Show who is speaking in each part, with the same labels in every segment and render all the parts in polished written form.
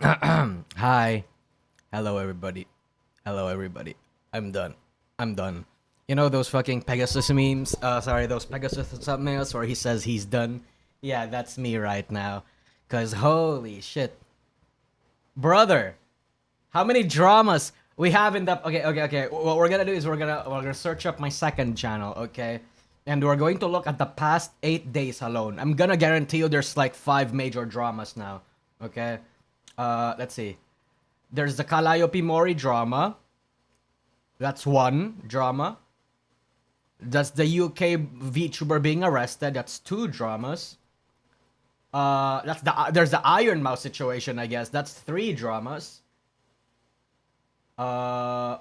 Speaker 1: Hi. Hello, everybody. Hello, everybody. I'm done. I'm done. You know those fucking Pegasus memes? Sorry, those Pegasus thumbnails where he says he's done? Yeah, that's me right now. Cause holy shit. Brother, how many dramas we have in the... Okay. What we're gonna do is we're gonna search up my second channel, okay? And we're going to look at the past 8 days alone. I'm gonna guarantee you there's like 5 major dramas now, okay? Let's see. There's the Calliope Mori drama. That's one drama. That's the UK VTuber being arrested. That's 2 dramas. There's the Iron Mouse situation, I guess. That's 3 dramas. Uh,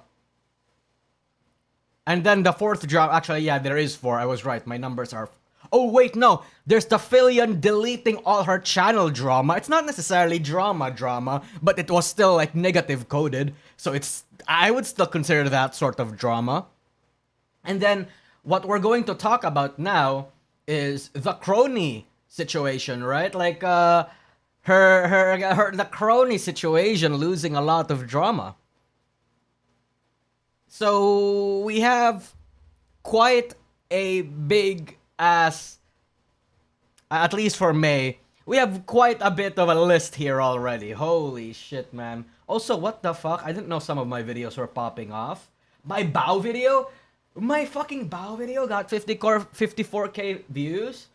Speaker 1: and then the 4th drama. Actually, yeah, there is 4. I was right. My numbers are. Oh wait, no. There's the Filion deleting all her channel drama. It's not necessarily drama, but it was still like negative coded. So I would still consider that sort of drama. And then what we're going to talk about now is the Kronii situation, right? Like the Kronii situation losing a lot of drama. So we have quite a big ass, at least for May, we have quite a bit of a list here already. Holy shit, man. Also, what the fuck? I didn't know some of my videos were popping off. My Bao video? My fucking Bao video got 54k views.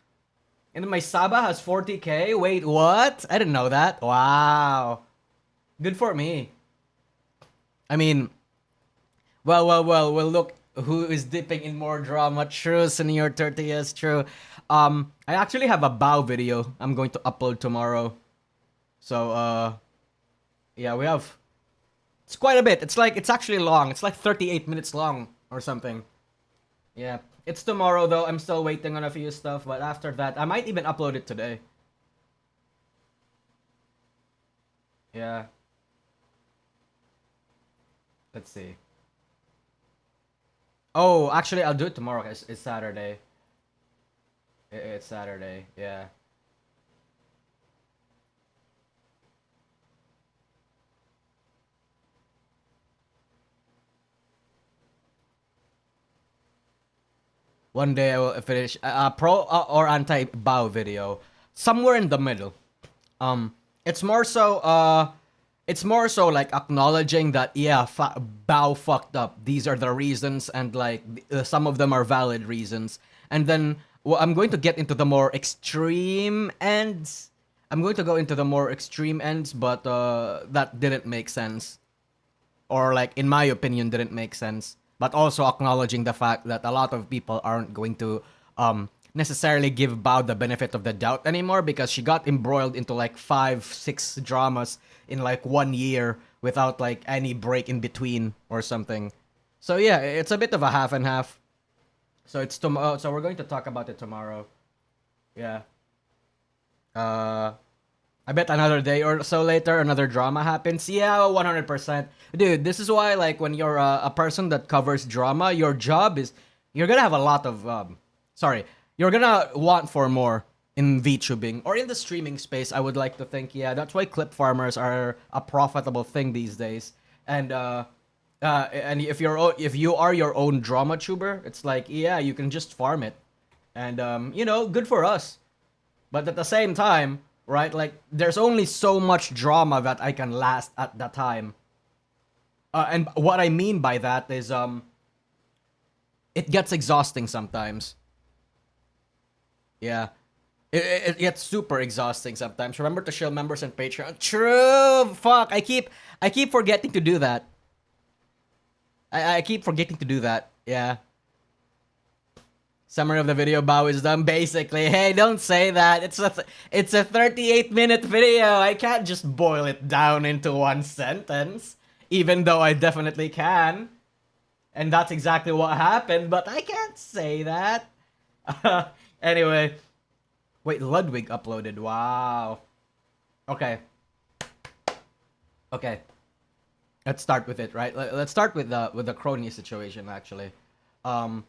Speaker 1: And my Saba has 40k. Wait, what? I didn't know that. Wow. Good for me. I mean, well, look who is dipping in more drama. True, Senior 30, yes, true. I actually have a Bao video I'm going to upload tomorrow. So, yeah, we have... It's quite a bit. It's actually long. It's like 38 minutes long or something. Yeah. It's tomorrow, though. I'm still waiting on a few stuff. But after that, I might even upload it today. Yeah. Let's see. Oh, actually, I'll do it tomorrow. It's Saturday. It's Saturday. Yeah. One day I will finish a pro or anti Bao video. Somewhere in the middle. Um, it's more so like acknowledging that yeah, Bao fucked up. These are the reasons, and like some of them are valid reasons. And then I'm going to get into the more extreme ends. I'm going to go into the more extreme ends, but that didn't make sense, or like in my opinion didn't make sense. But also acknowledging the fact that a lot of people aren't going to necessarily give Bao the benefit of the doubt anymore, because she got embroiled into like 5-6 dramas in like 1 year without like any break in between or something. So yeah, it's a bit of a half and half. So it's tomorrow. So we're going to talk about it tomorrow. Yeah. Uh, I bet another day or so later, another drama happens. Yeah, 100%. Dude, this is why, like, when you're a person that covers drama, your job is... You're gonna have a lot of... sorry. You're gonna want for more in VTubing. Or in the streaming space, I would like to think. Yeah, that's why clip farmers are a profitable thing these days. And if you are your own drama tuber, it's like, yeah, you can just farm it. And, good for us. But at the same time, right, like, there's only so much drama that I can last at the time. And what I mean by that is, it gets exhausting sometimes. Yeah. It gets super exhausting sometimes. Remember to shield members and Patreon. True! Fuck, I keep forgetting to do that. I keep forgetting to do that. Yeah. Summary of the video, Bao is done. Basically, hey, don't say that. It's a 38-minute video. I can't just boil it down into one sentence, even though I definitely can. And that's exactly what happened, but I can't say that. Anyway, wait, Ludwig uploaded. Wow. Okay. Okay. Let's start with it, right? Let's start with the Kronii situation actually. Oh,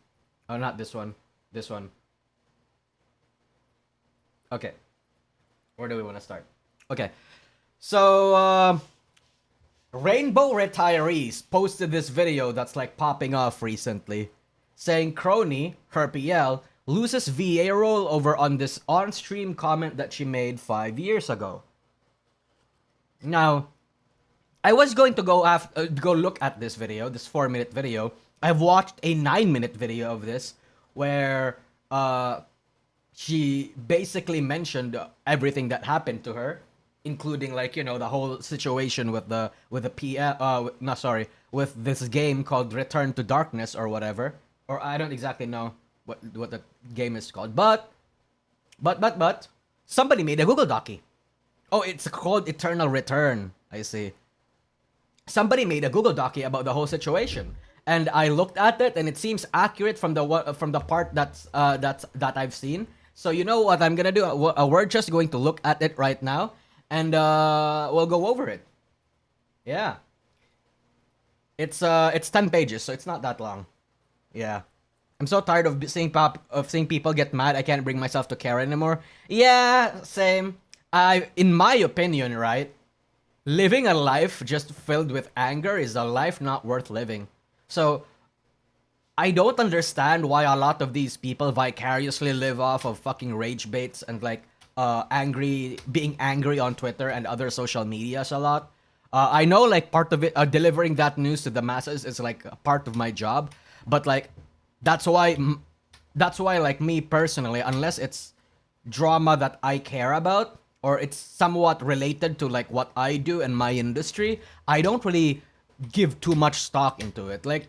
Speaker 1: not this one. This one. Okay. Where do we want to start? Okay. So, Rainbow Retirees posted this video that's like popping off recently, saying Kronii, her PL, loses VA role over on this on-stream comment that she made 5 years ago. Now, I was going to go look at this video, this 4-minute video. I've watched a 9-minute video of this, where she basically mentioned everything that happened to her, including like, you know, the whole situation with the PL, with this game called Return to Darkness or whatever, or I don't exactly know what the game is called, but somebody made a Google Docie. Oh, it's called Eternal Return. I see. Somebody made a Google Docie about the whole situation, and I looked at it, and it seems accurate from the part that I've seen. So you know what I'm gonna do? We're just going to look at it right now, and we'll go over it. Yeah. It's 10 pages, so it's not that long. Yeah. I'm so tired of seeing people get mad. I can't bring myself to care anymore. Yeah, same. In my opinion, right? Living a life just filled with anger is a life not worth living. So, I don't understand why a lot of these people vicariously live off of fucking rage baits and like being angry on Twitter and other social medias a lot. I know like part of it, delivering that news to the masses is like a part of my job, but like that's why like me personally, unless it's drama that I care about or it's somewhat related to like what I do in my industry, I don't really give too much stock into it. Like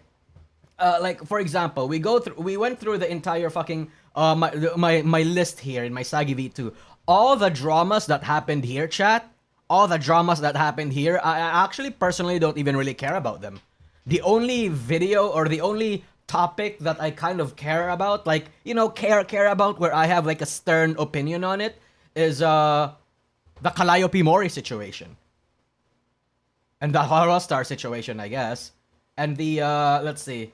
Speaker 1: for example, we went through the entire fucking my list here in my Sagi V2. All the dramas that happened here, chat. All the dramas that happened here, I actually personally don't even really care about them. The only video or the only topic that I kind of care about, like, you know, care about where I have like a stern opinion on it, is the Calliope Mori situation. And the Horror situation, I guess. And the let's see.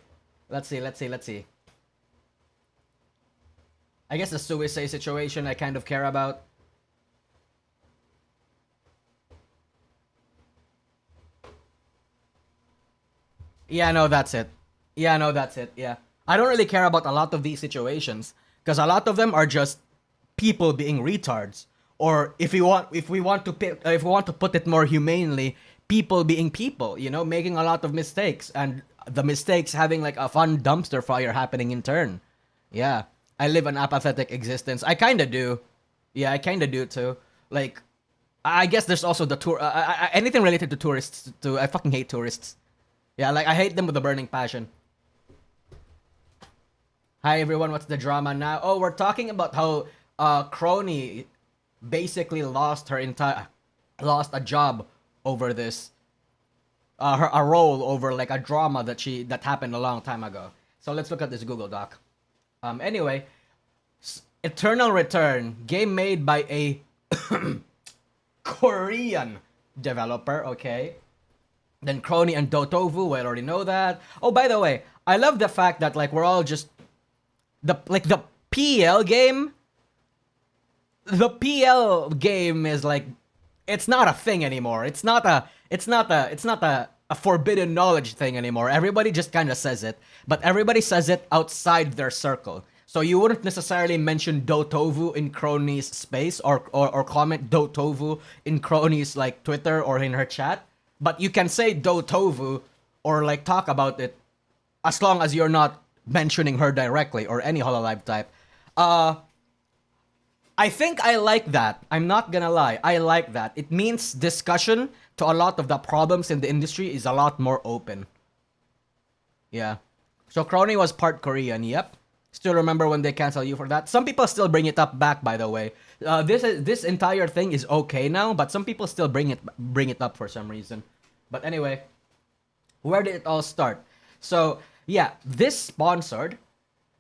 Speaker 1: I guess the suicide situation I kind of care about. Yeah, no, that's it. Yeah. I don't really care about a lot of these situations because a lot of them are just people being retards. Or if we want to put it more humanely, people being people, you know, making a lot of mistakes, and the mistakes having like a fun dumpster fire happening in turn. Yeah. I live an apathetic existence. I kind of do. Yeah, I kind of do too. Like, I guess there's also the tour. Anything related to tourists too. I fucking hate tourists. Yeah, like I hate them with a burning passion. Hi everyone, what's the drama now? Oh, we're talking about how Kronii basically lost a job over this. A role over like a drama that happened a long time ago. So let's look at this Google Doc. Anyway, Eternal Return, game made by a Korean developer, okay? Then Kronii and Dotovu, we already know that. Oh, by the way, I love the fact that like we're all just the PL game. The PL game is like, it's not a thing anymore. It's not a forbidden knowledge thing anymore. Everybody just kind of says it, but everybody says it outside their circle. So you wouldn't necessarily mention Dotovu in Kronii's space or comment Dotovu in Kronii's like Twitter or in her chat. But you can say Dotovu or like talk about it as long as you're not mentioning her directly or any Hololive type. I think I like that. I'm not gonna lie. I like that. It means discussion to a lot of the problems in the industry is a lot more open. Yeah. So Kronii was part Korean, yep. Still remember when they cancel you for that? Some people still bring it up back, by the way. This entire thing is okay now, but some people still bring it up for some reason. But anyway, where did it all start? So yeah, this sponsored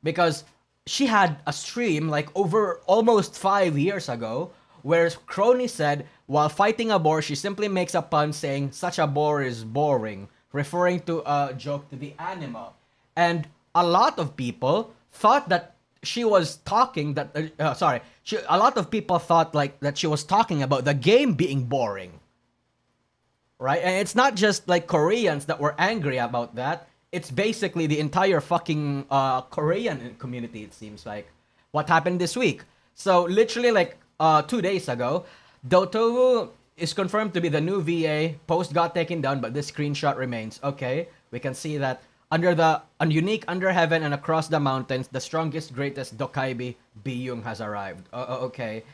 Speaker 1: because she had a stream like over almost 5 years ago where Kronii said, while fighting a boar, she simply makes a pun saying, "Such a boar is boring," referring to a joke to the animal. And a lot of people thought that she was talking a lot of people thought like that she was talking about the game being boring. right? And it's not just like Koreans that were angry about that. It's basically the entire fucking Korean community, it seems like. What happened this week? So literally like 2 days ago, Dotovu is confirmed to be the new VA. Post got taken down, but this screenshot remains. Okay, we can see that under the unique under heaven and across the mountains, the strongest, greatest Dokaibi Biyung has arrived. Okay,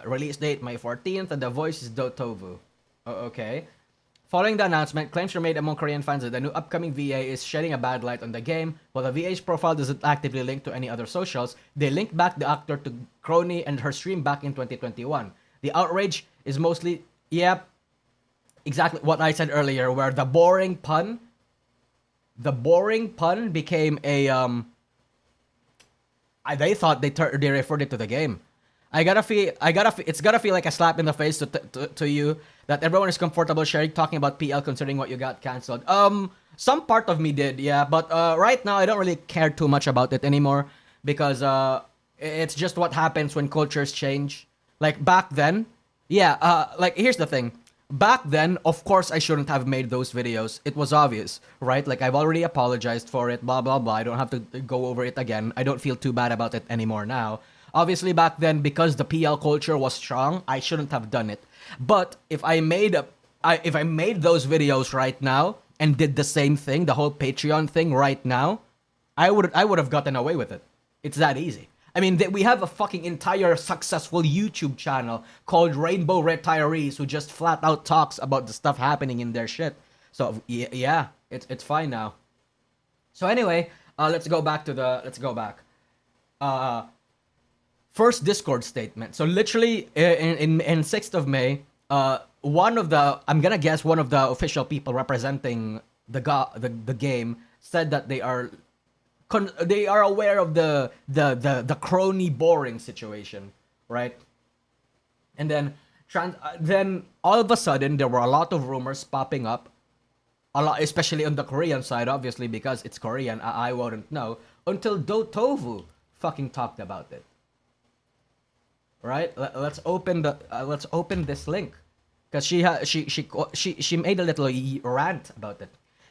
Speaker 1: release date May 14th, and the voice is Dotovu. Okay. Following the announcement, claims were made among Korean fans that the new upcoming VA is shedding a bad light on the game. While the VA's profile doesn't actively link to any other socials, they linked back the actor to Kronii and her stream back in 2021. The outrage is mostly, exactly what I said earlier, where the boring pun became a, they thought they referred it to the game. It's gotta feel like a slap in the face to you that everyone is comfortable talking about PL considering what you got canceled. Some part of me did, yeah, but right now I don't really care too much about it anymore because it's just what happens when cultures change. Like back then, like here's the thing. Back then, of course, I shouldn't have made those videos. It was obvious, right? Like I've already apologized for it, blah blah blah. I don't have to go over it again. I don't feel too bad about it anymore now. Obviously, back then, because the PL culture was strong, I shouldn't have done it. But if I made those videos right now and did the same thing, the whole Patreon thing right now, I would have gotten away with it. It's that easy. I mean, we have a fucking entire successful YouTube channel called Rainbow Retirees who just flat out talks about the stuff happening in their shit. So yeah, it's fine now. So anyway, let's go back. First Discord statement. So literally in 6th of May, one of the official people representing the game said that they are aware of the Kronii boring situation, right? And then all of a sudden there were a lot of rumors popping up, especially on the Korean side, obviously because it's Korean. I wouldn't know until Dotovu fucking talked about it. Right? Let's open this link because she made a little rant about it.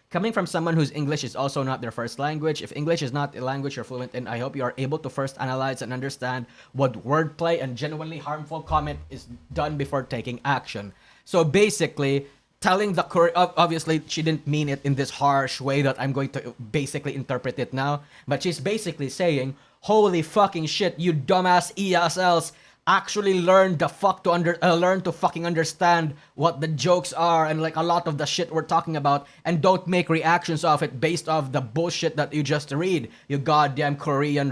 Speaker 1: Coming from someone whose English is also not their first language, if English is not a language you're fluent in, I hope you are able to first analyze and understand what wordplay and genuinely harmful comment is done before taking action. So basically, telling the obviously she didn't mean it in this harsh way that I'm going to basically interpret it now, but she's basically saying, "Holy fucking shit, you dumbass ESLs! Actually learn to fucking understand what the jokes are and like a lot of the shit we're talking about, and don't make reactions of it based off the bullshit that you just read, you goddamn Korean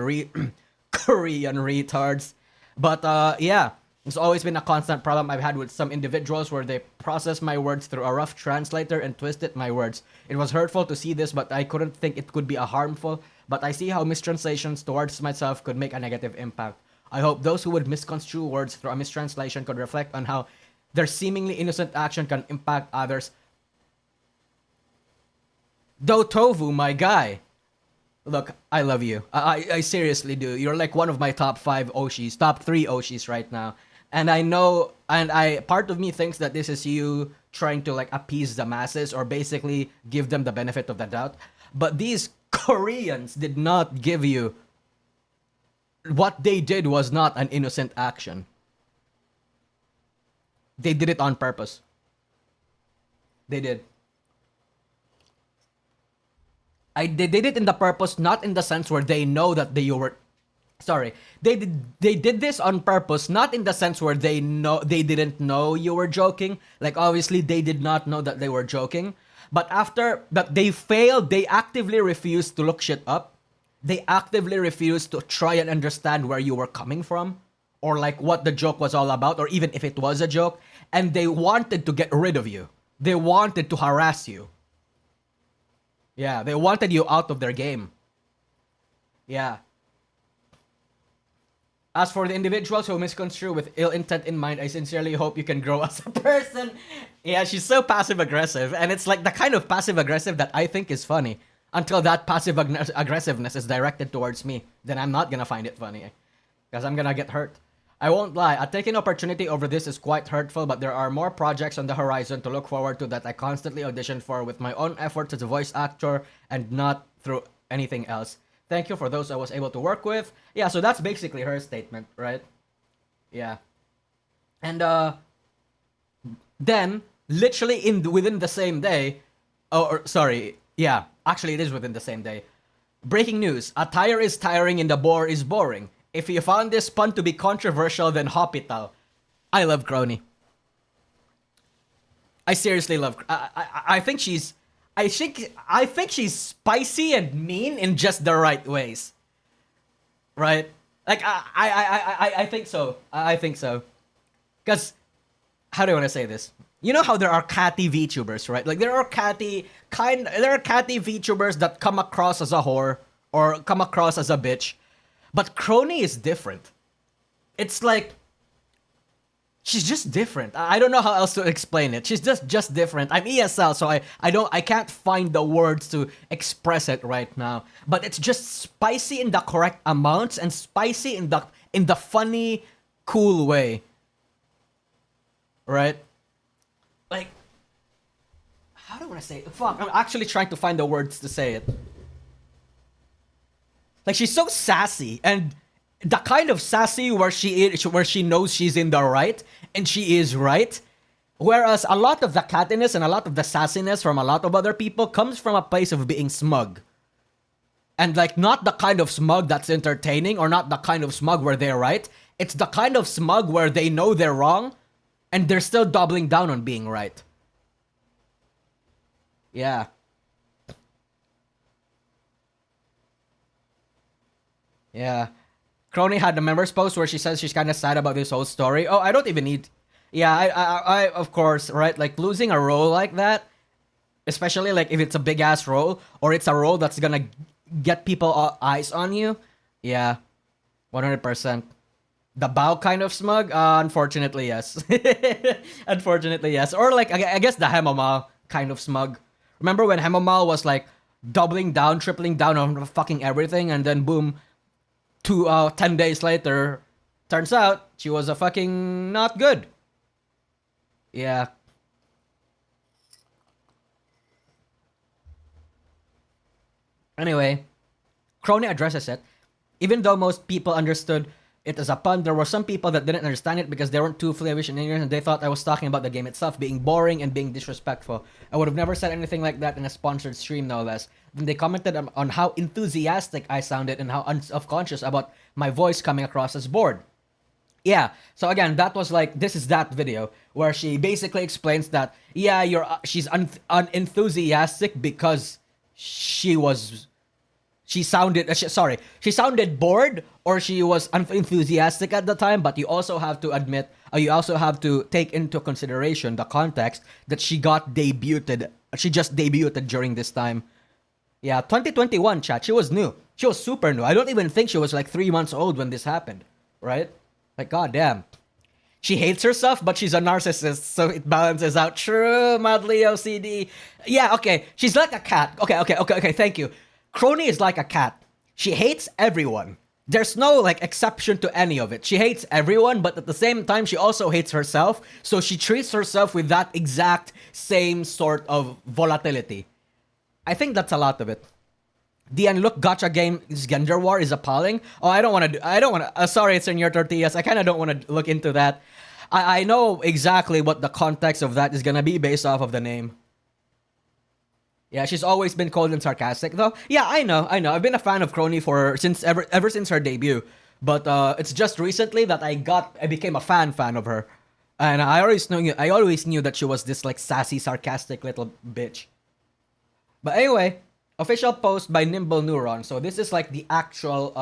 Speaker 1: retards." But yeah, it's always been a constant problem I've had with some individuals where they process my words through a rough translator and twisted my words. It was hurtful to see this, but I couldn't think it could be a harmful, but I see how mistranslations towards myself could make a negative impact. I hope those who would misconstrue words through a mistranslation could reflect on how their seemingly innocent action can impact others. Dotovu, my guy. Look, I love you. I seriously do. You're like one of my top 3 Oshis right now. And I know, part of me thinks that this is you trying to like appease the masses or basically give them the benefit of the doubt. But these Koreans did not give you. What they did was not an innocent action. They did it on purpose. They did. They did it in the purpose, not in the sense where they know that you were. Sorry, they did this on purpose, not in the sense where they didn't know you were joking. Like obviously they did not know that they were joking. But after that they failed, they actively refused to look shit up. They actively refused to try and understand where you were coming from or like what the joke was all about, or even if it was a joke, and they wanted to get rid of you. They wanted to harass you. Yeah, they wanted you out of their game. Yeah. As for the individuals who misconstrue with ill intent in mind, I sincerely hope you can grow as a person. Yeah, she's so passive-aggressive, and it's like the kind of passive-aggressive that I think is funny. Until that passive-aggressiveness is directed towards me, then I'm not gonna find it funny. Because I'm gonna get hurt. I won't lie, taking opportunity over this is quite hurtful, but there are more projects on the horizon to look forward to that I constantly audition for with my own efforts as a voice actor and not through anything else. Thank you for those I was able to work with. Yeah, so that's basically her statement, right? Yeah. And then literally within the same day, yeah, actually it is within the same day. Breaking news: a tire is tiring and the bore is boring. If you found this pun to be controversial, then hospital. I love Kronii. I seriously love. I think she's. I think she's spicy and mean in just the right ways. Right? Like I think so. I think so. Because how do I want to say this? You know how there are catty VTubers, right? Like there are catty VTubers that come across as a whore or come across as a bitch. But Kronii is different. It's like she's just different. I don't know how else to explain it. She's just different. I'm ESL, so I can't find the words to express it right now. But it's just spicy in the correct amounts and spicy in the funny, cool way. Right? Like, how do I want to say it? Fuck, I'm actually trying to find the words to say it. Like, she's so sassy, and the kind of sassy where she knows she's in the right, and she is right. Whereas a lot of the cattiness and a lot of the sassiness from a lot of other people comes from a place of being smug. And like, not the kind of smug that's entertaining, or not the kind of smug where they're right. It's the kind of smug where they know they're wrong, and they're still doubling down on being right. Yeah. Yeah. Kronii had the members post where she says she's kind of sad about this whole story. Oh, I don't even need... Yeah, I of course, right? Like, losing a role like that, especially like if it's a big-ass role, or it's a role that's gonna get people eyes on you. Yeah. 100%. The bow kind of smug? Unfortunately, yes. Unfortunately, yes. Or like, I guess the Hemomal kind of smug. Remember when Hemomal was like doubling down, tripling down on fucking everything, and then boom, 10 days later, turns out she was a fucking not good. Yeah. Anyway, Kronii addresses it. Even though most people understood it as a pun, there were some people that didn't understand it because they weren't too flavish and ignorant, and they thought I was talking about the game itself being boring and being disrespectful. I would have never said anything like that in a sponsored stream, no less. Then they commented on how enthusiastic I sounded and how self-conscious about my voice coming across as bored. Yeah, so again, that was like, this is that video where she basically explains that, yeah, she's unenthusiastic because she sounded bored, or she was unenthusiastic at the time, but you also have to admit, you also have to take into consideration the context that she just debuted during this time. Yeah, 2021, chat, she was new. She was super new. I don't even think she was like 3 months old when this happened, right? Like, goddamn. She hates herself, but she's a narcissist, so it balances out. True, mildly OCD. Yeah, okay, she's like a cat. Okay, thank you. Kronii is like a cat. She hates everyone. There's no like exception to any of it. She hates everyone, but at the same time, she also hates herself. So she treats herself with that exact same sort of volatility. I think that's a lot of it. The unlooked gacha game's gender war is appalling. Oh, I don't want to. Sorry, it's in your tortillas. I kind of don't want to look into that. I know exactly what the context of that is gonna be based off of the name. Yeah, she's always been cold and sarcastic, though. Yeah, I know. I've been a fan of Kronii ever since her debut, but it's just recently that I became a fan of her, and I always knew that she was this like sassy, sarcastic little bitch. But anyway, official post by Nimble Neuron. So this is like the actual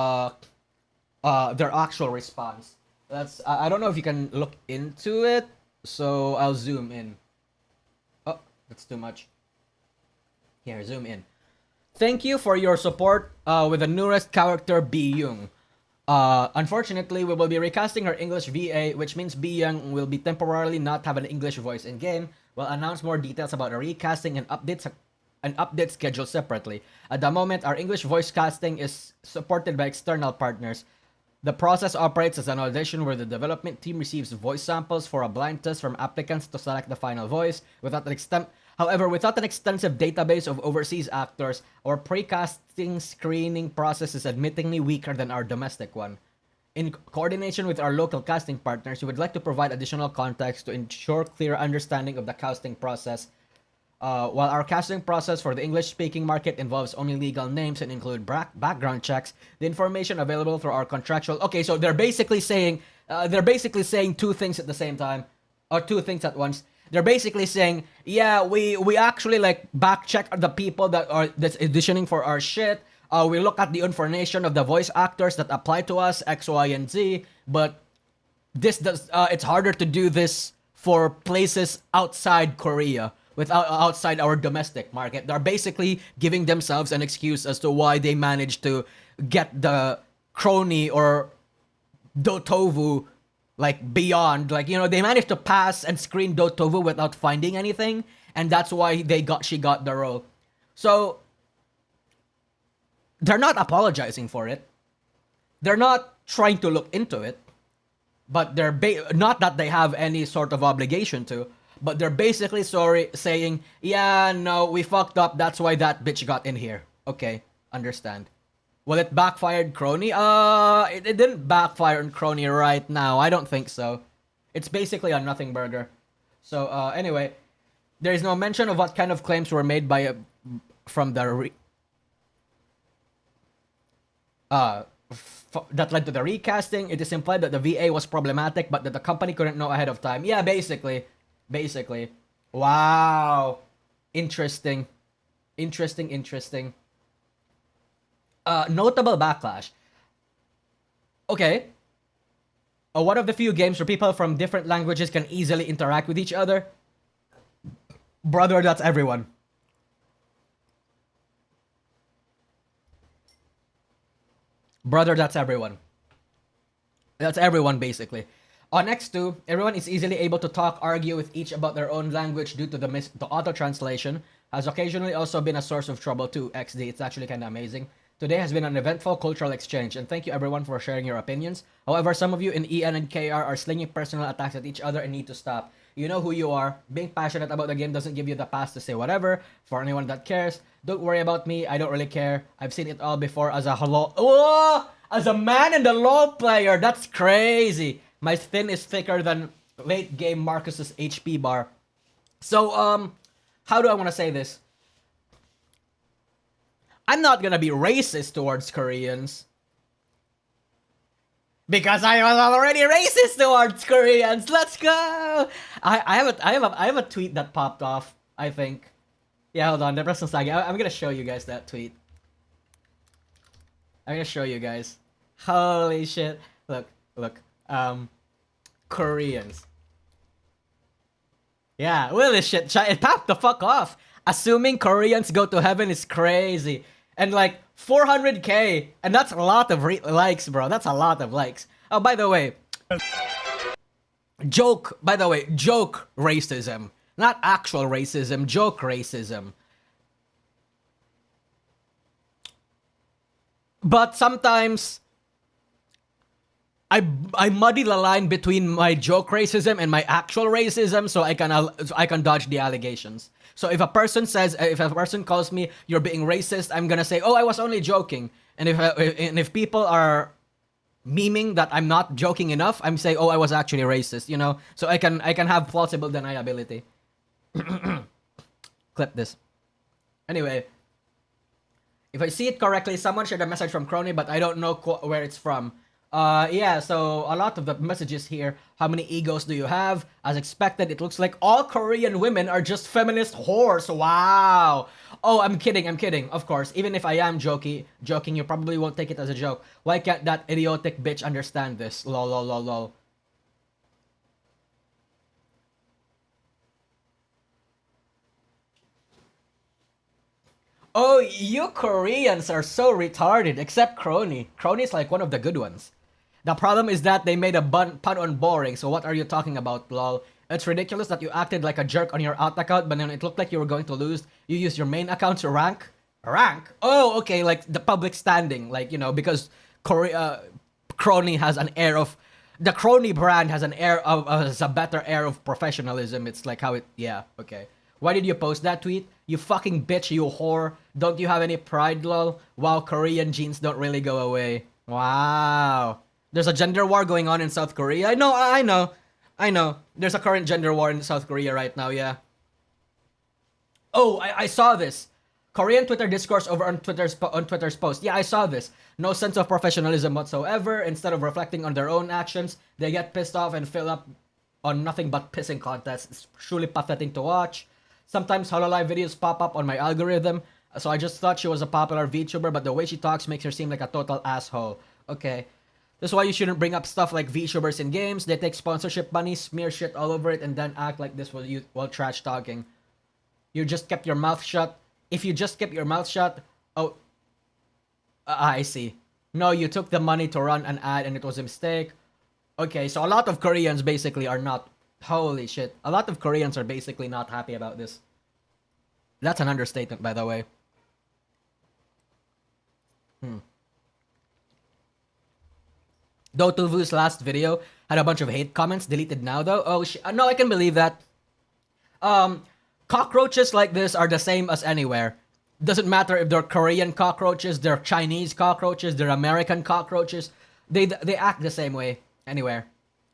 Speaker 1: their actual response. I don't know if you can look into it, so I'll zoom in. Oh, that's too much. Here, zoom in. Thank you for your support with the newest character, Bi Young. Unfortunately, we will be recasting her English VA, which means Bi Young will be temporarily not have an English voice in game. We'll announce more details about the recasting and updates scheduled separately. At the moment, our English voice casting is supported by external partners. The process operates as an audition where the development team receives voice samples for a blind test from applicants to select the final voice. However, without an extensive database of overseas actors, our pre-casting screening process is admittingly weaker than our domestic one. In coordination with our local casting partners, we would like to provide additional context to ensure clear understanding of the casting process. While our casting process for the English-speaking market involves only legal names and include background checks, the information available through our contractual... Okay, so they're basically saying two things at the same time, or two things at once. They're basically saying, yeah, we actually like back check the people that's auditioning for our shit. We look at the information of the voice actors that apply to us, X, Y, and Z, but it's harder to do this for places outside Korea, outside our domestic market. They're basically giving themselves an excuse as to why they managed to get the Kronii or Dotovu like beyond, like, you know, they managed to pass and screen Dotovu without finding anything, and that's why she got the role. So they're not apologizing for it. They're not trying to look into it, but they're not that they have any sort of obligation to, but they're basically saying, yeah, no, we fucked up. That's why that bitch got in here. Okay, understand. Well, it backfired Kronii? It didn't backfire on Kronii right now. I don't think so. It's basically a nothing burger. So, anyway, there is no mention of what kind of claims were made from the that led to the recasting. It is implied that the VA was problematic, but that the company couldn't know ahead of time. Yeah, basically. Wow. Interesting. Notable backlash. Okay. One of the few games where people from different languages can easily interact with each other. Brother, that's everyone. Brother, that's everyone. That's everyone, basically. On X2, everyone is easily able to talk, argue with each about their own language due to the auto-translation. Has occasionally also been a source of trouble too, XD. It's actually kind of amazing. Today has been an eventful cultural exchange, and thank you everyone for sharing your opinions. However, some of you in EN and KR are slinging personal attacks at each other and need to stop. You know who you are. Being passionate about the game doesn't give you the pass to say whatever. For anyone that cares, don't worry about me. I don't really care. I've seen it all before as as a man and a LoL player. That's crazy. My skin is thicker than late game Marcus's HP bar. So, how do I want to say this? I'm not gonna be racist towards Koreans. Because I was already racist towards Koreans. Let's go! I have a tweet that popped off, I think. Yeah, hold on. I'm gonna show you guys that tweet. I'm gonna show you guys. Holy shit. Look. Koreans. Yeah, well, this shit, it popped the fuck off. Assuming Koreans go to heaven is crazy. And like 400k, and that's a lot of likes, bro. That's a lot of likes. Oh, by the way, joke racism. Not actual racism, joke racism. But sometimes I muddy the line between my joke racism and my actual racism, so I can dodge the allegations. So if a person calls me you're being racist, I'm gonna say, oh, I was only joking. And if people are memeing that I'm not joking enough, I'm saying, oh, I was actually racist. You know, so I can have plausible deniability. Clip this. Anyway, if I see it correctly, someone shared a message from Kronii, but I don't know where it's from. Yeah, so a lot of the messages here. How many egos do you have? As expected, it looks like all Korean women are just feminist whores. Wow. Oh, I'm kidding. Of course, even if I am joking, you probably won't take it as a joke. Why can't that idiotic bitch understand this? Lol. Oh, you Koreans are so retarded, except Kronii. Kronii's like one of the good ones. The problem is that they made a pun on boring, so what are you talking about, lol? It's ridiculous that you acted like a jerk on your out account, but then it looked like you were going to lose. You used your main account to rank? Rank? Oh, okay, like the public standing, like, you know, because Kronii has an air of, the Kronii brand has an air of, has a better air of professionalism. It's like how it, yeah, okay. Why did you post that tweet? You fucking bitch, you whore. Don't you have any pride, lol? Wow, Korean jeans don't really go away. Wow. There's a gender war going on in South Korea. I know. There's a current gender war in South Korea right now, yeah. Oh, I saw this. Korean Twitter discourse over on Twitter's post. Yeah, I saw this. No sense of professionalism whatsoever. Instead of reflecting on their own actions, they get pissed off and fill up on nothing but pissing contests. It's truly pathetic to watch. Sometimes HoloLive videos pop up on my algorithm, so I just thought she was a popular VTuber, but the way she talks makes her seem like a total asshole. Okay. This is why you shouldn't bring up stuff like VTubers in games. They take sponsorship money, smear shit all over it, and then act like this while trash talking. You just kept your mouth shut. If you just kept your mouth shut, oh, I see. No, you took the money to run an ad and it was a mistake. Okay, so a lot of Koreans basically are not, holy shit. A lot of Koreans are basically not happy about this. That's an understatement, by the way. Dotovu's last video had a bunch of hate comments, deleted now though. Oh, no, I can believe that. Cockroaches like this are the same as anywhere. Doesn't matter if they're Korean cockroaches, they're Chinese cockroaches, they're American cockroaches. They act the same way anywhere.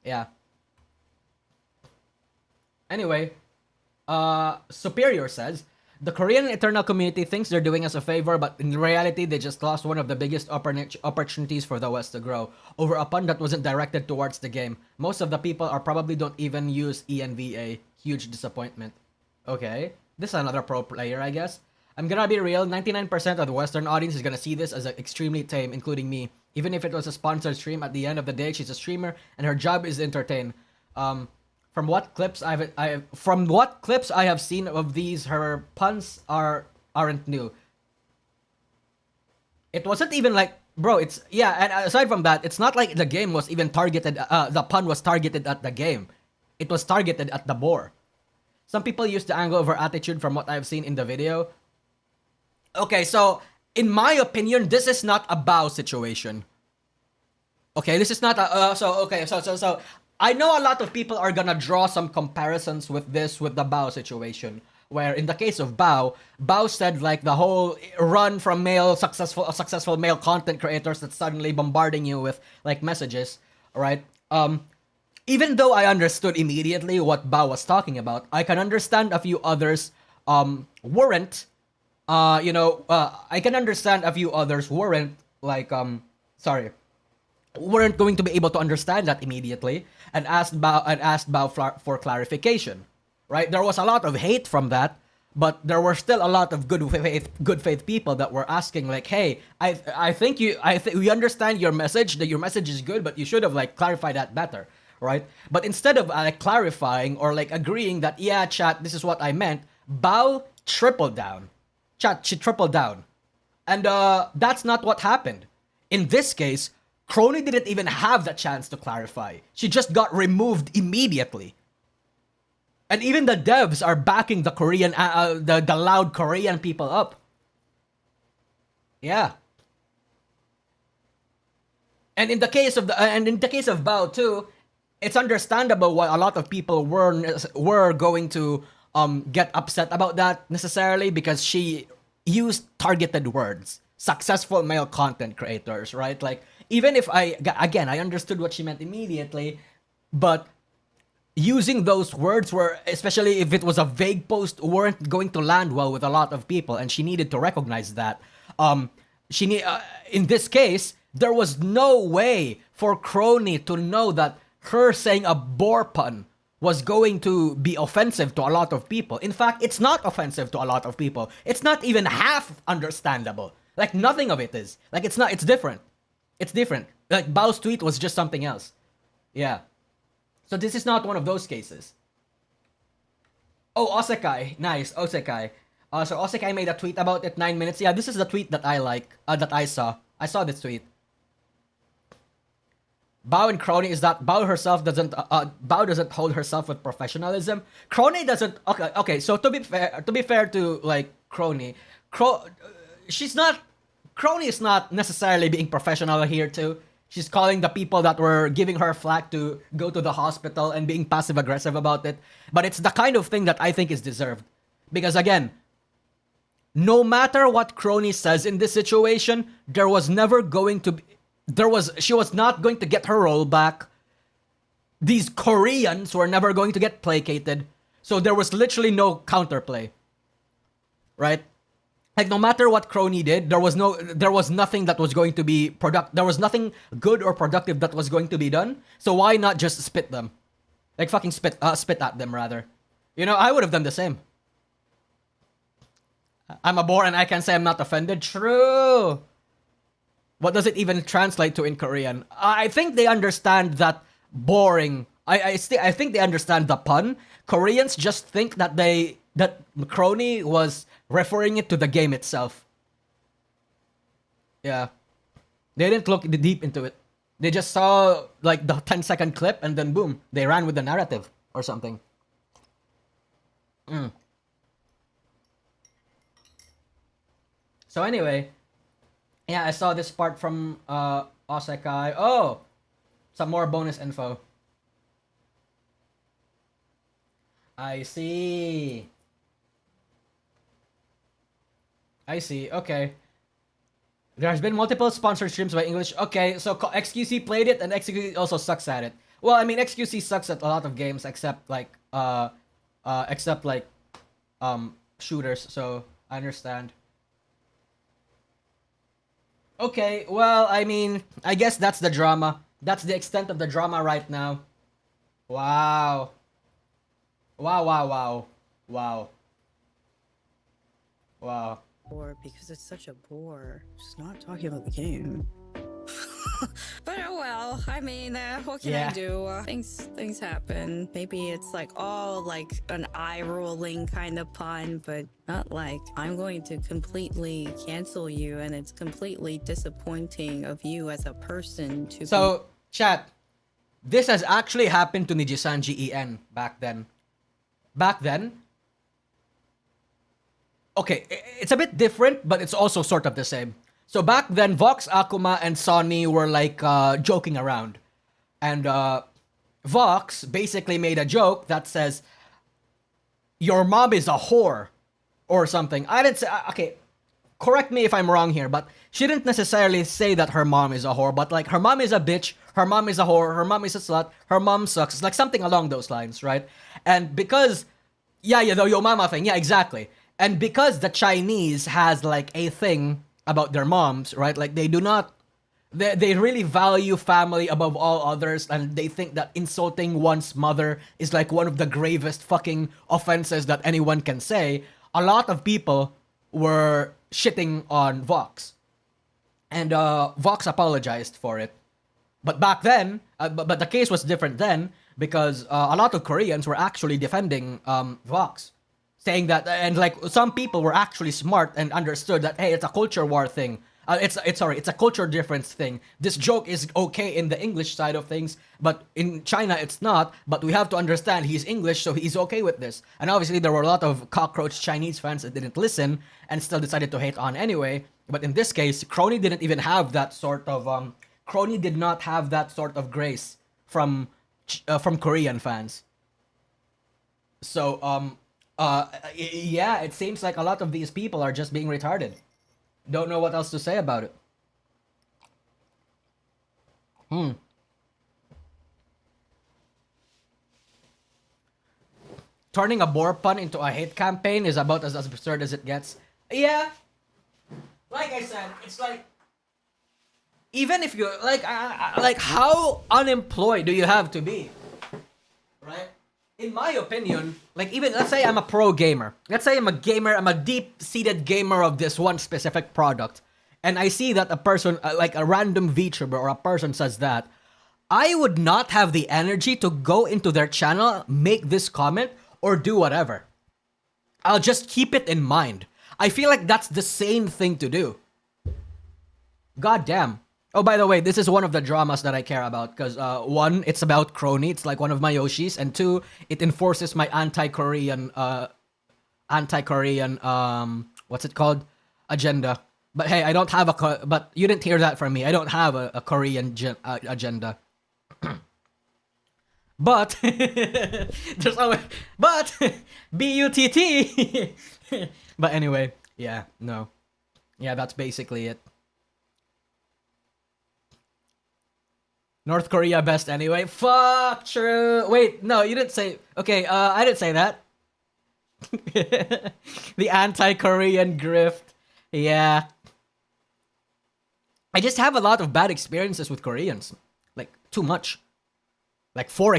Speaker 1: Yeah. Anyway, Superior says, the Korean Eternal community thinks they're doing us a favor, but in reality, they just lost one of the biggest opportunities for the West to grow over a pun that wasn't directed towards the game. Most of the people probably don't even use ENVA. Huge disappointment. Okay, this is another pro player, I guess. I'm gonna be real, 99% of the Western audience is gonna see this as extremely tame, including me. Even if it was a sponsored stream, at the end of the day, she's a streamer, and her job is to entertain. From what clips I have seen of these, her puns aren't new. It wasn't even like, bro, it's, yeah, and aside from that, it's not like the game was even targeted, the pun was targeted at the game. It was targeted at the boar. Some people use the angle of her attitude from what I've seen in the video. Okay, so, in my opinion, this is not a bow situation. Okay, this is not a, so, I know a lot of people are gonna draw some comparisons with this, with the bow situation. Where, in the case of Bao said like the whole run from successful male content creators that's suddenly bombarding you with like messages, right? Even though I understood immediately what Bao was talking about, I can understand a few others weren't. I can understand a few others weren't like weren't going to be able to understand that immediately and asked Bao for clarification. Right? There was a lot of hate from that, but there were still a lot of good faith people that were asking like, hey, I think we understand your message, that your message is good, but you should have like clarified that better. Right? But instead of like clarifying or like agreeing that, yeah, chat, this is what I meant, Bao tripled down. Chat, she tripled down. And that's not what happened. In this case, Kronii didn't even have the chance to clarify. She just got removed immediately. And even the devs are backing the Korean, the loud Korean people up. Yeah. And in the case of Bao too, it's understandable why a lot of people were going to get upset about that necessarily, because she used targeted words. Successful male content creators, right? Like, even if I understood what she meant immediately, but using those words were, especially if it was a vague post, weren't going to land well with a lot of people, and she needed to recognize that. In this case, there was no way for Kronii to know that her saying a boar pun was going to be offensive to a lot of people. In fact, it's not offensive to a lot of people. It's not even half understandable. Like, nothing of it is. Like, it's different. It's different. Like, Bao's tweet was just something else. Yeah. So this is not one of those cases. Oh, Osekai. Nice, Osekai. So Osekai made a tweet about it, 9 minutes. Yeah, this is the tweet that I like, that I saw. I saw this tweet. Bao and Kronii is that Bao herself doesn't hold herself with professionalism. Kronii doesn't. Okay. So to be fair to like Kronii, Kronii is not necessarily being professional here too. She's calling the people that were giving her flack to go to the hospital and being passive aggressive about it. But it's the kind of thing that I think is deserved. Because again, no matter what Kronii says in this situation, there was never going to be, she was not going to get her role back. These Koreans were never going to get placated. So there was literally no counterplay. Right? Like, no matter what Kronii did, there was nothing that was going to be there was nothing good or productive that was going to be done. So why not just spit them? Like, fucking spit at them, rather. You know, I would have done the same. I'm a bore and I can say I'm not offended. True. What does it even translate to in Korean? I think they understand that boring. I think they understand the pun. Koreans just think that Kronii was referring it to the game itself. Yeah. They didn't look deep into it. They just saw like the 10-second clip and then boom, they ran with the narrative or something. So anyway, yeah, I saw this part from Osekai. Oh, some more bonus info. I see. Okay. There's been multiple sponsored streams by English. Okay, so XQC played it and XQC also sucks at it. Well, I mean, XQC sucks at a lot of games except shooters, so I understand. Okay, well, I mean, I guess that's the drama. That's the extent of the drama right now. Wow. Wow.
Speaker 2: Or because it's such a bore. Just not talking about the game. But oh well. I mean, what can I do? Things happen. Maybe it's like like an eye-rolling kind of pun, but not like I'm going to completely cancel you, and it's completely disappointing of you as a person to.
Speaker 1: So, chat. This has actually happened to Nijisanji En back then. Okay, it's a bit different, but it's also sort of the same. So back then, Vox, Akuma, and Sonny were like joking around. And Vox basically made a joke that says, your mom is a whore, or something. I didn't say, okay, correct me if I'm wrong here, but she didn't necessarily say that her mom is a whore, but like, her mom is a bitch, her mom is a whore, her mom is a slut, her mom sucks. It's like something along those lines, right? And because, the yo mama thing, yeah, exactly. And because the Chinese has like a thing about their moms, right? Like they really value family above all others, and they think that insulting one's mother is like one of the gravest fucking offenses that anyone can say. A lot of people were shitting on Vox. And Vox apologized for it. But back then, but the case was different then, because a lot of Koreans were actually defending Vox. Saying that, and like some people were actually smart and understood that, hey, it's a culture war thing. It's a culture difference thing. This joke is okay in the English side of things, but in China it's not. But we have to understand he's English, so he's okay with this. And obviously there were a lot of cockroach Chinese fans that didn't listen and still decided to hate on anyway. But in this case, Kronii didn't even have that sort of Kronii did not have that sort of grace from Korean fans. So yeah, it seems like a lot of these people are just being retarded. Don't know what else to say about it. Turning a bore pun into a hate campaign is about as absurd as it gets. Yeah. Like I said, it's like, even if you like how unemployed do you have to be? Right? In my opinion, like, even let's say I'm a pro gamer. Let's say I'm a gamer, I'm a deep-seated gamer of this one specific product. And I see that a person, like a random VTuber or a person says that, I would not have the energy to go into their channel, make this comment, or do whatever. I'll just keep it in mind. I feel like that's the same thing to do. God damn. Oh, by the way, this is one of the dramas that I care about, because one, it's about Kronii, it's like one of my Yoshis, and two, it enforces my anti-Korean, what's it called? Agenda. But hey, I don't have but you didn't hear that from me. I don't have a Korean agenda. But there's always but butt. But anyway, yeah, no, yeah, that's basically it. North Korea best anyway. Fuck, true. Wait, no, you didn't say. Okay, I didn't say that. The anti-Korean grift. Yeah. I just have a lot of bad experiences with Koreans. Like too much. Like four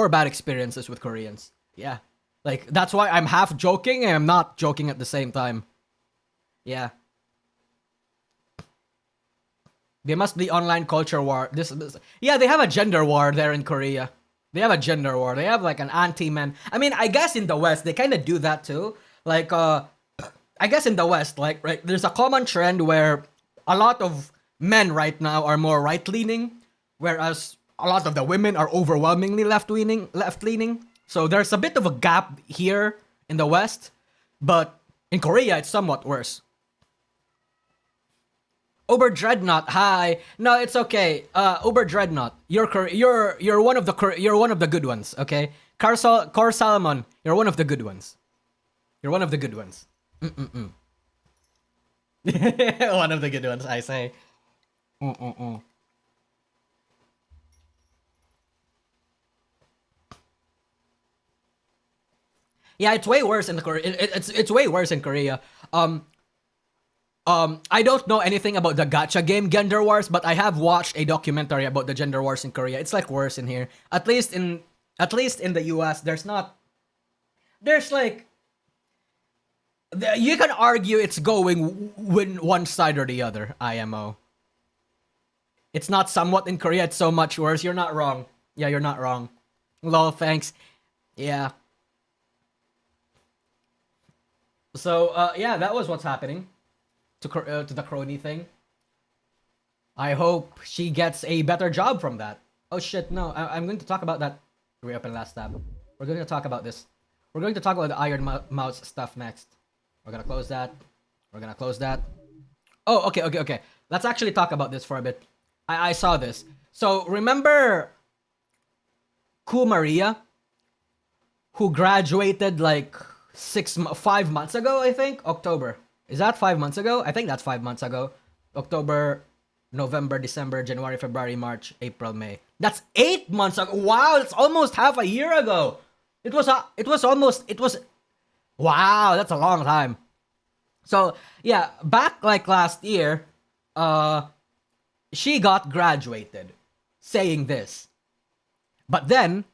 Speaker 1: bad experiences with Koreans. Yeah. Like that's why I'm half joking and I'm not joking at the same time. Yeah. They must be online culture war. Yeah, they have a gender war there in Korea. They have a gender war. They have like an anti-men. I mean, I guess in the West they kind of do that too. Like I guess in the West, like right, there's a common trend where a lot of men right now are more right-leaning, whereas a lot of the women are overwhelmingly left-leaning. So there's a bit of a gap here in the West, but in Korea it's somewhat worse. Uber Dreadnought, hi. No, it's okay. Uber Dreadnought, you're one of the good ones. Okay, Cor Salmon, you're one of the good ones. You're one of the good ones. One of the good ones, I say. Yeah, it's way worse in the Korea. It's way worse in Korea. I don't know anything about the gacha game Gender Wars, but I have watched a documentary about the gender wars in Korea. It's like worse in here. At least in the US, there's like you can argue it's going one side or the other. IMO. It's not somewhat in Korea. It's so much worse. You're not wrong. Yeah, you're not wrong. Lol, thanks. Yeah. So yeah, that was what's happening to the Kronii thing. I hope she gets a better job from that. Oh shit, no, I'm going to talk about that. Reopen last tab. We're going to talk about this. We're going to talk about the Iron Mouse stuff next. We're gonna close that. We're gonna close that. Oh, okay. Let's actually talk about this for a bit. I saw this. So remember Kou Mariya, who graduated like 5 months ago, I think? October. Is that 5 months ago? I think that's 5 months ago. October, November, December, January, February, March, April, May. That's 8 months ago. Wow, it's almost half a year ago. Wow, that's a long time. So, yeah, back like last year, she got graduated saying this. But then,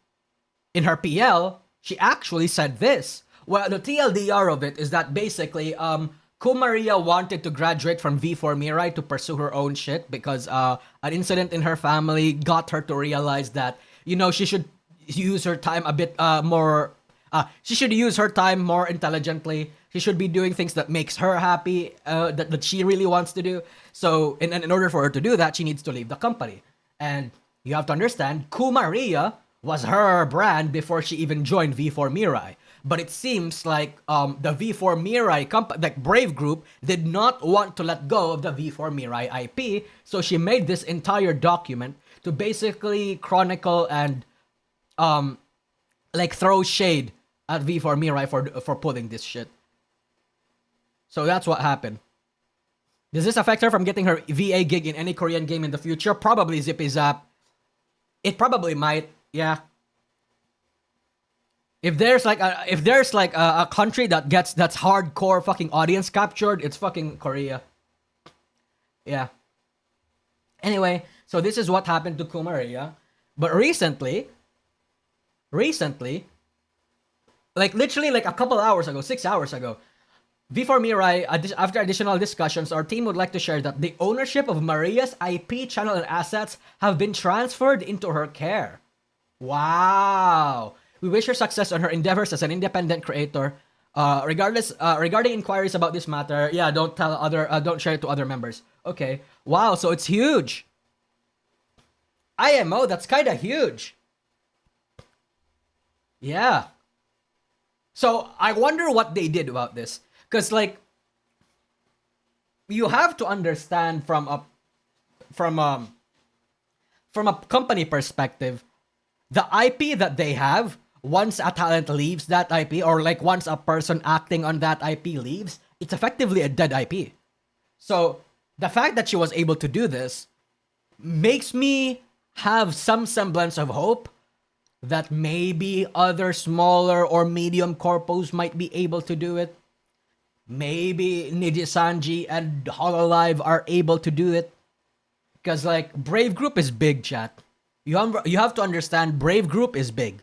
Speaker 1: in her PL, she actually said this. Well, the TLDR of it is that basically, Kou Mariya wanted to graduate from V4 Mirai to pursue her own shit because an incident in her family got her to realize that, she should use her time a bit more. She should use her time more intelligently. She should be doing things that makes her happy, that she really wants to do. So, in order for her to do that, she needs to leave the company. And you have to understand, Kou Mariya was her brand before she even joined V4 Mirai. But it seems like the V4 Mirai company, like Brave Group, did not want to let go of the V4 Mirai IP. So she made this entire document to basically chronicle and like throw shade at V4 Mirai for pulling this shit. So that's what happened. Does this affect her from getting her VA gig in any Korean game in the future? Probably Zippy Zap. It probably might, yeah. If there's like a country that's hardcore fucking audience captured, it's fucking Korea. Yeah. Anyway, so this is what happened to Kou Mariya. But recently, like literally like a couple hours ago, 6 hours ago, V4 Mirai, after additional discussions, our team would like to share that the ownership of Mariya's IP channel and assets have been transferred into her care. Wow. We wish her success on her endeavors as an independent creator. Regarding inquiries about this matter, yeah, don't share it to other members. Okay. Wow, so it's huge. IMO, that's kind of huge. Yeah. So I wonder what they did about this. Because, like, you have to understand from um from a company perspective, the IP that they have, once a talent leaves that IP, or like once a person acting on that IP leaves, it's effectively a dead IP. So the fact that she was able to do this makes me have some semblance of hope that maybe other smaller or medium corpos might be able to do it. Maybe Nijisanji and Hololive are able to do it. Because, like, Brave Group is big, chat. You have to understand, Brave Group is big.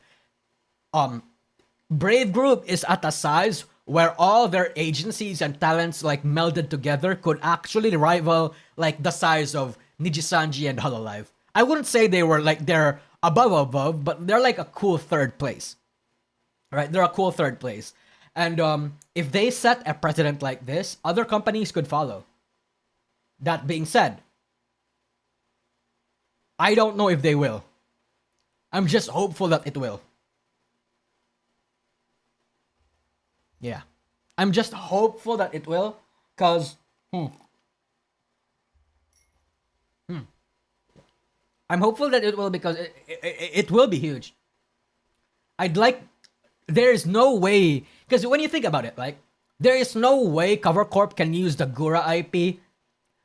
Speaker 1: Brave Group is at a size where all their agencies and talents, like, melded together could actually rival, like, the size of Nijisanji and Hololive. I wouldn't say they're above, but they're like a cool third place. Right? They're a cool third place. And if they set a precedent like this, other companies could follow. That being said, I don't know if they will. I'm just hopeful that it will. Yeah. I'm just hopeful that it will, because I'm hopeful that it will, because it will be huge. There's no way, because when you think about it, like, there is no way Cover Corp can use the Gura IP,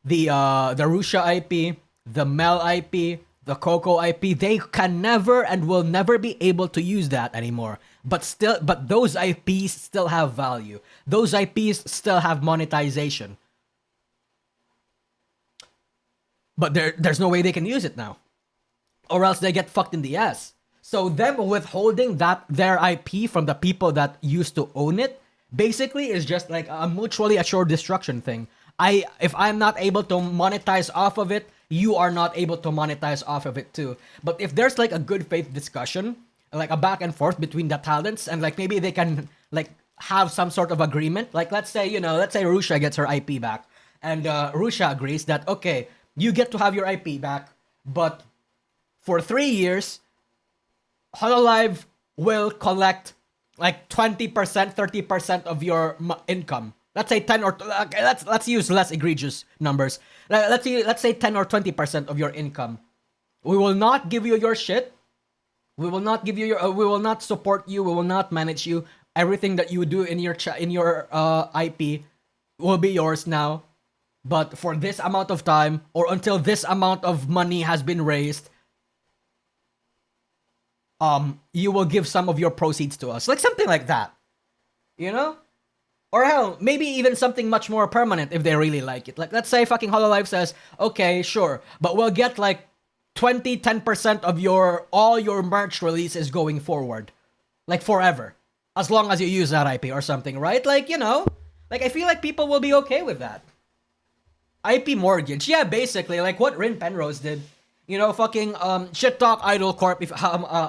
Speaker 1: the Rusha IP, the Mel IP, the Coco IP. They can never and will never be able to use that anymore. But those IPs still have value. Those IPs still have monetization. But there's no way they can use it now, or else they get fucked in the ass. So them withholding their IP from the people that used to own it basically is just like a mutually assured destruction thing. If I'm not able to monetize off of it, you are not able to monetize off of it too. But if there's like a good faith discussion, like a back and forth between the talents, and like maybe they can like have some sort of agreement. Like let's say Rusha gets her IP back, and Rusha agrees that okay, you get to have your IP back, but for 3 years, Hololive will collect like 20%, 30% of your income. Let's say 10 or okay, let's use less egregious numbers. Let's say 10 or 20% of your income. We will not give you your shit. We will not give you your. We will not support you. We will not manage you. Everything that you do in your IP will be yours now. But for this amount of time, or until this amount of money has been raised, you will give some of your proceeds to us. Like something like that. You know? Or hell, maybe even something much more permanent if they really like it. Like, let's say fucking Hololive says, okay, sure, but we'll get like 10% of all your merch releases going forward. Like forever. As long as you use that IP or something, right? Like, like I feel like people will be okay with that. IP mortgage. Yeah, basically, like what Rin Penrose did. Fucking shit talk Idol Corp.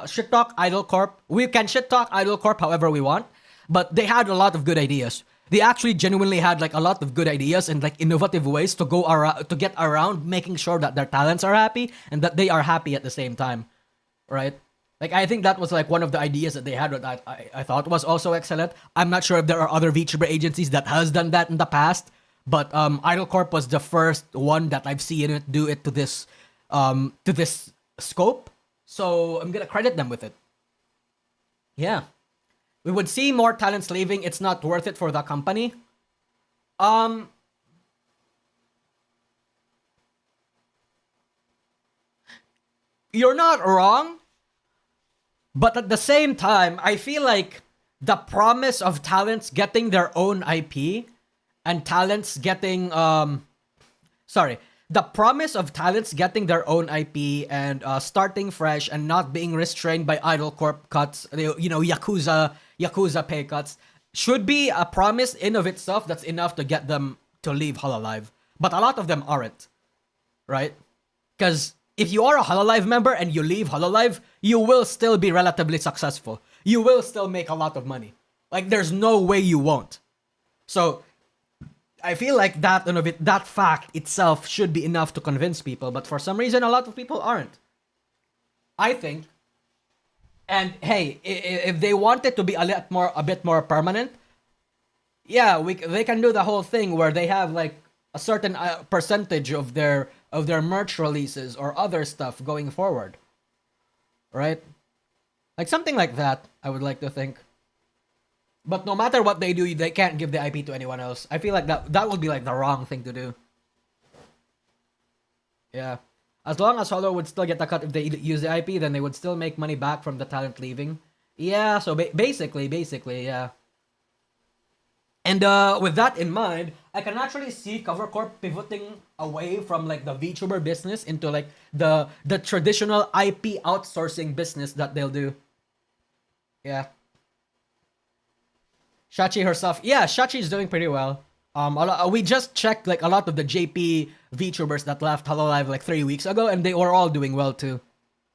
Speaker 1: Shit talk Idol Corp. We can shit talk Idol Corp however we want, but they had a lot of good ideas. They actually genuinely had like a lot of good ideas and like innovative ways to go around, to get around making sure that their talents are happy and that they are happy at the same time, right? Like I think that was like one of the ideas that they had that I thought was also excellent. I'm not sure if there are other VTuber agencies that has done that in the past, but Idol Corp was the first one that I've seen it do it to this scope. So I'm gonna credit them with it. Yeah. We would see more talents leaving. It's not worth it for the company. You're not wrong. But at the same time, I feel like the promise of talents getting their own IP and talents getting the promise of talents getting their own IP and starting fresh and not being restrained by Idol Corp cuts, Yakuza pay cuts, should be a promise in of itself that's enough to get them to leave Hololive. But a lot of them aren't, right? Because if you are a Hololive member and you leave Hololive, you will still be relatively successful. You will still make a lot of money. Like, there's no way you won't. So I feel like that fact itself should be enough to convince people, but for some reason, a lot of people aren't. I think. And hey, if they want it to be a bit more permanent, yeah, they can do the whole thing where they have like a certain percentage of their merch releases or other stuff going forward, right? Like something like that, I would like to think. But no matter what they do, they can't give the IP to anyone else. I feel like that would be like the wrong thing to do. Yeah. As long as Hollow would still get the cut if they use the IP, then they would still make money back from the talent leaving. Yeah, so basically, yeah. And with that in mind, I can actually see Cover Corp pivoting away from like the VTuber business into like the traditional IP outsourcing business that they'll do. Yeah. Shachi herself, yeah, Shachi is doing pretty well. We just checked like a lot of the JP VTubers that left Hololive like 3 weeks ago, and they were all doing well too.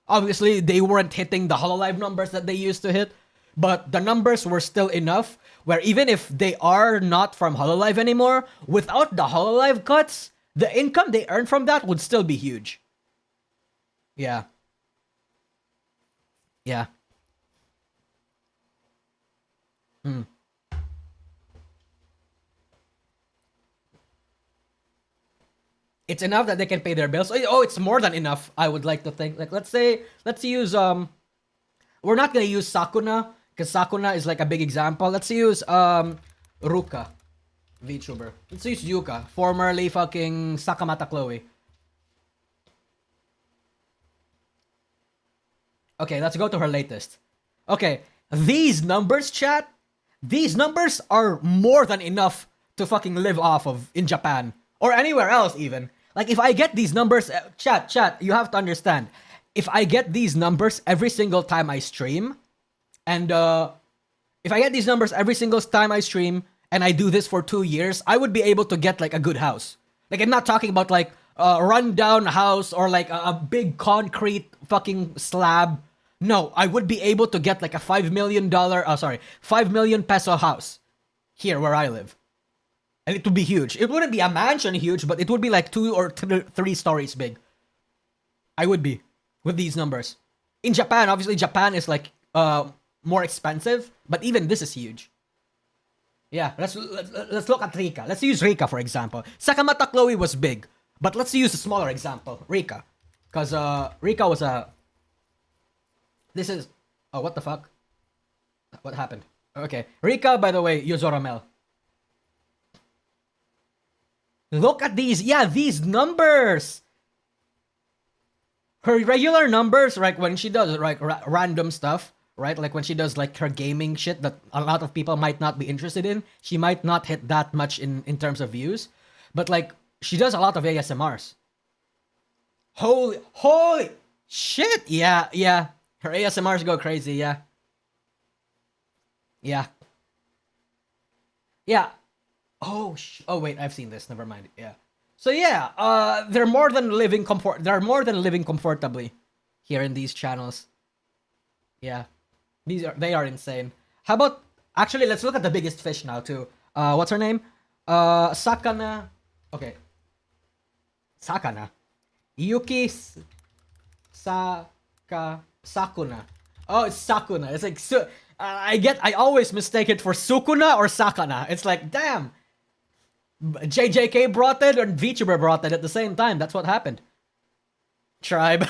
Speaker 1: Obviously, they weren't hitting the Hololive numbers that they used to hit, but the numbers were still enough where even if they are not from Hololive anymore, without the Hololive cuts, the income they earn from that would still be huge. Yeah. Yeah. It's enough that they can pay their bills. Oh, it's more than enough, I would like to think. Like let's use we're not gonna use Sakuna, because Sakuna is like a big example. Let's use Ruka, VTuber. Let's use Yuka, formerly fucking Sakamata Chloe. Okay, let's go to her latest. Okay, these numbers, chat, these numbers are more than enough to fucking live off of in Japan. Or anywhere else even. Like if I get these numbers, chat, you have to understand. If I get these numbers every single time I stream, and if I get these numbers every single time I stream, and I do this for 2 years, I would be able to get like a good house. Like I'm not talking about like a rundown house or like a big concrete fucking slab. No, I would be able to get like a $5 million peso house here where I live. And it would be huge. It wouldn't be a mansion huge, but it would be like 2 or 3 stories big. I would be with these numbers. In Japan, obviously Japan is like more expensive, but even this is huge. Yeah, let's look at Rika. Let's use Rika for example. Sakamata Chloe was big, but let's use a smaller example, Rika, because Rika was a. This is what the fuck? What happened? Okay, Rika, by the way, Yozoramel. Look at these. Yeah, these numbers. Her regular numbers, right, when she does like random stuff, right, like when she does like her gaming shit that a lot of people might not be interested in, she might not hit that much in terms of views, but like she does a lot of ASMRs. Holy shit. Yeah, her ASMRs go crazy. Yeah oh wait, I've seen this, never mind. Yeah, so yeah, they're more than living comfortably here in these channels. Yeah, they are insane. How about, actually, let's look at the biggest fish now too. What's her name? Sakana. Okay, Sakana Yuki Sakuna. Oh, it's Sakuna. It's like I always mistake it for Sukuna or Sakana. It's like, damn, JJK brought it and VTuber brought it at the same time. That's what happened. Tribe.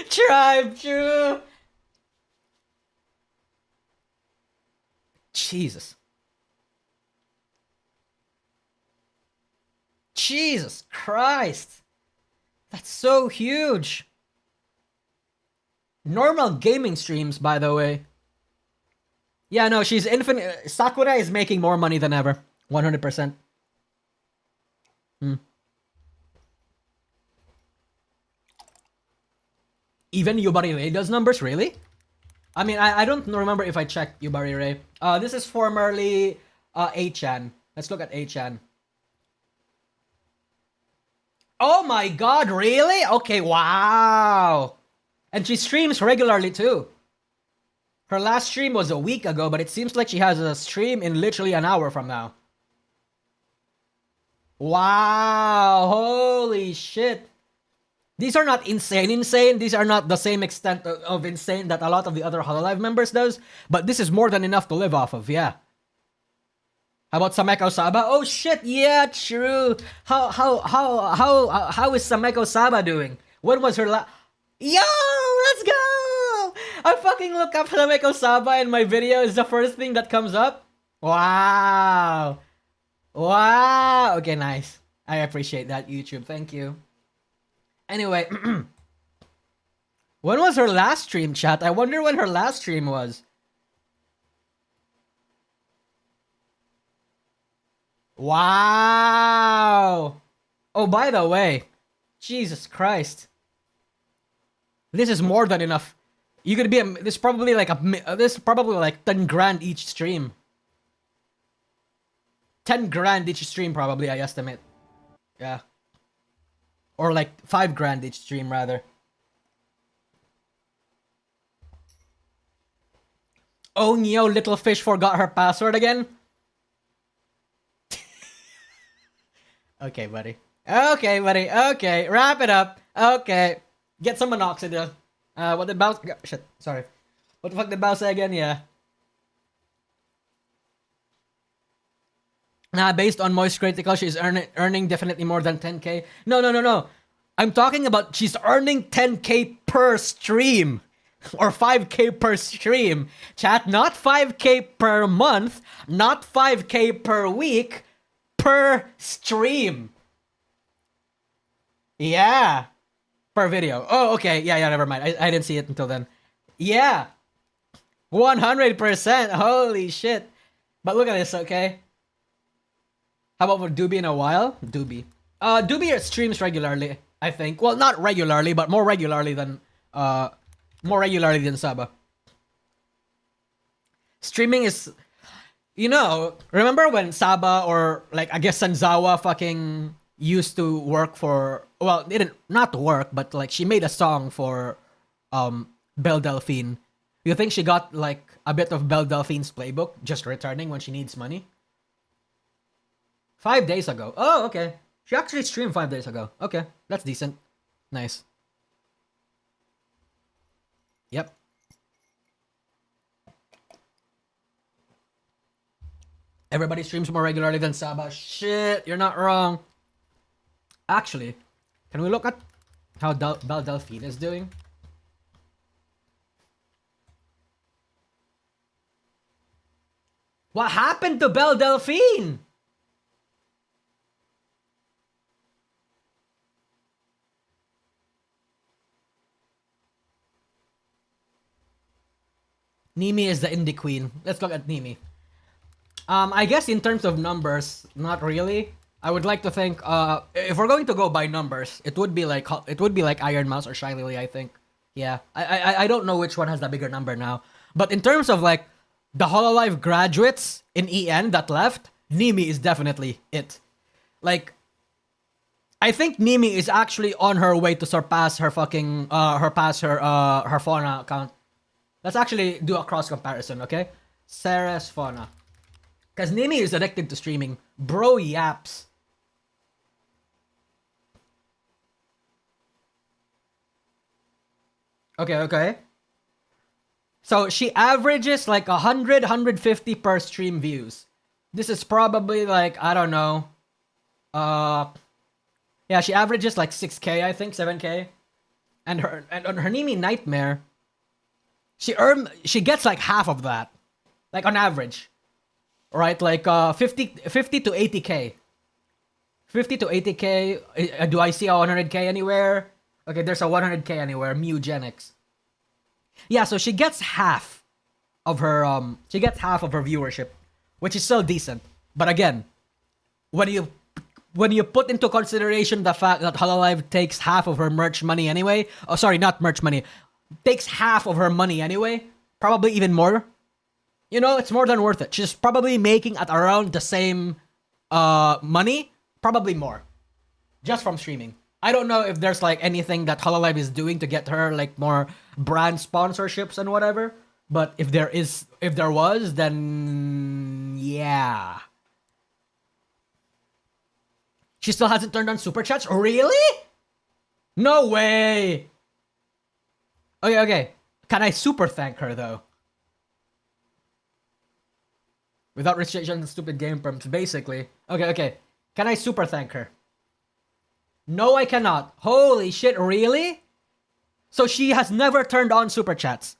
Speaker 1: Tribe, true. Jesus Christ. That's so huge. Normal gaming streams, by the way. Yeah, no, she's infinite. Sakura is making more money than ever. 100%. Even Yubari Ray does numbers, really? I mean, I don't remember if I checked Yubari Ray. This is formerly A-chan. Let's look at A-chan. Oh my god, really? Okay, wow. And she streams regularly too. Her last stream was a week ago, but it seems like she has a stream in literally an hour from now. Wow, holy shit. These are not insane. These are not the same extent of insane that a lot of the other Hololive members does, but this is more than enough to live off of, yeah. How about Sameko Saba? Oh shit, yeah, true. How is Sameko Saba doing? When was her Yo, let's go! I fucking look up Sameko Saba in my video. Is the first thing that comes up. Wow. Wow. Okay, nice. I appreciate that, YouTube. Thank you. Anyway, when was her last stream, chat? I wonder when her last stream was. Wow. Oh, by the way, Jesus Christ. This is more than enough. You could be this is probably like 10 grand each stream. 10 grand each stream probably, I estimate. Yeah. Or like 5 grand each stream rather. Oh no, little fish forgot her password again. Okay, buddy. Okay, buddy. Okay, wrap it up. Okay. Get some minoxidil. What did Bao... Shit, sorry. What the fuck did Bao say again? Yeah. Nah, based on Moist Critical, she's earning definitely more than 10k. No. I'm talking about she's earning 10k per stream. Or 5k per stream. Chat, not 5k per month. Not 5k per week. Per stream. Yeah. Per video. Oh, okay. Yeah, never mind. I didn't see it until then. Yeah. 100%. Holy shit. But look at this, okay? How about for Doobie in a while? Doobie. Doobie streams regularly, I think. Well, not regularly, but more regularly than Saba. Streaming is... You know, remember when Saba or like I guess Sanzawa fucking used to work for, well, not work, but like she made a song for Belle Delphine. You think she got like a bit of Belle Delphine's playbook just returning when she needs money? 5 days ago. Oh, okay. She actually streamed 5 days ago. Okay, that's decent. Nice. Yep. Everybody streams more regularly than Saba. Shit, you're not wrong. Actually, can we look at how Belle Delphine is doing? What happened to Belle Delphine? Nimi is the indie queen. Let's look at Nimi. I guess in terms of numbers, not really. I would like to think, if we're going to go by numbers, it would be like Iron Mouse or Shy Lily, I think. Yeah, I don't know which one has the bigger number now. But in terms of like the Hololive graduates in EN that left, Nimi is definitely it. Like, I think Nimi is actually on her way to surpass her fucking her Fauna account. Let's actually do a cross comparison, okay? Sarah's Fauna. Because Nimi is addicted to streaming. Bro yaps. Okay. So she averages like 150 per stream views. This is probably like, I don't know. Yeah, she averages like 6k, I think, 7k. And on her Nimi Nightmare, she gets like half of that. Like on average. Right, like 50 to 80k. 50 to 80k. Do I see a 100k anywhere? Okay, there's a 100k anywhere. Mewgenics. Yeah, so she gets half of her viewership, which is still decent. But again, when you put into consideration the fact that Hololive takes half of her merch money anyway. Oh, sorry, not merch money. Takes half of her money anyway. Probably even more. You know, it's more than worth it. She's probably making at around the same money, probably more, just from streaming. I don't know if there's like anything that Hololive is doing to get her like more brand sponsorships and whatever. But if there was, then yeah. She still hasn't turned on super chats? Really? No way. Okay. Can I super thank her though? Without restriction and stupid game perms, basically. Okay. Can I super thank her? No, I cannot. Holy shit, really? So she has never turned on super chats.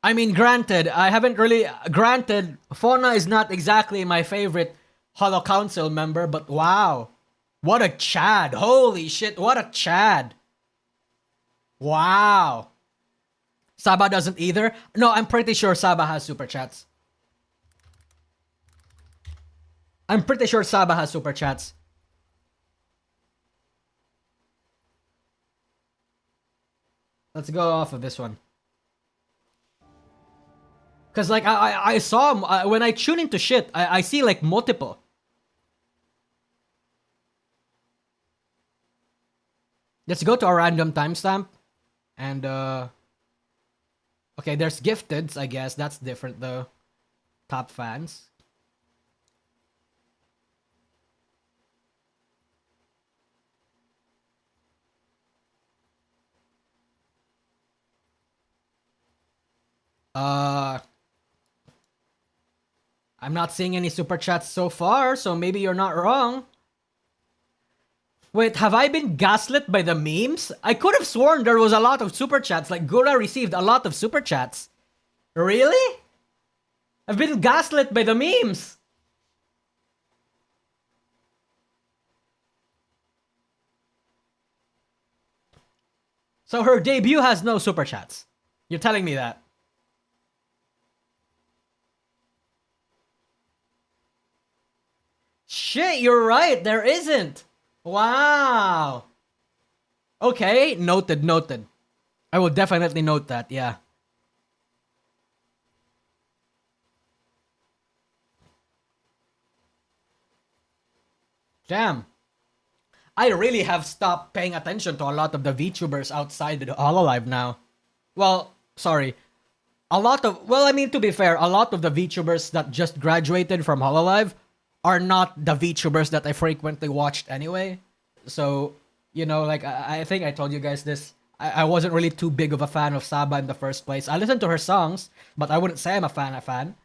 Speaker 1: I mean, granted, Fauna is not exactly my favorite Hollow Council member, but wow. What a Chad. Holy shit, what a Chad. Wow. Saba doesn't either? No, I'm pretty sure Saba has super chats. I'm pretty sure Saba has super chats. Let's go off of this one. Cause like I saw when I tune into shit, I see like multiple. Let's go to a random timestamp, and okay, there's gifteds. I guess that's different though. Top fans. I'm not seeing any super chats so far, so maybe you're not wrong. Wait, have I been gaslit by the memes? I could have sworn there was a lot of super chats, like Gura received a lot of super chats. Really? I've been gaslit by the memes. So her debut has no super chats. You're telling me that? Shit, you're right. There isn't. Wow. Okay, noted. I will definitely note that, yeah. Damn. I really have stopped paying attention to a lot of the VTubers outside the Hololive now. Well, sorry. To be fair, a lot of the VTubers that just graduated from Hololive are not the VTubers that I frequently watched anyway. So, like, I think I told you guys this. I wasn't really too big of a fan of Saba in the first place. I listened to her songs, but I wouldn't say I'm a fan.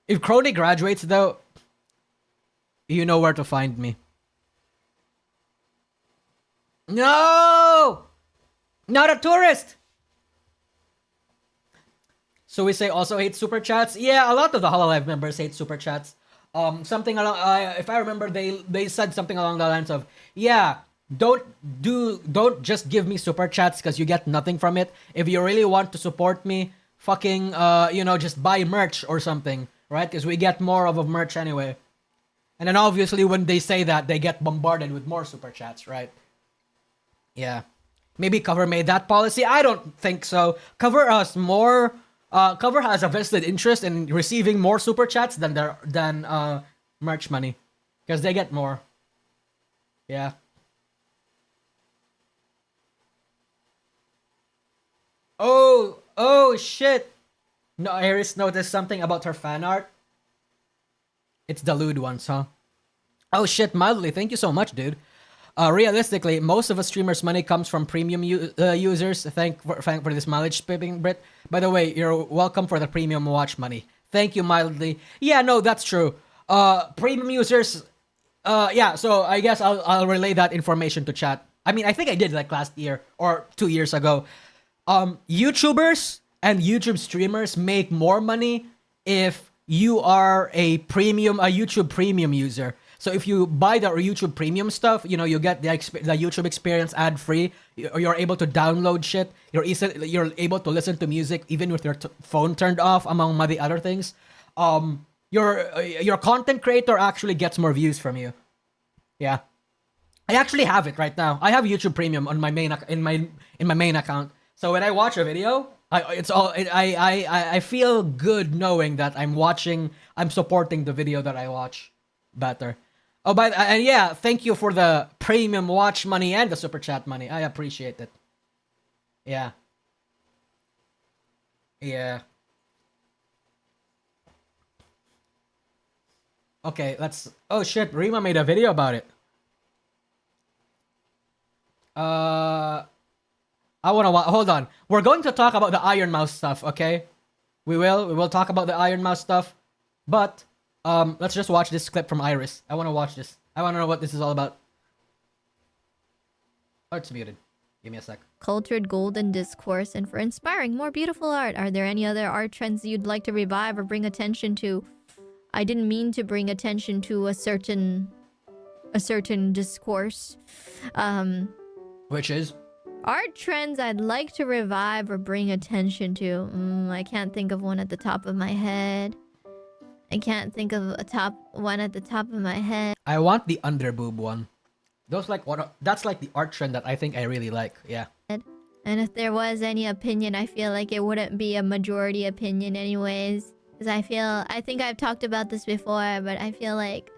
Speaker 1: If Kronii graduates, though, you know where to find me. No! Not a tourist! So we say also hate super chats. Yeah, a lot of the Hololive members hate super chats. Something along, if I remember, they said something along the lines of, yeah, don't just give me super chats because you get nothing from it. If you really want to support me, fucking, just buy merch or something, right? Because we get more of a merch anyway. And then obviously when they say that, they get bombarded with more super chats, right? Yeah. Maybe Cover made that policy. I don't think so. Cover has a vested interest in receiving more super chats than merch money, because they get more. Yeah. Oh shit. No, Iris noticed something about her fan art. It's the lewd ones, huh? Oh shit, mildly. Thank you so much, dude. Realistically, most of a streamer's money comes from premium users. Thank for this mileage spipping, Brit. By the way, you're welcome for the premium watch money. Thank you, mildly. Yeah, no, that's true. Premium users. Yeah. So I guess I'll relay that information to chat. I mean, I think I did like last year or 2 years ago. YouTubers and YouTube streamers make more money if you are a YouTube premium user. So if you buy the YouTube premium stuff, you get the YouTube experience ad free. You're able to download shit. You're able to listen to music even with your phone turned off, among many other things. Your content creator actually gets more views from you. Yeah, I actually have it right now. I have YouTube Premium on my main in my main account. So when I watch a video, I feel good knowing that I'm supporting the video that I watch better. Oh, and yeah, thank you for the premium watch money and the super chat money. I appreciate it. Yeah. Yeah. Okay, oh shit, Rima made a video about it. I wanna hold on. We're going to talk about the Iron Mouse stuff, okay? We will talk about the Iron Mouse stuff, but let's just watch this clip from Iris. I wanna watch this. I wanna know what this is all about. Oh, it's muted. Give me a sec.
Speaker 3: Cultured golden discourse, and for inspiring more beautiful art. Are there any other art trends you'd like to revive or bring attention to? I didn't mean to bring attention to a certain discourse.
Speaker 1: Which is?
Speaker 3: Art trends I'd like to revive or bring attention to. I can't think of one at the top of my head. I can't think of one at the top of my head.
Speaker 1: I want the underboob one. That's like the art trend that I think I really like. Yeah.
Speaker 3: And if there was any opinion, I feel like it wouldn't be a majority opinion anyways. Because I think I've talked about this before, but I feel like...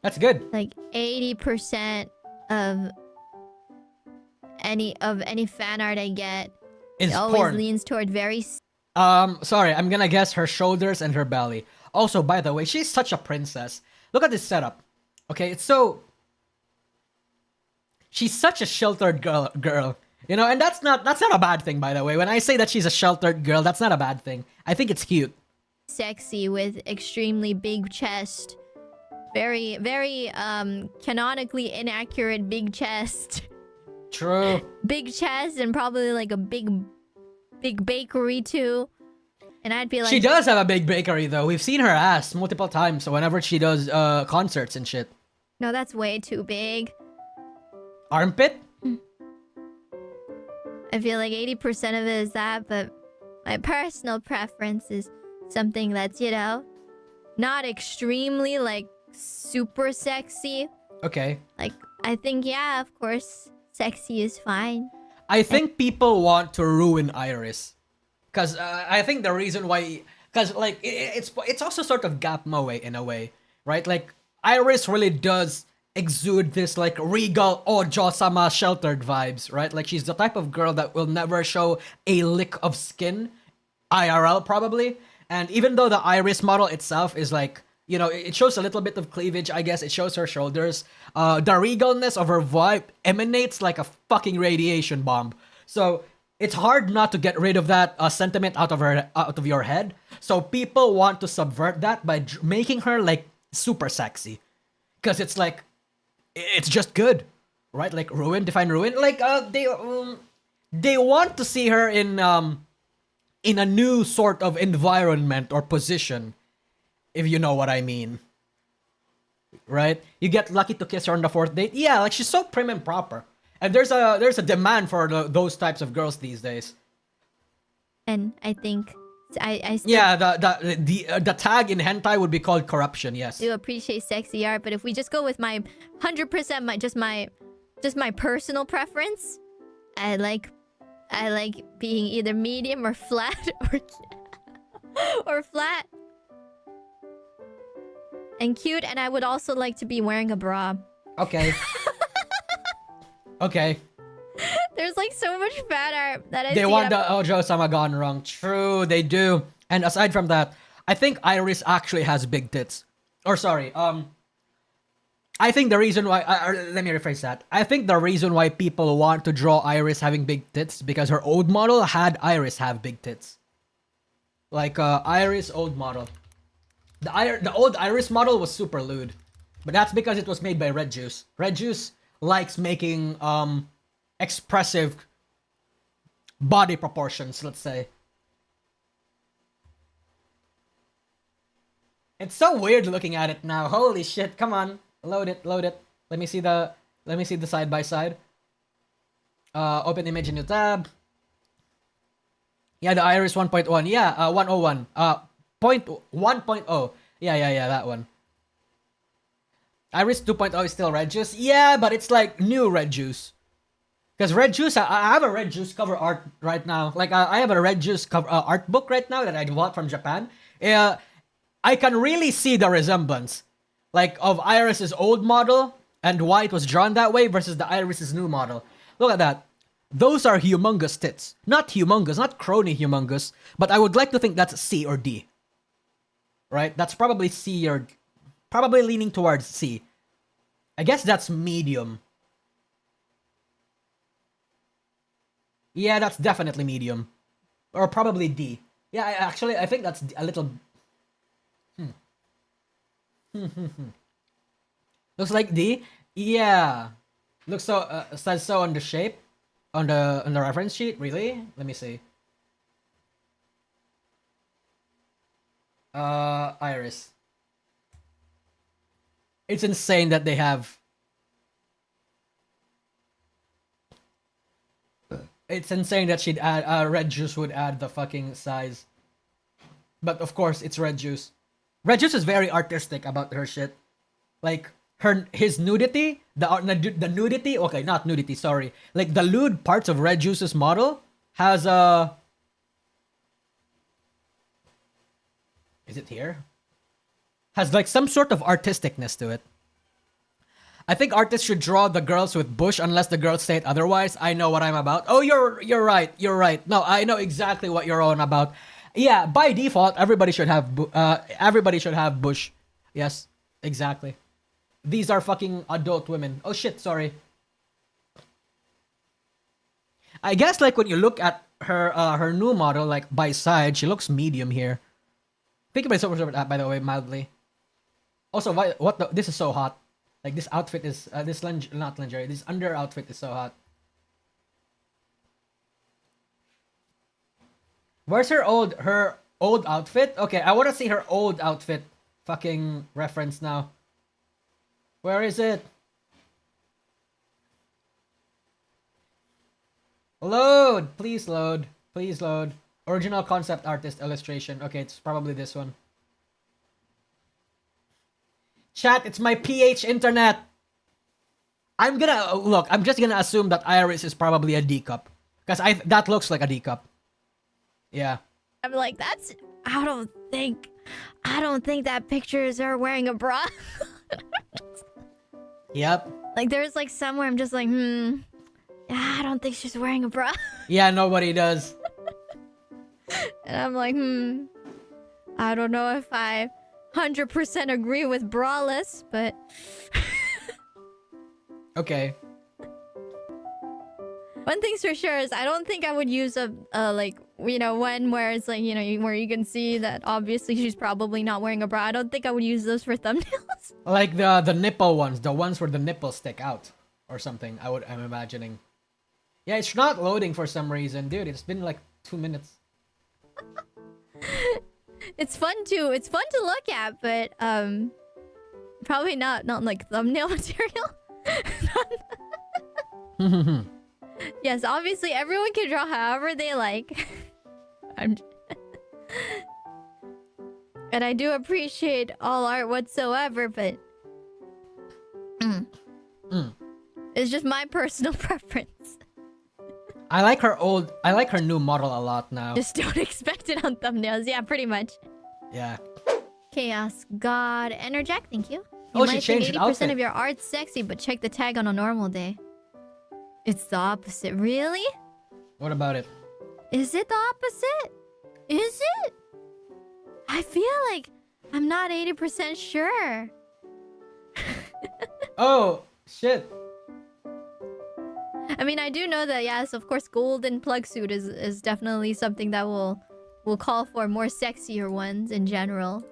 Speaker 1: That's good.
Speaker 3: Like 80% of any fan art I get
Speaker 1: is
Speaker 3: always
Speaker 1: porn.
Speaker 3: Leans toward very...
Speaker 1: Sorry, I'm gonna guess her shoulders and her belly. Also, by the way, she's such a princess. Look at this setup. Okay, it's so... She's such a sheltered girl. You know, and that's not a bad thing, by the way. When I say that she's a sheltered girl, that's not a bad thing. I think it's cute.
Speaker 3: Sexy with extremely big chest. Very, very, canonically inaccurate big chest.
Speaker 1: True.
Speaker 3: Big chest and probably like a big bakery too. And I'd be like...
Speaker 1: She does have a big bakery though. We've seen her ass multiple times whenever she does concerts and shit.
Speaker 3: No, that's way too big.
Speaker 1: Armpit?
Speaker 3: I feel like 80% of it is that, but my personal preference is something that's, you know, not extremely, like, super sexy.
Speaker 1: Okay.
Speaker 3: Like, I think, yeah, of course, sexy is fine.
Speaker 1: I think people want to ruin Iris. Because I think the reason why... Because, like, it's also sort of gap moe in a way, right? Like, Iris really does exude this, like, regal Ojo-sama sheltered vibes, right? Like, she's the type of girl that will never show a lick of skin. IRL, probably. And even though the Iris model itself is, like, you know, it shows a little bit of cleavage, I guess. It shows her shoulders. The regalness of her vibe emanates like a fucking radiation bomb. So it's hard not to get rid of that sentiment out of your head. So people want to subvert that by making her like super sexy, because it's like it's just good, right? Like ruin, define ruin. Like they want to see her in a new sort of environment or position. If you know what I mean. Right? You get lucky to kiss her on the 4th date. Yeah, like she's so prim and proper. And there's a demand for those types of girls these days.
Speaker 3: And I think I still
Speaker 1: yeah, the tag in hentai would be called corruption, yes.
Speaker 3: do appreciate sexy art, but if we just go with my 100% my personal preference, I like being either medium or flat or flat. And cute, and I would also like to be wearing a bra.
Speaker 1: Okay. Okay.
Speaker 3: There's like so much fat art that
Speaker 1: They want the Ojo-sama gone wrong. True, they do. And aside from that, I think Iris actually has big tits. Or sorry, I think the reason why... let me rephrase that. I think the reason why people want to draw Iris having big tits is because her old model had Iris have big tits. Like, Iris old model. The old Iris model was super lewd. But that's because it was made by Red Juice. Red Juice likes making expressive body proportions, let's say. It's so weird looking at it now. Holy shit, come on. Load it. Let me see the side by side. Open image in new tab. Yeah, the Iris 1.1. Yeah, 101. 1.0. Yeah, that one. Iris 2.0 is still Red Juice. Yeah, but it's like new Red Juice. Because Red Juice, I have a Red Juice cover art right now. Like, I have a Red Juice cover art book right now that I bought from Japan. I can really see the resemblance. Like, of Iris's old model and why it was drawn that way versus the Iris's new model. Look at that. Those are humongous tits. Not humongous, not Kronii humongous, but I would like to think that's C or D. Right? That's probably C or... Probably leaning towards C. I guess that's medium. Yeah, that's definitely medium. Or probably D. Yeah, I think that's a little... Looks like D? Yeah. Looks so, says so on the shape. On the reference sheet? Really? Let me see. Iris. It's insane that they have... It's insane that she'd add, Red Juice would add the fucking size. But of course, it's Red Juice. Red Juice is very artistic about her shit. Like, his nudity, the nudity, okay, not nudity, sorry. Like, the lewd parts of Red Juice's model has a... Is it here? Has like some sort of artisticness to it. I think artists should draw the girls with bush unless the girls say it otherwise. I know what I'm about. Oh, you're right. You're right. No, I know exactly what you're on about. Yeah, by default, everybody should have bush. Yes, exactly. These are fucking adult women. Oh shit, sorry. I guess like when you look at her new model, like by side, she looks medium here. Thinking myself by the way, mildly. Also, this is so hot. Like this outfit is this under outfit is so hot. Where's her old outfit? Okay, I want to see her old outfit. Fucking reference now. Where is it? Load, please load, please load. Original concept artist illustration. Okay, it's probably this one. Chat, it's my PH internet. I'm just gonna assume that Iris is probably a D cup. Because that looks like a D cup. Yeah.
Speaker 3: I'm like, I don't think that picture is her wearing a bra.
Speaker 1: Yep.
Speaker 3: Like there's like somewhere I'm just like, I don't think she's wearing a bra.
Speaker 1: Yeah, nobody does.
Speaker 3: And I'm like, I don't know if I 100% agree with braless, but
Speaker 1: okay.
Speaker 3: One thing's for sure is I don't think I would use a like, you know, one where it's like, you know, where you can see that obviously she's probably not wearing a bra. I don't think I would use those for thumbnails.
Speaker 1: Like the nipple ones, the ones where the nipples stick out or something. I'm imagining. Yeah, it's not loading for some reason, dude. It's been like 2 minutes.
Speaker 3: It's fun to look at, but probably not like thumbnail material. Yes, obviously everyone can draw however they like. And I do appreciate all art whatsoever, but it's just my personal preference.
Speaker 1: I like her new model a lot now.
Speaker 3: Just don't expect it on thumbnails. Yeah, pretty much.
Speaker 1: Yeah.
Speaker 3: Chaos God Enerjack, thank you.
Speaker 1: Oh, she changed
Speaker 3: think 80% of your art's sexy, but check the tag on a normal day. It's the opposite. Really?
Speaker 1: What about it?
Speaker 3: Is it the opposite? Is it? I feel like I'm not 80% sure.
Speaker 1: Oh, shit.
Speaker 3: I mean, I do know that, yes, of course, golden plug suit is definitely something that will call for more sexier ones in general.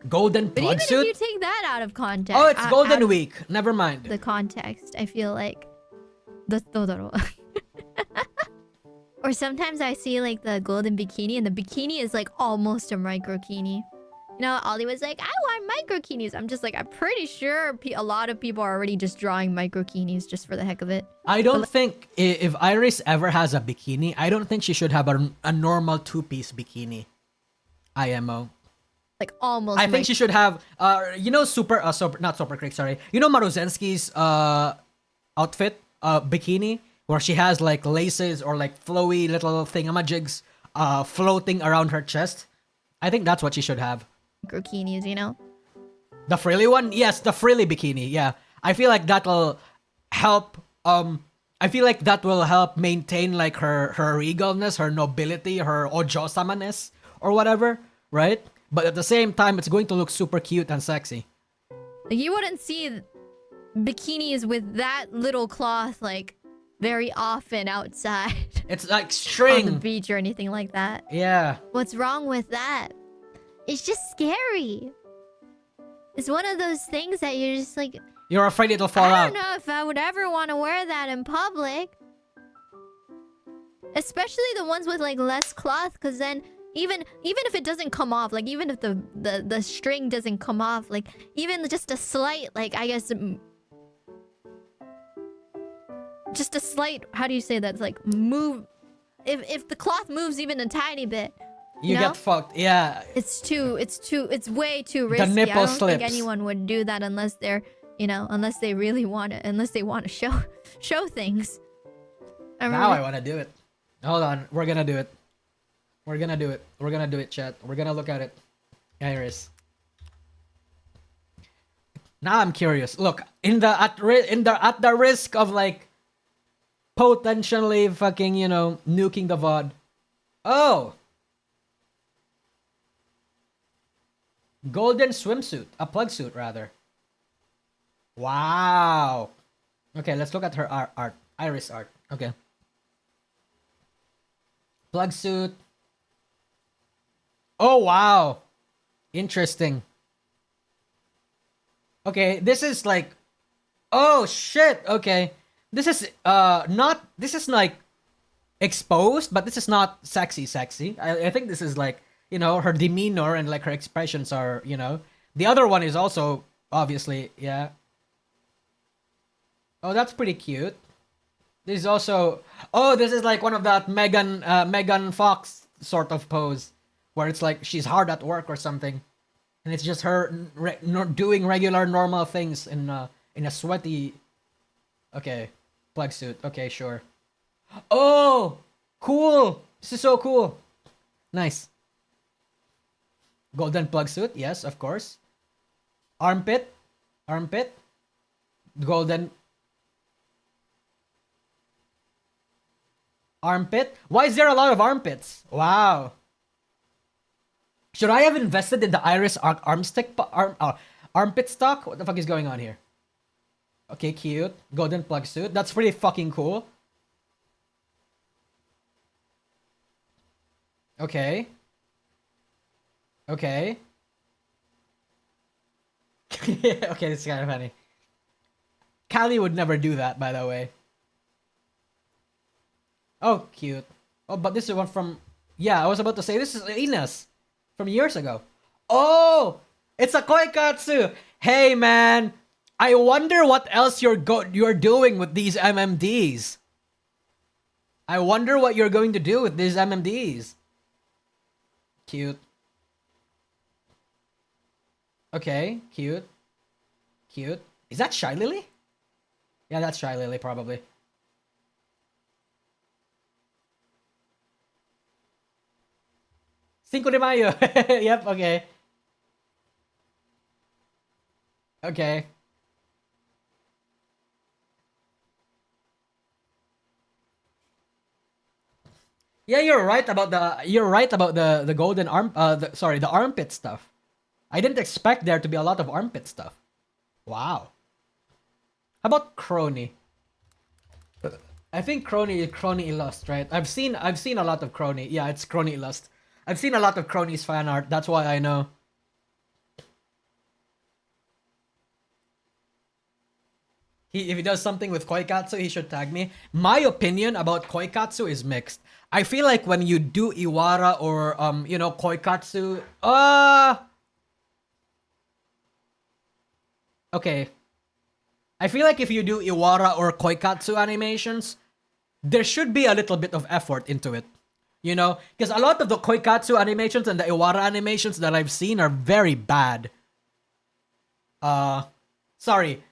Speaker 1: Golden
Speaker 3: But
Speaker 1: plug
Speaker 3: even
Speaker 1: suit?
Speaker 3: if you take that out of context...
Speaker 1: Oh, it's Golden Week. Never mind.
Speaker 3: The context, I feel like... Or sometimes I see like the golden bikini and the bikini is like almost a microkini. You know, Ollie was like, I want microkinis. I'm just like, I'm pretty sure a lot of people are already just drawing microkinis just for the heck of it.
Speaker 1: I don't think if Iris ever has a bikini, I don't think she should have a normal two-piece bikini. IMO.
Speaker 3: Like almost.
Speaker 1: I think she should have, you know, not Super Creek, sorry. You know Maruzensky's outfit, bikini, where she has like laces or like flowy little thingamajigs floating around her chest. I think that's what she should have.
Speaker 3: Microkinis, you know?
Speaker 1: The frilly one? Yes, the frilly bikini. Yeah. I feel like that'll help I feel like that will help maintain like her regalness, her nobility, her ojo-sama-ness or whatever, right? But at the same time, it's going to look super cute and sexy.
Speaker 3: Like, you wouldn't see bikinis with that little cloth like very often outside
Speaker 1: It's like
Speaker 3: on the
Speaker 1: string.
Speaker 3: beach or anything like that.
Speaker 1: Yeah.
Speaker 3: What's wrong with that? It's just scary. It's one of those things that you're just like,
Speaker 1: You're afraid it'll fall
Speaker 3: I
Speaker 1: out.
Speaker 3: don't know if I would ever want to wear that in public. Especially the ones with like less cloth, because then even if it doesn't come off, like even if the string doesn't come off, like even just a slight, like I guess just a slight, how do you say that? It's like move, if the cloth moves even a tiny bit,
Speaker 1: You
Speaker 3: know?
Speaker 1: get fucked. Yeah.
Speaker 3: It's way too risky.
Speaker 1: nipple
Speaker 3: I don't
Speaker 1: slips.
Speaker 3: think anyone would do that unless they're, unless they really want it, unless they want to show things.
Speaker 1: Now I want to do it. Hold on. We're gonna do it. We're gonna do it. We're gonna do it, chat. We're gonna look at it. Iris. Now I'm curious. Look, at the risk of like potentially fucking, nuking the VOD. Oh. Golden swimsuit. A plug suit, rather. Wow. Okay, let's look at her art. Iris art. Okay. Plug suit. Oh, wow. Interesting. Okay, this is like... Oh, shit. Okay. This is, not... This is like exposed, but this is not sexy. I think this is like, her demeanor and like her expressions are, The other one is also, obviously, yeah. Oh, that's pretty cute. This is also... Oh, this is like one of that Megan Fox sort of pose. Where it's like she's hard at work or something. And it's just her doing regular, normal things in a sweaty... Okay. Plug suit. Okay, sure. Oh! Cool! This is so cool. Nice. Golden plug suit. Yes, of course. Armpit. Golden... Armpit? Why is there a lot of armpits? Wow. Should I have invested in the Iris armpit stock? What the fuck is going on here? Okay, cute. Golden plug suit. That's pretty fucking cool. Okay. Okay, this is kind of funny. Callie would never do that, by the way. Oh, cute. Oh, but this is one from... Yeah, I was about to say, this is Ina's. From years ago. Oh! It's a koikatsu! Hey, man! I wonder what else you're doing with these MMDs. I wonder what you're going to do with these MMDs. Cute. Okay, cute. Is that Shy Lily? Yeah, that's Shy Lily, probably. Cinco de Mayo. Yep, okay. Okay. Yeah, you're right about the golden arm the armpit stuff. I didn't expect there to be a lot of armpit stuff. Wow. How about Kronii? I think Kronii Illust, right? I've seen a lot of Kronii. Yeah, it's Kronii Illust. I've seen a lot of Kronii's fan art. That's why I know. If he does something with Koikatsu, he should tag me. My opinion about Koikatsu is mixed. I feel like when you do Iwara or Koikatsu, okay. I feel like if you do Iwara or Koikatsu animations, there should be a little bit of effort into it. Because a lot of the Koikatsu animations and the Iwara animations that I've seen are very bad. Sorry.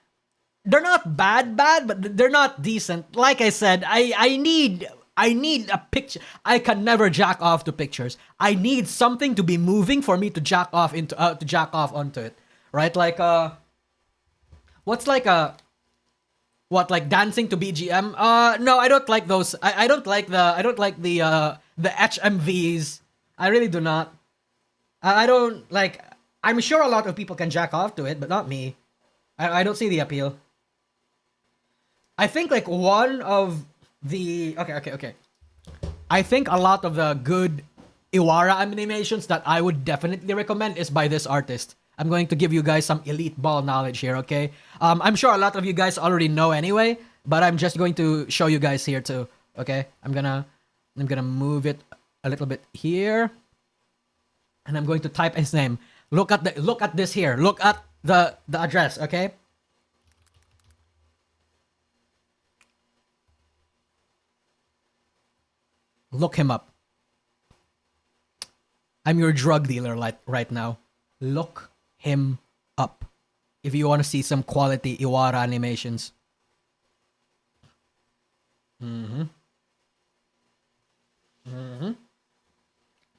Speaker 1: They're not bad, but they're not decent. Like I said, I need a picture. I can never jack off to pictures. I need something to be moving for me to jack off onto it. Right? Like what's like like dancing to BGM? No, I don't like those. I don't like the HMVs. I really do not. I don't like. I'm sure a lot of people can jack off to it, but not me. I don't see the appeal. I think like one of Okay. I think a lot of the good Iwara animations that I would definitely recommend is by this artist. I'm going to give you guys some elite ball knowledge here, okay? I'm sure a lot of you guys already know anyway, but I'm just going to show you guys here too, okay? I'm gonna move it a little bit here, and I'm going to type his name. Look at this here. Look at the address, okay? Look him up. I'm your drug dealer right now. Look him up if you want to see some quality Iwara animations.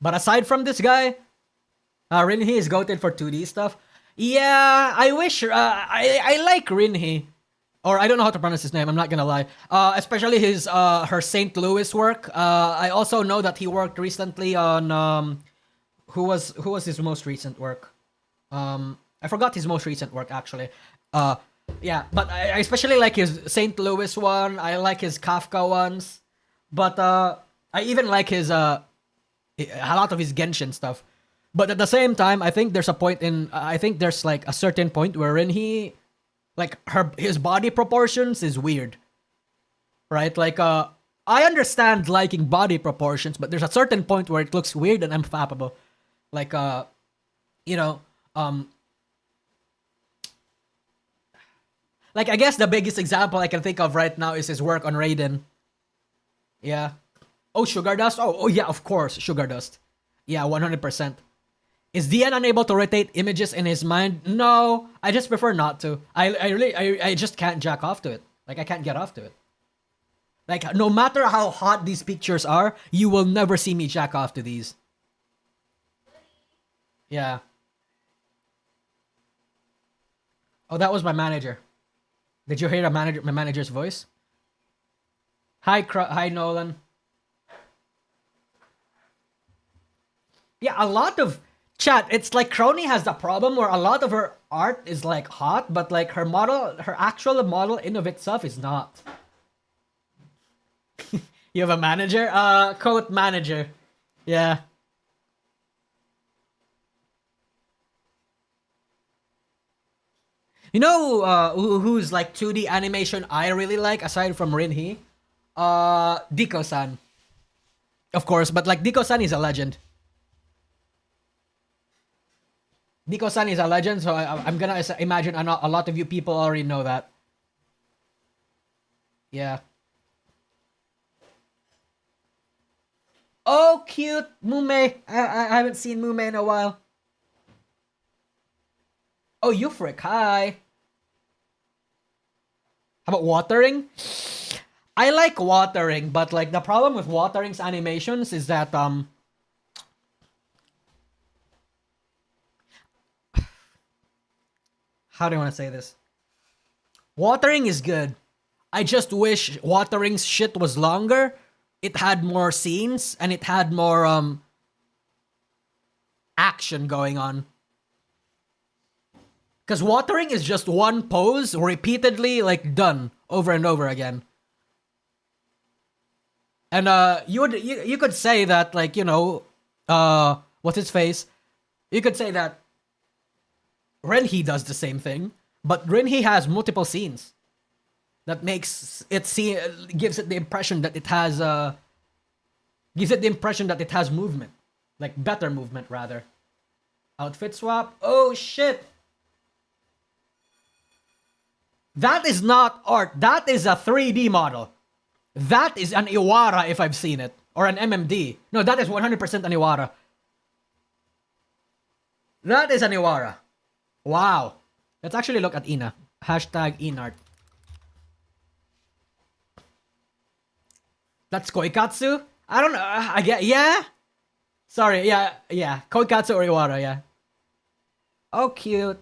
Speaker 1: But aside from this guy, Rinhee is goated for 2D stuff. Yeah, I wish I like Rinhee. Or I don't know how to pronounce his name, I'm not gonna lie. Especially his her St. Louis work. I also know that he worked recently on who was his most recent work? I forgot his most recent work actually. Yeah, but I especially like his St. Louis one. I like his Kafka ones. But I even like his a lot of his Genshin stuff. But at the same time, I think there's a point in I think there's like a certain point wherein he like his body proportions is weird. Right? Like I understand liking body proportions, but there's a certain point where it looks weird and unfathomable. Like you know, like I guess the biggest example I can think of right now is his work on Raiden. Yeah. Oh, Sugar Dust? Oh yeah, of course, Sugar Dust. Yeah, 100%. Is Dian unable to rotate images in his mind? No, I just prefer not to. I just can't jack off to it. Like, I can't get off to it. Like, no matter how hot these pictures are, you will never see me jack off to these. Yeah. Oh, that was my manager. Did you hear my manager's voice? Hi, Nolan. Yeah, a lot of chat. It's like Kronii has the problem where a lot of her art is like hot, but like her actual model in of itself is not. You have a manager? Code manager. Yeah. You know who's like 2D animation I really like aside from Rinhee? Diko-san. Of course, but like Diko-san is a legend. Diko-san is a legend, so I'm gonna imagine a lot of you people already know that. Yeah. Oh, cute! Mume! I haven't seen Mume in a while. Oh, Euphoric, hi! How about Watering? I like Watering, but like the problem with Watering's animations is that how do I want to say this? Watering is good. I just wish Watering's shit was longer. It had more scenes and it had more action going on. Cause Watering is just one pose repeatedly like done over and over again. And you could say that like, you know, what's his face? You could say that Rinhee does the same thing, but Rinhee has multiple scenes. That makes it gives it the impression that it has movement, like better movement rather. Outfit swap. Oh shit! That is not art. That is a 3D model. That is an Iwara if I've seen it, or an MMD. No, that is 100% an Iwara. That is an Iwara. Wow. Let's actually look at Ina. Hashtag Inart. That's Koikatsu? I don't know. I get, yeah? Sorry, yeah. Koikatsu or Iwara, yeah. Oh, cute.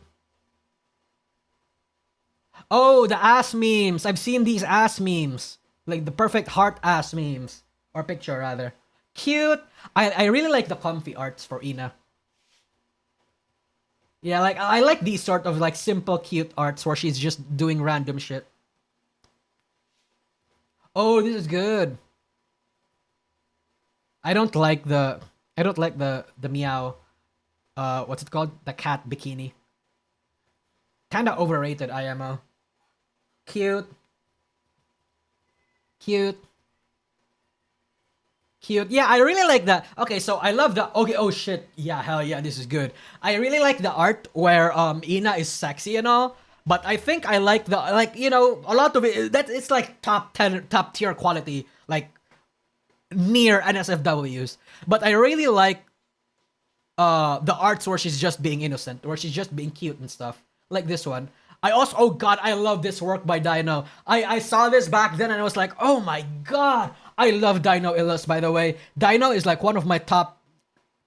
Speaker 1: Oh, the ass memes. I've seen these ass memes. Like the perfect heart ass memes. Or picture, rather. Cute. I really like the comfy arts for Ina. Yeah, like, I like these sort of, like, simple, cute arts where she's just doing random shit. Oh, this is good. I don't like the meow. What's it called? The cat bikini. Kinda overrated, IMO. Cute. Cute. Cute. Yeah, I really like that. Okay, so I love the okay, oh shit. Yeah, hell yeah, this is good. I really like the art where Ina is sexy and all, but I think I like the a lot of it that it's like top 10 top tier quality, like near NSFWs. But I really like the arts where she's just being innocent, where she's just being cute and stuff. Like this one. I also, oh god, I love this work by Dino. I saw this back then and I was like, oh my god. I love Dino Illus, by the way. Dino is like one of my top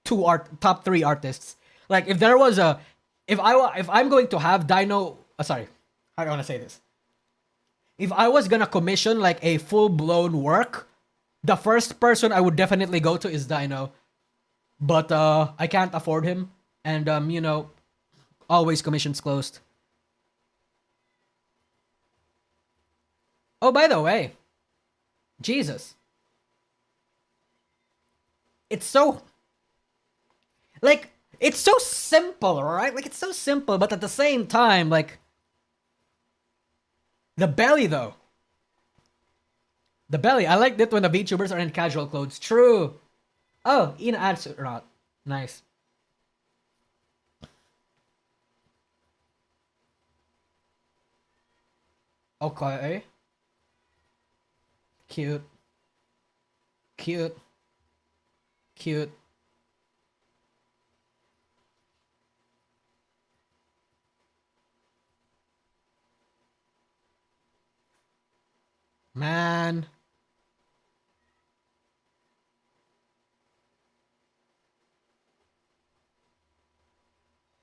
Speaker 1: three artists. Like if there was a, if I'm going to have Dino, sorry, how do I want to say this? If I was gonna commission like a full blown work, the first person I would definitely go to is Dino. But I can't afford him, and always commissions closed. Oh, by the way, Jesus. It's so it's so simple, right? Like it's so simple, but at the same time, like the belly though. The belly. I like it when the VTubers are in casual clothes. True. Oh, Ina adds or not. Nice. Okay. Cute. Cute. Cute. Man.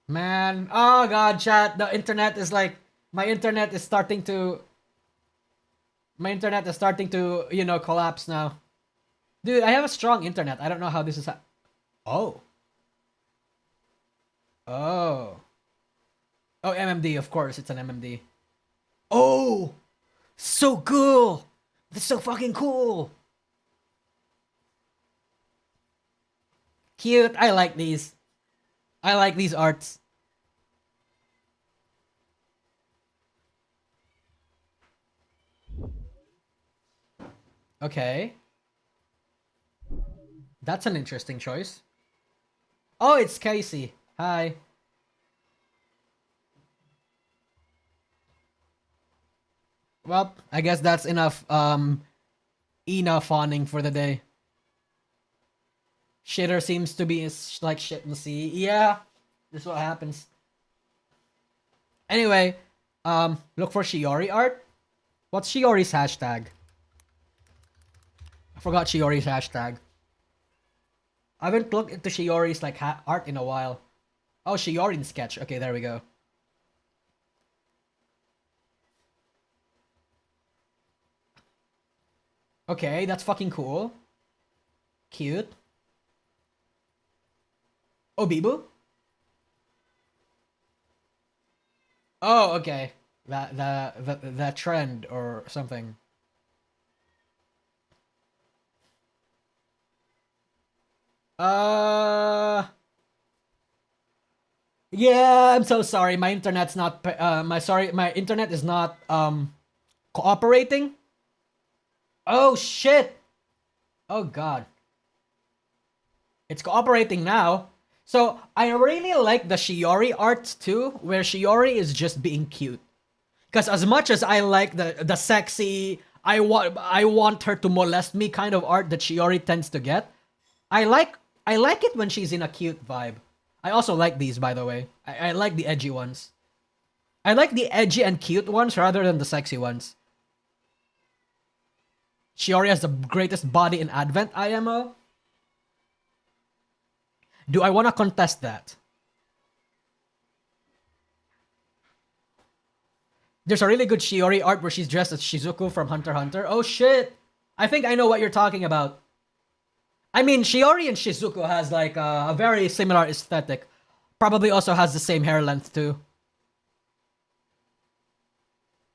Speaker 1: Man. Oh god, chat. The internet is like my internet is starting to collapse now. Dude, I have a strong internet. I don't know how this is Oh. Oh. Oh, MMD, of course. It's an MMD. Oh! So cool! That's so fucking cool! Cute. I like these. I like these arts. Okay. That's an interesting choice. Oh, it's Casey. Hi. Well, I guess that's enough enough fawning for the day. Shitter seems to be like shit in the sea. Yeah, this is what happens. Anyway, look for Shiori art. What's Shiori's hashtag? I forgot Shiori's hashtag. I haven't looked into Shiori's like art in a while. Oh, Shiori sketch. Okay, there we go. Okay, that's fucking cool. Cute. Oh, Bibu? Oh, okay. The trend or something. Yeah, I'm so sorry. My internet's not my internet is not cooperating. Oh shit. Oh god. It's cooperating now. So I really like the Shiori art too, where Shiori is just being cute. Because as much as I like the sexy, I want her to molest me kind of art that Shiori tends to get, I like it when she's in a cute vibe. I also like these, by the way. I like the edgy ones. I like the edgy and cute ones rather than the sexy ones. Shiori has the greatest body in Advent, IMO. Do I want to contest that? There's a really good Shiori art where she's dressed as Shizuku from Hunter x Hunter. Oh shit! I think I know what you're talking about. I mean, Shiori and Shizuku has like a very similar aesthetic. Probably also has the same hair length too.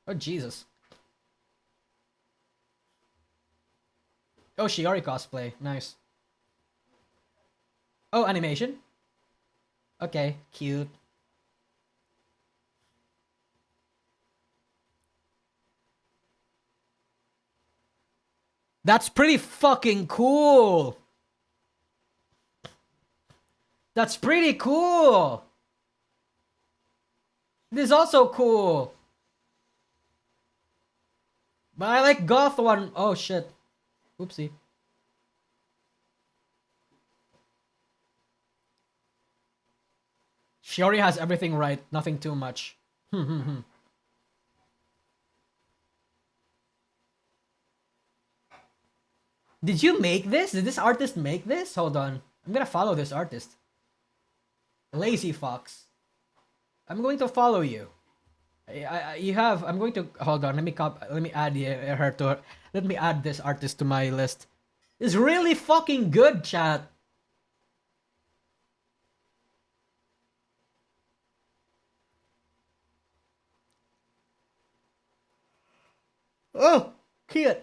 Speaker 1: Oh Jesus. Oh, Shiori cosplay. Nice. Oh, animation? Okay, cute. That's pretty fucking cool. That's pretty cool. This is also cool. But I like goth one. Oh shit. Oopsie. Shiori has everything right. Nothing too much. Did you make this? Did this artist make this? Hold on. I'm gonna follow this artist. Lazy Fox. I'm going to follow you. You have. I'm going to hold on. Let me add her to. Let me add this artist to my list. It's really fucking good, chat. Oh, cute.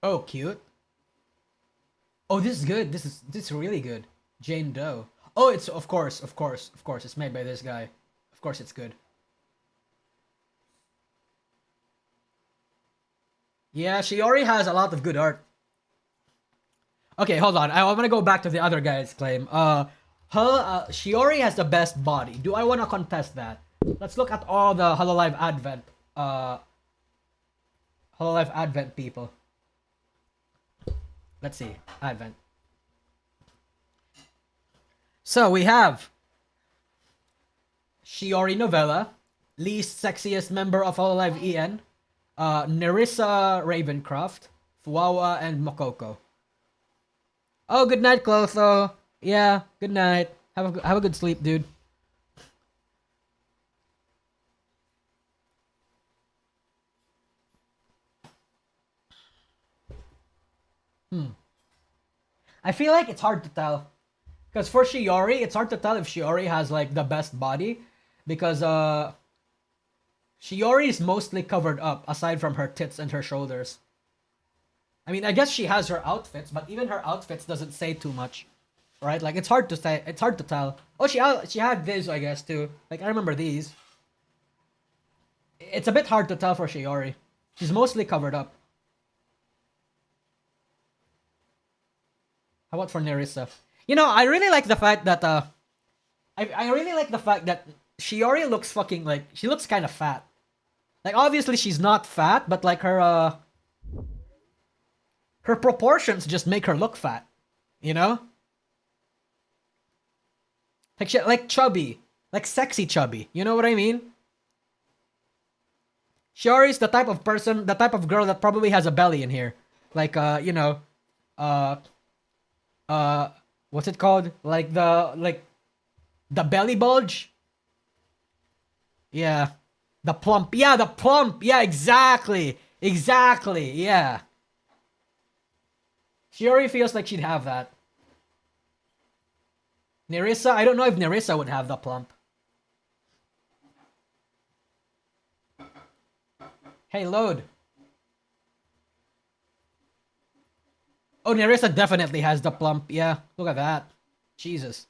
Speaker 1: Oh, cute. Oh, this is good. This is really good. Jane Doe. Oh, it's of course. It's made by this guy. Of course, it's good. Yeah, she already has a lot of good art. Okay, hold on. I want to go back to the other guy's claim. Shiori has the best body. Do I want to contest that? Let's look at all the Hololive Advent. Hololive Advent people. Let's see. Advent. So we have Shiori Novella, least sexiest member of Hololive EN, Nerissa Ravencroft, Fuwawa, and Mokoko. Oh, good night, Clotho. Yeah, good night. Have a good sleep, dude. I feel like it's hard to tell. Because for Shiori, it's hard to tell if Shiori has like the best body. Because Shiori is mostly covered up aside from her tits and her shoulders. I mean, I guess she has her outfits, but even her outfits doesn't say too much. Right? Like it's hard to say, it's hard to tell. Oh, she had this, I guess, too. Like I remember these. It's a bit hard to tell for Shiori. She's mostly covered up. How about for Nerissa? You know, I really like the fact that I really like the fact that Shiori looks fucking like she looks kind of fat. Like obviously she's not fat, but like her proportions just make her look fat. You know? Like like chubby, like sexy chubby. You know what I mean? Shiori's the type of person, the type of girl that probably has a belly in here. Like you know, what's it called? Like the belly bulge? Yeah. The plump. Yeah, the plump. Yeah, exactly. Exactly. Yeah. Shiori feels like she'd have that. Nerissa, I don't know if Nerissa would have the plump. Hey, load. Oh, Nerissa definitely has the plump. Yeah, look at that. Jesus.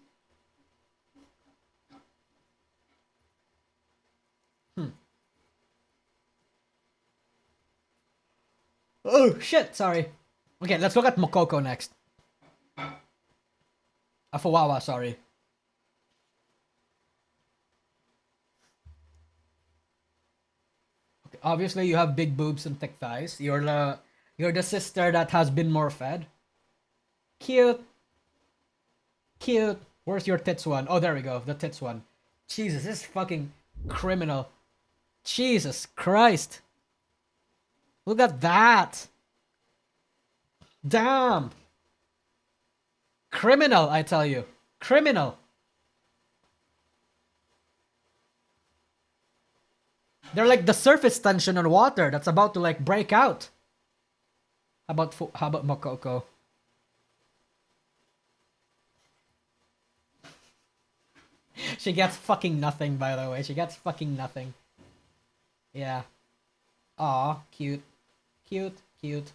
Speaker 1: Oh, shit, sorry. Okay, let's look at Mokoko next. Fuwawa, sorry. Okay, obviously, you have big boobs and thick thighs. You're the sister that has been more fed. Cute. Cute. Where's your tits one? Oh, there we go. The tits one. Jesus, this is fucking criminal. Jesus Christ. Look at that. Damn. Criminal, I tell you. Criminal. They're like the surface tension on water that's about to like break out. How about Mokoko? She gets fucking nothing, by the way. She gets fucking nothing. Yeah. Aw, cute. Cute, cute.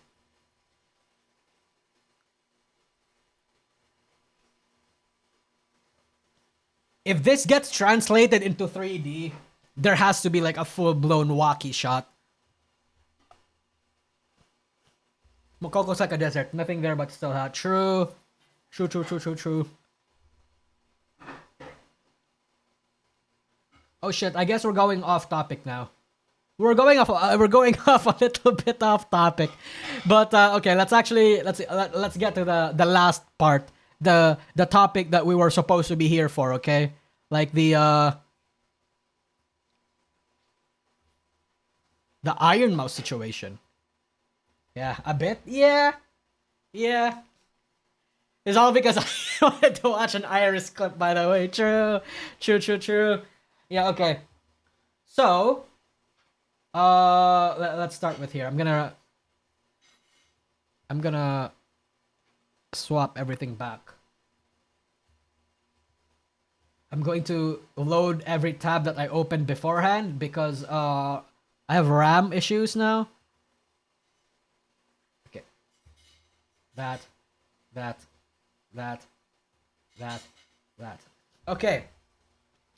Speaker 1: If this gets translated into 3D, there has to be like a full-blown walkie shot. Mokoko's like a desert. Nothing there but still hot. True. True, true, true, true, true. Oh shit, I guess we're going off topic now. We're going off a little bit off topic. But okay, let's get to the last part. The topic that we were supposed to be here for, okay? Like the Iron Mouse situation. Yeah, a bit. Yeah. Yeah. It's all because I wanted to watch an Iris clip, by the way. True. True, true, true. Yeah, okay. So, let's start with here. I'm gonna swap everything back. I'm going to load every tab that I opened beforehand because I have RAM issues now. Okay. That. Okay.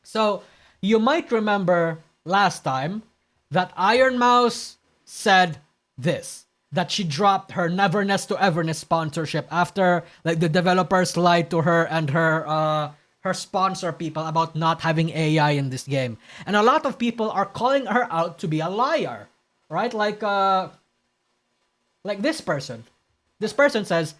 Speaker 1: So, you might remember last time that Iron Mouse said this, that she dropped her Neverness to Everness sponsorship after like the developers lied to her and her sponsor people about not having AI in this game. And a lot of people are calling her out to be a liar, right? Like this person. This person says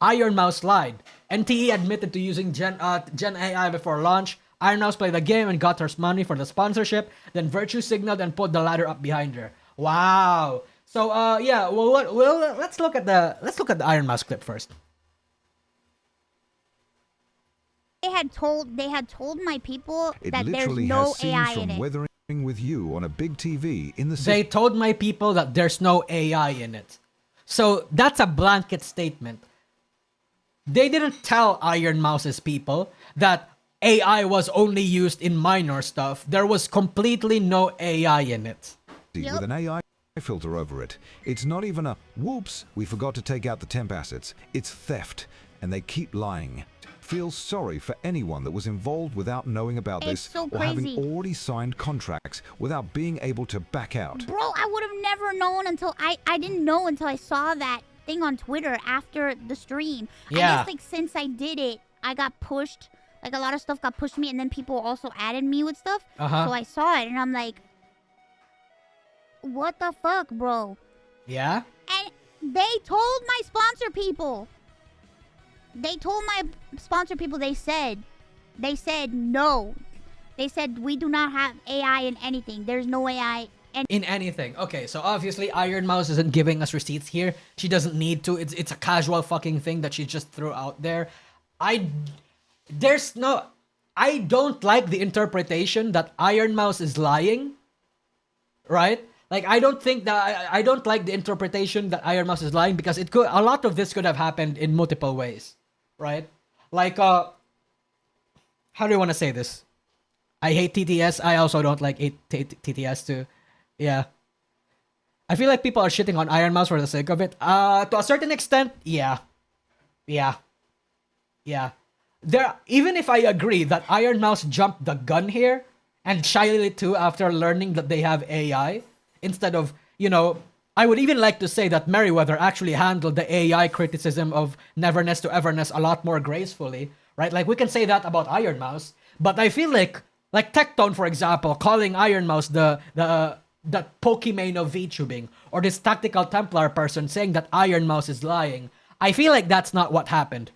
Speaker 1: Iron Mouse lied. NTE admitted to using Gen AI before launch. Iron Mouse played the game and got her money for the sponsorship. Then Virtue signaled and put the ladder up behind her. Wow. So yeah, let's look at the Iron Mouse clip first.
Speaker 4: They had told my people that there's no AI in it.
Speaker 5: Weathering with you on a big TV in the
Speaker 1: They told my people that there's no AI in it. So that's a blanket statement. They didn't tell Iron Mouse's people that AI was only used in minor stuff. There was completely no AI in it.
Speaker 5: With an AI filter over it. It's not even a whoops, we forgot to take out the temp assets. It's theft, and they keep lying. Feel sorry for anyone that was involved without knowing about this or having already signed contracts without being able to back out.
Speaker 4: Bro, I would have never known until I didn't know until I saw that thing on Twitter after the stream.
Speaker 1: Yeah.
Speaker 4: I guess like since I did it, I got pushed. Like a lot of stuff got pushed to me, and then people also added me with stuff. So I saw it, and I'm like, what the fuck, bro?
Speaker 1: Yeah?
Speaker 4: And they told my sponsor people. They told my sponsor people, they said no. They said, we do not have AI in anything. There's no AI
Speaker 1: in anything. Okay, so obviously Iron Mouse isn't giving us receipts here. She doesn't need to. It's a casual fucking thing that she just threw out there. I don't like the interpretation that Iron Mouse is lying. Right? Like I don't like the interpretation that Iron Mouse is lying because a lot of this could have happened in multiple ways. Right? Like how do you want to say this? I hate TTS. I also don't like TTS too. Yeah. I feel like people are shitting on Iron Mouse for the sake of it. To a certain extent, yeah. Yeah. Yeah. Even if I agree that Iron Mouse jumped the gun here, and Shiley too after learning that they have AI, instead of, I would even like to say that Merryweather actually handled the AI criticism of Neverness to Everness a lot more gracefully, right? Like we can say that about Iron Mouse, but I feel like Tectone, for example, calling Iron Mouse the Pokimane of VTubing, or this Tactical Templar person saying that Iron Mouse is lying. I feel like that's not what happened.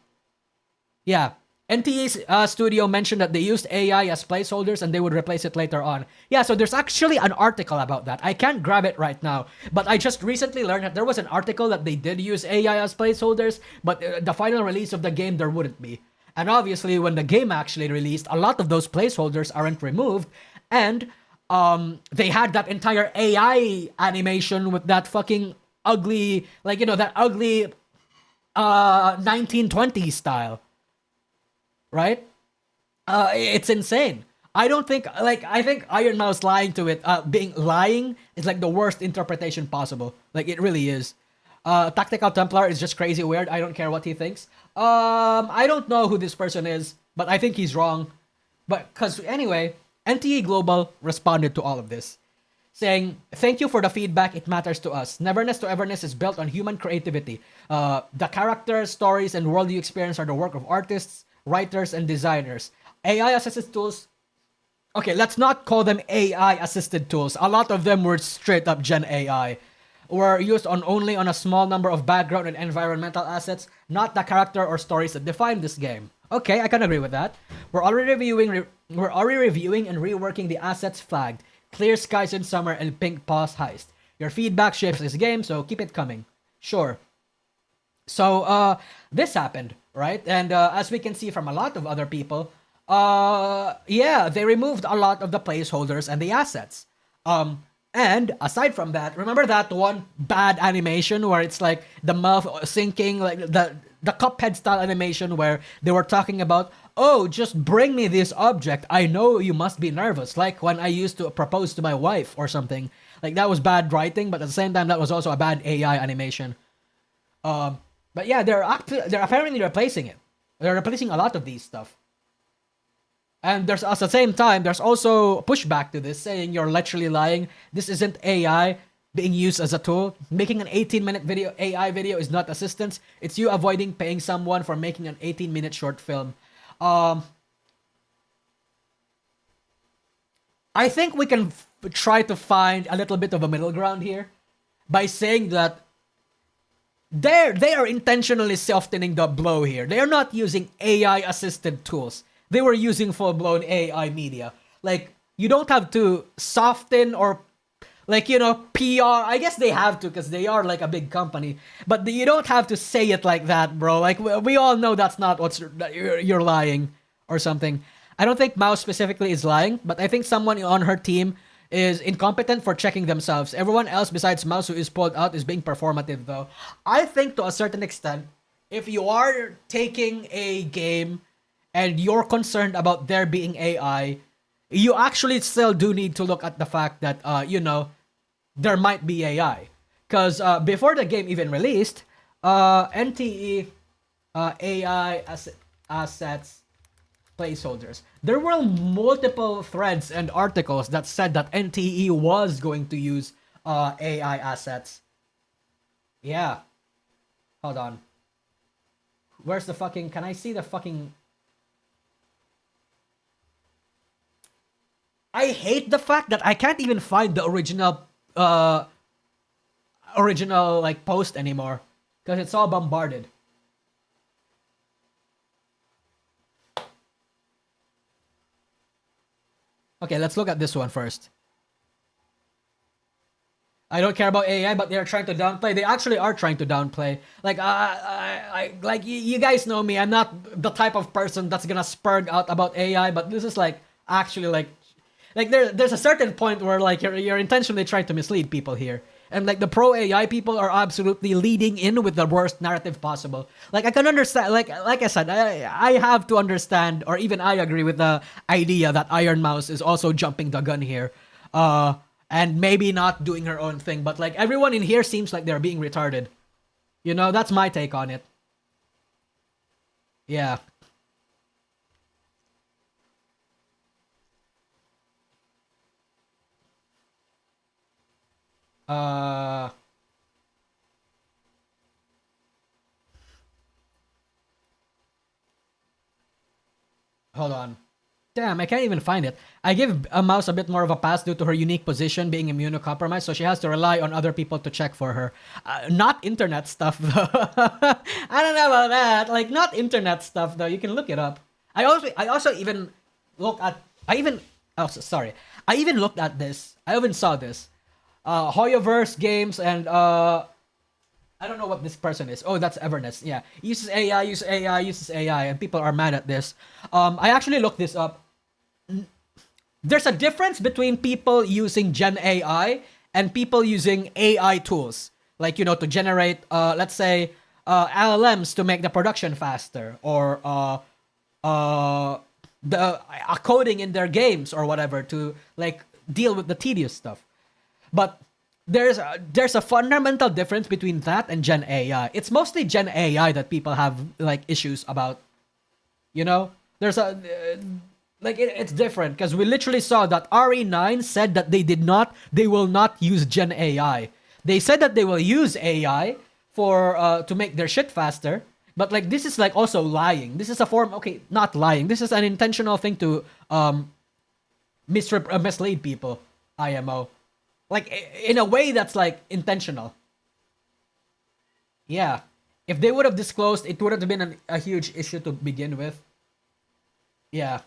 Speaker 1: Yeah. NTE's studio mentioned that they used AI as placeholders and they would replace it later on. Yeah, so there's actually an article about that. I can't grab it right now, but I just recently learned that there was an article that they did use AI as placeholders, but the final release of the game, there wouldn't be. And obviously, when the game actually released, a lot of those placeholders aren't removed, and they had that entire AI animation with that fucking ugly, that ugly 1920s style. Right? It's insane. I think Iron Mouse lying to it, being lying is like the worst interpretation possible. Like it really is. Tactical Templar is just crazy weird. I don't care what he thinks. I don't know who this person is, but I think he's wrong. But cause anyway, NTE Global responded to all of this, saying, "Thank you for the feedback. It matters to us. Neverness to Everness is built on human creativity. The characters, stories, and world you experience are the work of artists, writers, and designers. AI-assisted tools." Okay, let's not call them AI-assisted tools. A lot of them were straight up Gen AI. Were used only on a small number of background and environmental assets, not the character or stories that define this game. Okay, I can agree with that. We're already reviewing and reworking the assets flagged. Clear Skies in Summer and Pink Paws Heist. Your feedback shapes this game, so keep it coming. Sure. So, this happened, right? And as we can see from a lot of other people, yeah, they removed a lot of the placeholders and the assets. And aside from that, remember that one bad animation where it's like the mouth sinking, like the Cuphead style animation where they were talking about, "Oh, just bring me this object. I know you must be nervous." Like when I used to propose to my wife or something. Like that was bad writing, but at the same time, that was also a bad AI animation. But yeah, they're apparently replacing it. They're replacing a lot of these stuff. And there's at the same time, there's also pushback to this, saying you're literally lying. This isn't AI being used as a tool. Making an 18-minute video, AI video, is not assistance. It's you avoiding paying someone for making an 18-minute short film. I think we can try to find a little bit of a middle ground here by saying that they are intentionally softening the blow here. They are not using AI-assisted tools. They were using full-blown AI media. Like, you don't have to soften or, like, you know, PR. I guess they have to because they are, like, a big company. But you don't have to say it like that, bro. Like, we all know that's not you're lying or something. I don't think Mouse specifically is lying, but I think someone on her team is incompetent for checking themselves. Everyone else besides Mouse who is pulled out is being performative, though. I think to a certain extent, if you are taking a game and you're concerned about there being AI, you actually still do need to look at the fact that, you know, there might be AI. Because before the game even released, NTE AI assets placeholders, there were multiple threads and articles that said that NTE was going to use AI assets. Yeah. Hold on. Where's the fucking... Can I see the fucking... I hate the fact that I can't even find the original like post anymore because it's all bombarded. Okay, let's look at this one first. I don't care about AI, but they're trying to downplay. They actually are trying to downplay. Like, like you guys know me. I'm not the type of person that's gonna spurg out about AI, but this is like actually like there's a certain point where like you're intentionally trying to mislead people here. And like the pro AI people are absolutely leading in with the worst narrative possible. Like I can understand, like I said, I have to understand, or even I agree with the idea that Iron Mouse is also jumping the gun here. And maybe not doing her own thing, but like everyone in here seems like they're being retarded. You know, that's my take on it. Yeah. Hold on. Damn, I can't even find it. I give a Mouse a bit more of a pass due to her unique position being immunocompromised, so she has to rely on other people to check for her. Not internet stuff, though. I don't know about that. Like, not internet stuff, though. You can look it up. I also even looked at... sorry. I even looked at this. I even saw this. Hoyoverse Games and... I don't know what this person is. Oh, that's Everness. Yeah. Uses AI, and people are mad at this. I actually looked this up. There's a difference between people using Gen AI and people using AI tools. Like, you know, to generate, let's say, LLMs to make the production faster. Or the coding in their games or whatever to like deal with the tedious stuff. But there's a fundamental difference between that and Gen AI. It's mostly Gen AI that people have like issues about. You know, there's a it's different because we literally saw that RE9 said that they will not use Gen AI. They said that they will use AI for to make their shit faster. But like this is like also lying. This is a form, not lying. This is an intentional thing to mislead people. IMO, like in a way that's like intentional. Yeah, if they would have disclosed, it would have been a huge issue to begin with. Yeah.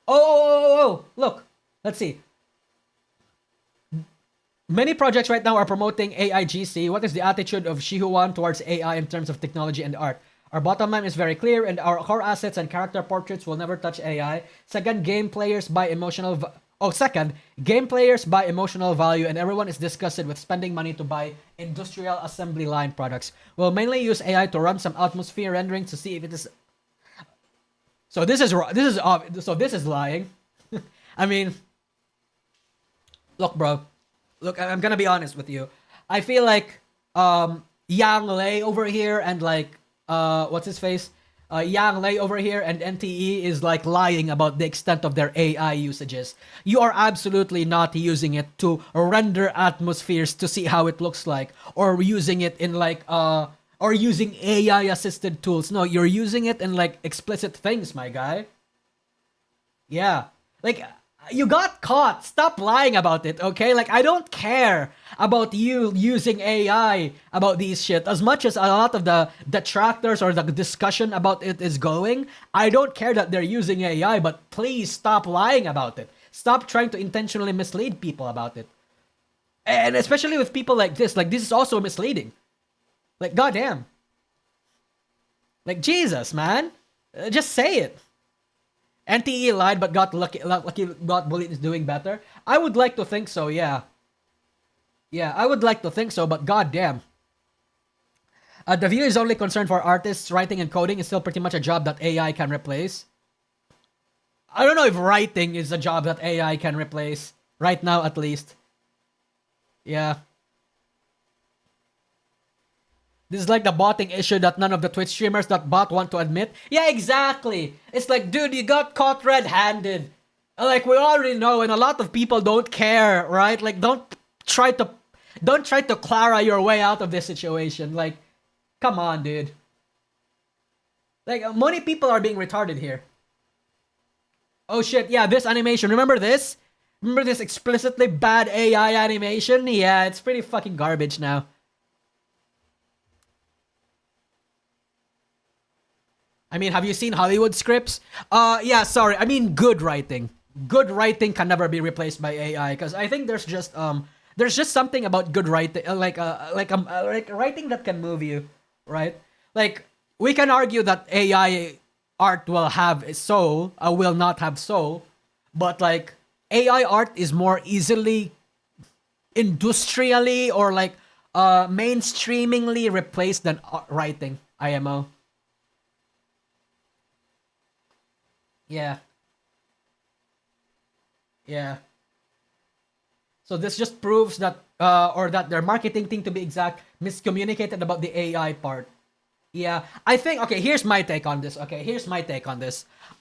Speaker 1: Oh! Look, let's see. Many projects right now are promoting AIGC. What is the attitude of Shihuan towards AI in terms of technology and art? Our bottom line is very clear, and our core assets and character portraits will never touch AI. Second, game players buy emotional value, and everyone is disgusted with spending money to buy industrial assembly line products. We'll mainly use AI to run some atmosphere rendering to see if it is. So this is lying. I mean, look, bro. Look, I'm gonna be honest with you. I feel like Yang Lei over here and like what's his face? Yang Lei over here and NTE is like lying about the extent of their AI usages. You are absolutely not using it to render atmospheres to see how it looks like, or using it in like or using AI assisted tools. No, you're using it in like explicit things, my guy. Yeah. Like you got caught. Stop lying about it, okay? Like, I don't care about you using AI about these shit as much as a lot of the detractors or the discussion about it is going. I don't care that they're using AI, but please stop lying about it. Stop trying to intentionally mislead people about it. And especially with people like this is also misleading. Like, goddamn. Like, Jesus, man. Just say it. NTE lied but got lucky got bullied is doing better. I would like to think so, yeah. Yeah, I would like to think so, but goddamn. The view is only concerned for artists. Writing and coding is still pretty much a job that AI can replace. I don't know if writing is a job that AI can replace. Right now, at least. Yeah. This is like the botting issue that none of the Twitch streamers that bot want to admit. Yeah, exactly. It's like, dude, you got caught red-handed. Like, we already know, and a lot of people don't care, right? Like, don't try to Clara your way out of this situation. Like, come on, dude. Like, many people are being retarded here. Oh shit, yeah, this animation. Remember this? Remember this explicitly bad AI animation? Yeah, it's pretty fucking garbage now. I mean, have you seen Hollywood scripts? Yeah, sorry. I mean, good writing. Good writing can never be replaced by AI, because I think there's just something about good writing, like writing that can move you, right? Like, we can argue that AI art will have a soul, will not have soul, but like AI art is more easily industrially or like mainstreamingly replaced than writing. IMO. Yeah. Yeah. So this just proves that, or that their marketing team, to be exact, miscommunicated about the AI part. Yeah. I think, okay, here's my take on this.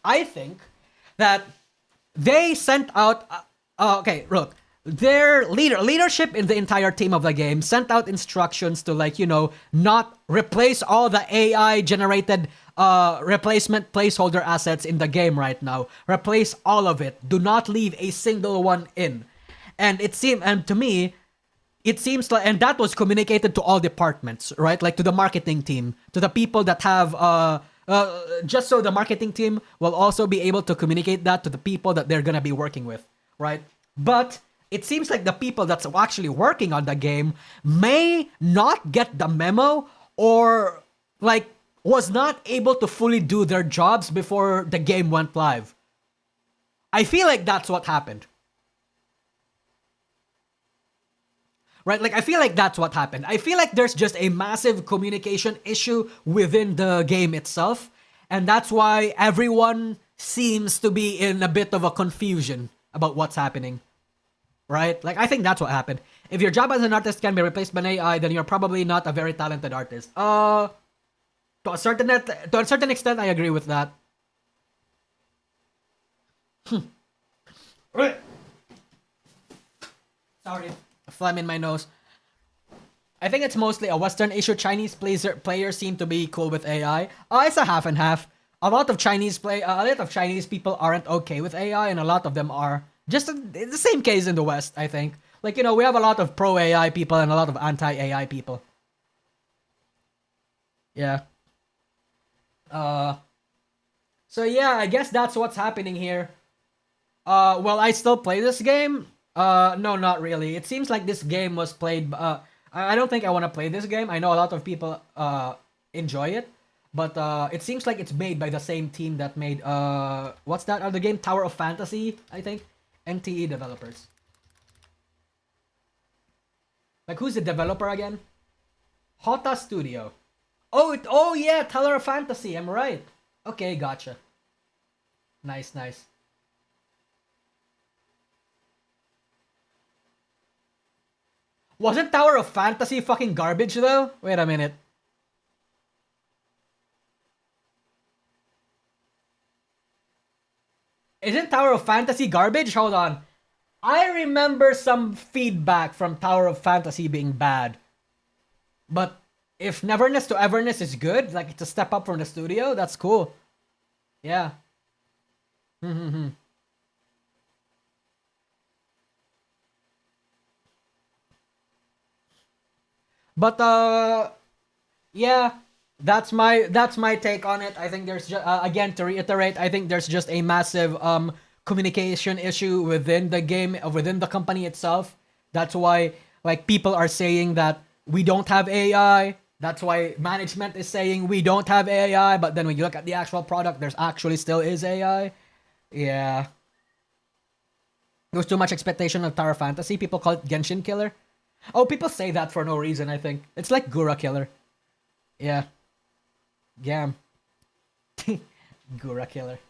Speaker 1: I think that they sent out, okay, look, their leadership in the entire team of the game sent out instructions to, like, you know, not replace all the AI generated replacement placeholder assets in the game right now. Replace all of it. Do not leave a single one in. And to me, it seems like, and that was communicated to all departments, right? Like to the marketing team, to the people that have, just so the marketing team will also be able to communicate that to the people that they're gonna be working with, right? But it seems like the people that's actually working on the game may not get the memo, or like was not able to fully do their jobs before the game went live. I feel like that's what happened. Right? Like, I feel like that's what happened. I feel like there's just a massive communication issue within the game itself. And that's why everyone seems to be in a bit of a confusion about what's happening. Right? Like, I think that's what happened. If your job as an artist can be replaced by an AI, then you're probably not a very talented artist. To a certain extent, I agree with that. Sorry, a phlegm in my nose. I think it's mostly a Western issue. Chinese players seem to be cool with AI. It's a half and half. A lot of Chinese people aren't okay with AI, and a lot of them are. Just the same case in the West, I think. Like, you know, we have a lot of pro AI people and a lot of anti AI people. Yeah. So yeah, I guess that's what's happening here. Well, I still play this game. No, not really. It seems like this game was played. I don't think I want to play this game. I know a lot of people enjoy it, but it seems like it's made by the same team that made what's that other game? Tower of Fantasy, I think. NTE developers. Like, who's the developer again? Hota Studio. Oh yeah, Tower of Fantasy. I'm right. Okay, gotcha. Nice, nice. Wasn't Tower of Fantasy fucking garbage though? Wait a minute. Isn't Tower of Fantasy garbage? Hold on. I remember some feedback from Tower of Fantasy being bad. But if Neverness to Everness is good, like it's a step up from the studio, that's cool. Yeah. But yeah, that's my take on it. I think there's again, to reiterate, I think there's just a massive communication issue within the game, within the company itself. That's why like people are saying that we don't have AI. That's why management is saying we don't have AI, but then when you look at the actual product, there's actually still is AI. Yeah. There's too much expectation of Tower Fantasy. People call it Genshin Killer. Oh, people say that for no reason, I think. It's like Gura Killer. Yeah. Gam. Gura Killer.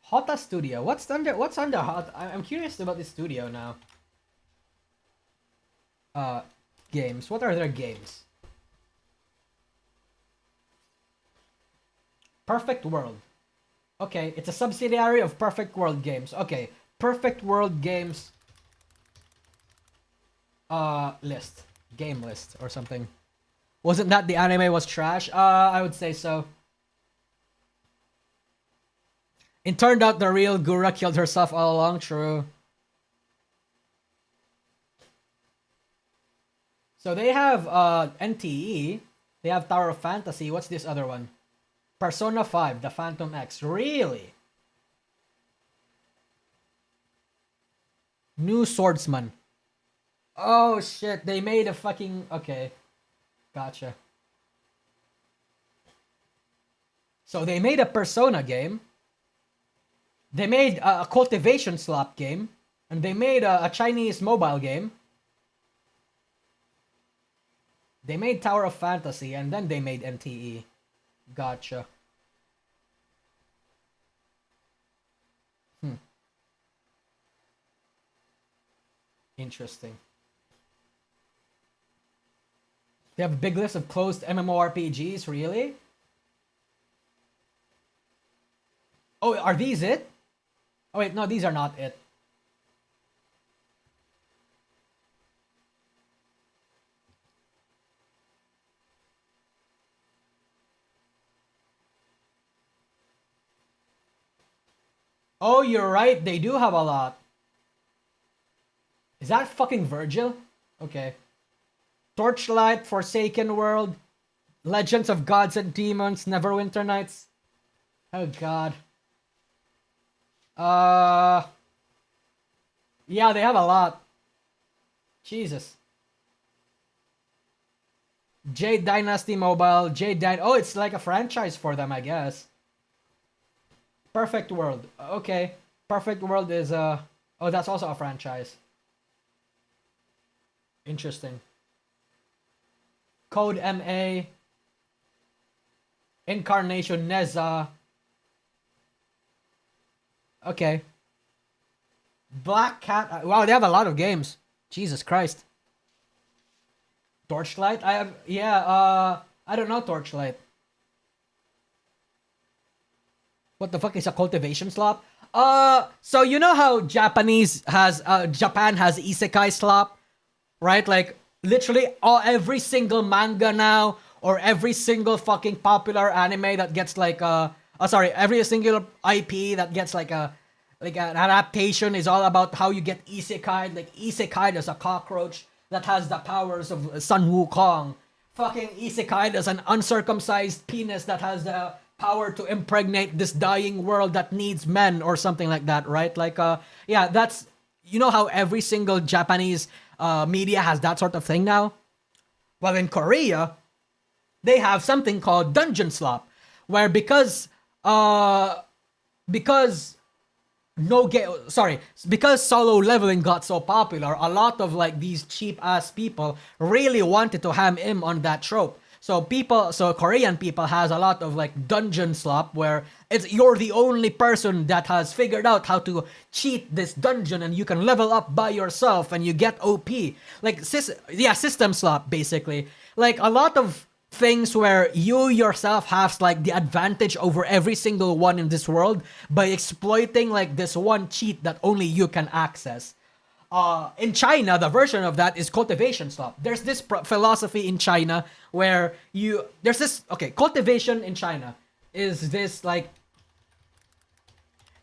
Speaker 1: Hota Studio. What's under Hot? I'm curious about this studio now. Games. What are their games? Perfect World. Okay, it's a subsidiary of Perfect World Games. Okay, Perfect World Games list. Game list or something. Wasn't that the anime was trash? I would say so. It turned out the real Gura killed herself all along, true. So they have NTE, they have Tower of Fantasy, what's this other one? Persona 5, the Phantom X, really? New Swordsman. Oh shit, they made a fucking... Okay, gotcha. So they made a Persona game. They made a cultivation slot game. And they made a Chinese mobile game. They made Tower of Fantasy and then they made NTE. Gotcha. Interesting. They have a big list of closed MMORPGs, really? Oh, are these it? Oh wait, no, these are not it. Oh, you're right, they do have a lot. Is that fucking Virgil? Okay. Torchlight, Forsaken World, Legends of Gods and Demons, Neverwinter Nights. Oh god. Yeah, they have a lot. Jesus. Jade Dynasty Mobile, oh, it's like a franchise for them, I guess. Perfect World. Okay. Perfect World is oh, that's also a franchise. Interesting. Code MA, Incarnation Neza. Okay. Black Cat. Wow, they have a lot of games. Jesus Christ. Torchlight? I have, yeah, I don't know Torchlight. What the fuck is a cultivation slop? So you know how Japan has isekai slop, right? Like literally every single manga now, or every single fucking popular anime that gets like every single IP that gets like an adaptation is all about how you get isekai. Like isekai as a cockroach that has the powers of Sun Wukong. Fucking isekai as an uncircumcised penis that has the power to impregnate this dying world that needs men or something like that, right? Like, yeah, that's, you know how every single Japanese media has that sort of thing now? Well, in Korea, they have something called dungeon slop, where because solo leveling got so popular, a lot of like these cheap ass people really wanted to ham in on that trope. So Korean people has a lot of like dungeon slop where you're the only person that has figured out how to cheat this dungeon and you can level up by yourself and you get OP. Like system slop basically. Like a lot of things where you yourself have like the advantage over every single one in this world by exploiting like this one cheat that only you can access. In China, the version of that is cultivation slop. There's this philosophy in China where cultivation in China is this like,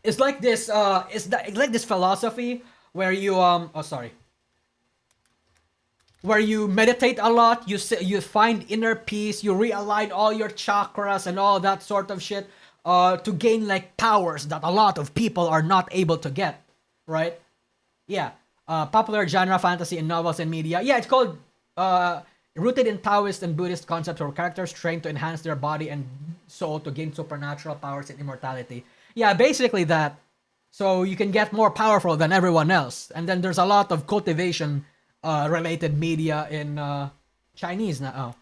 Speaker 1: it's like this philosophy where you where you meditate a lot, you find inner peace, you realign all your chakras and all that sort of shit to gain like powers that a lot of people are not able to get, right? Yeah. Popular genre fantasy in novels and media. Yeah, it's called rooted in Taoist and Buddhist concepts where characters train to enhance their body and soul to gain supernatural powers and immortality. Yeah, basically that. So you can get more powerful than everyone else. And then there's a lot of cultivation related media in Chinese now.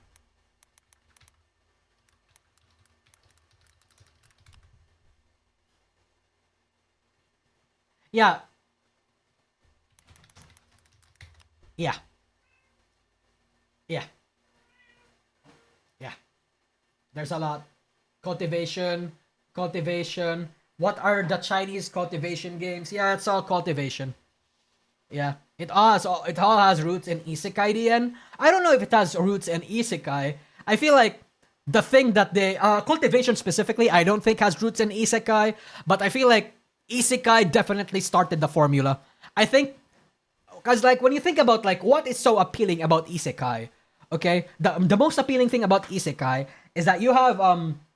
Speaker 1: Yeah. Yeah. Yeah. Yeah. There's a lot. Cultivation. What are the Chinese cultivation games? Yeah, it's all cultivation. Yeah. It all has roots in Isekai DN. I don't know if it has roots in Isekai. I feel like the thing that they cultivation specifically, I don't think has roots in Isekai, but I feel like Isekai definitely started the formula. I think because like when you think about like what is so appealing about Isekai, okay? The most appealing thing about Isekai is that you have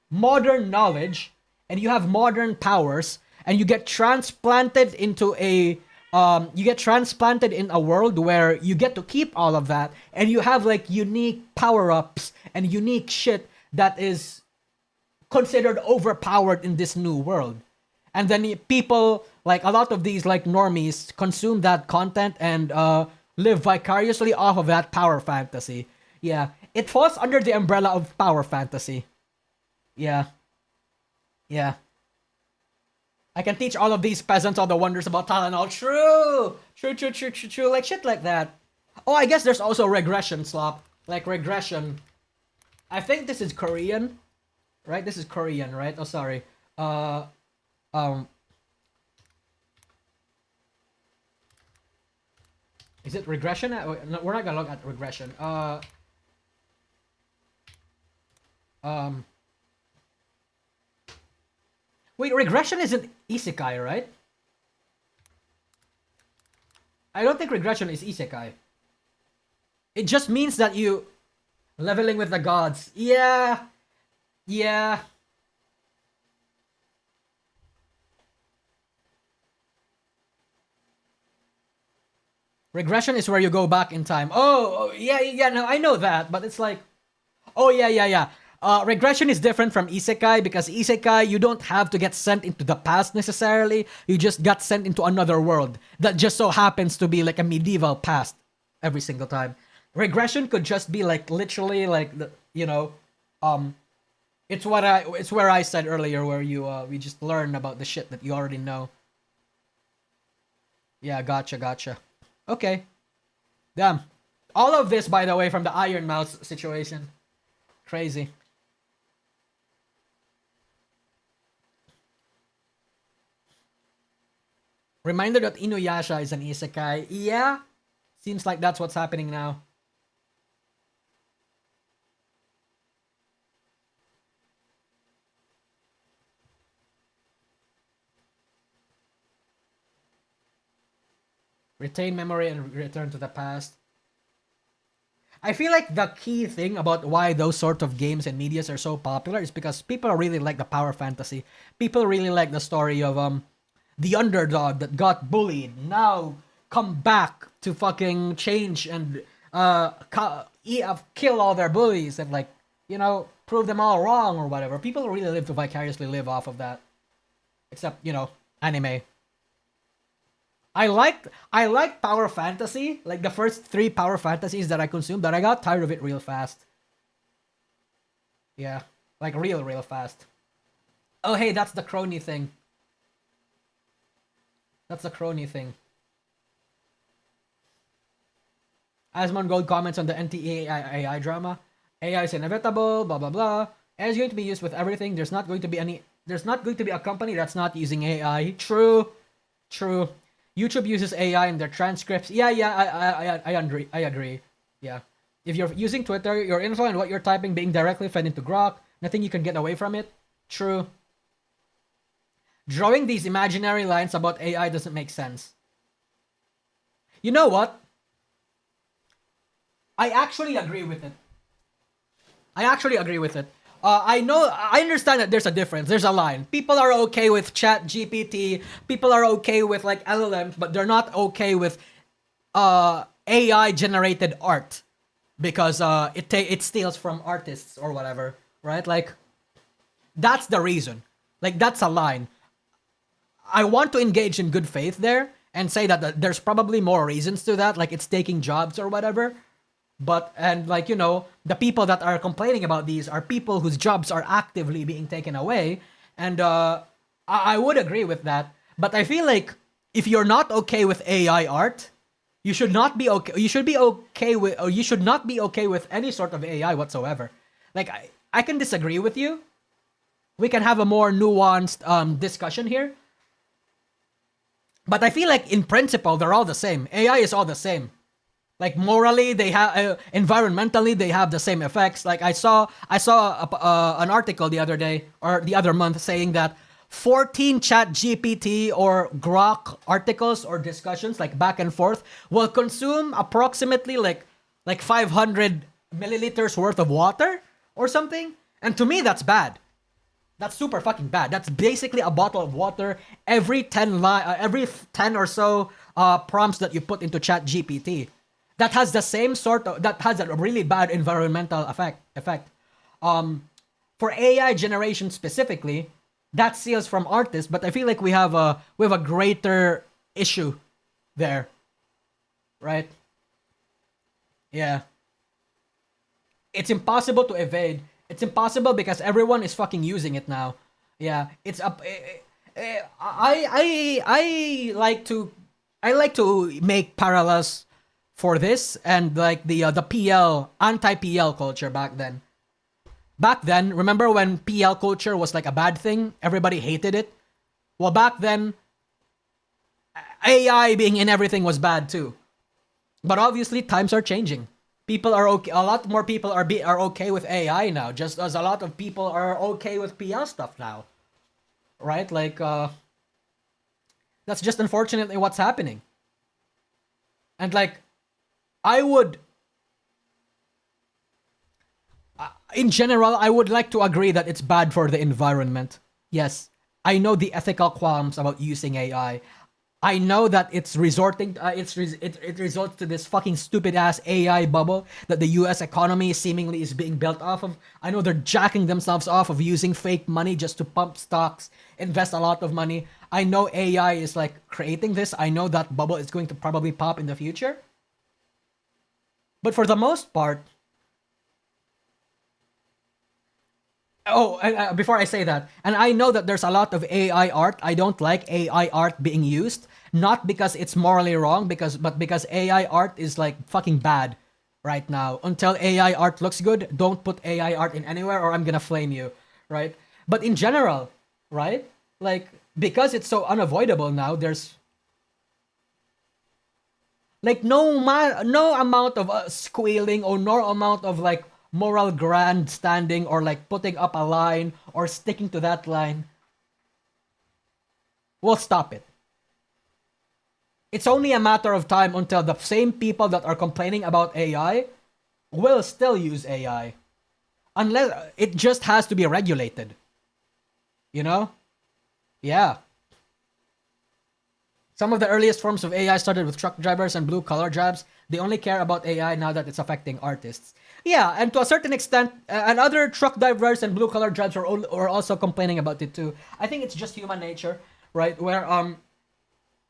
Speaker 1: modern knowledge and you have modern powers and you get transplanted into a world where you get to keep all of that and you have like unique power-ups and unique shit that is considered overpowered in this new world. And then people, like a lot of these like normies, consume that content and live vicariously off of that power fantasy. Yeah, it falls under the umbrella of power fantasy. Yeah. Yeah. I can teach all of these peasants all the wonders about Tylenol. True. Like shit like that. Oh, I guess there's also regression slop. Like regression. I think this is Korean. Right? This is Korean, right? Oh, sorry. Is it regression? No, we're not gonna look at regression. Wait, regression isn't isekai, right? I don't think regression is isekai. It just means that you leveling with the gods. Yeah. Yeah. Regression is where you go back in time. Oh, yeah, no, I know that, but it's like, oh, yeah. Regression is different from isekai because isekai, you don't have to get sent into the past necessarily. You just got sent into another world that just so happens to be like a medieval past every single time. Regression could just be like literally like the, um it's where I said earlier where you we just learn about the shit that you already know. Yeah, gotcha. Okay. Damn. All of this, by the way, from the Iron Mouse situation. Crazy. Reminder that Inuyasha is an isekai. Yeah. Seems like that's what's happening now. Retain memory and return to the past. I feel like the key thing about why those sort of games and medias are so popular is because people really like the power fantasy. People really like the story of the underdog that got bullied now come back to fucking change and kill all their bullies and like, prove them all wrong or whatever. People really live to vicariously live off of that. Except, anime. I liked power fantasy, like the first 3 power fantasies that I consumed, but I got tired of it real fast. Yeah, like real fast. Oh hey, that's the Kronii thing. That's the Kronii thing. Asmon Gold comments on the anti-AI drama. AI is inevitable, blah blah blah. AI is going to be used with everything. There's not going to be a company that's not using AI. True. YouTube uses AI in their transcripts. Yeah, I agree. Yeah. If you're using Twitter, your info and what you're typing being directly fed into Grok, nothing you can get away from it. True. Drawing these imaginary lines about AI doesn't make sense. You know what? I actually agree with it. I understand that there's a difference. There's a line. People are okay with Chat GPT. People are okay with like LLMs, but they're not okay with AI generated art because it steals from artists or whatever, right? Like that's the reason. Like that's a line. I want to engage in good faith there and say that there's probably more reasons to that, like it's taking jobs or whatever. But, and like, the people that are complaining about these are people whose jobs are actively being taken away. And I would agree with that. But I feel like if you're not okay with AI art, you should not be okay. You should be okay with, or you should not be okay with any sort of AI whatsoever. Like, I can disagree with you. We can have a more nuanced discussion here. But I feel like in principle, they're all the same. AI is all the same. Like morally, they have environmentally, they have the same effects. Like I saw an article the other day or the other month saying that 14 Chat GPT or Grok articles or discussions, like back and forth, will consume approximately like 500 milliliters worth of water or something. And to me, that's bad. That's super fucking bad. That's basically a bottle of water every 10 or so prompts that you put into Chat GPT. That has the same that has a really bad environmental effect. For AI generation specifically, that steals from artists, but I feel like we have a greater issue there. Right? Yeah. It's impossible to evade. It's impossible because everyone is fucking using it now. Yeah, it's up. I like to make parallels for this and like the PL anti-PL culture back then. Back then, remember when PL culture was like a bad thing? Everybody hated it. Well, back then, AI being in everything was bad too. But obviously, times are changing. People are okay. A lot more people are okay with AI now, just as a lot of people are okay with PL stuff now. Right? Like, that's just unfortunately what's happening. And like, in general, I would like to agree that it's bad for the environment. Yes, I know the ethical qualms about using AI. I know that it's it results to this fucking stupid ass AI bubble that the US economy seemingly is being built off of. I know they're jacking themselves off of using fake money just to pump stocks, invest a lot of money. I know AI is like creating this. I know that bubble is going to probably pop in the future. But for the most part, and before I say that, and I know that there's a lot of AI art. I don't like AI art being used, not because it's morally wrong, but because AI art is like fucking bad right now. Until AI art looks good, don't put AI art in anywhere, or I'm gonna flame you, right? But in general, right? Like, because it's so unavoidable now, there's like no amount of squealing or no amount of like moral grandstanding or like putting up a line or sticking to that line will stop it. It's only a matter of time until the same people that are complaining about AI will still use AI. Unless it just has to be regulated. You know? Yeah. Some of the earliest forms of AI started with truck drivers and blue collar jobs. They only care about AI now that it's affecting artists. Yeah, and to a certain extent, and other truck drivers and blue collar jobs are also complaining about it too. I think it's just human nature, right? Where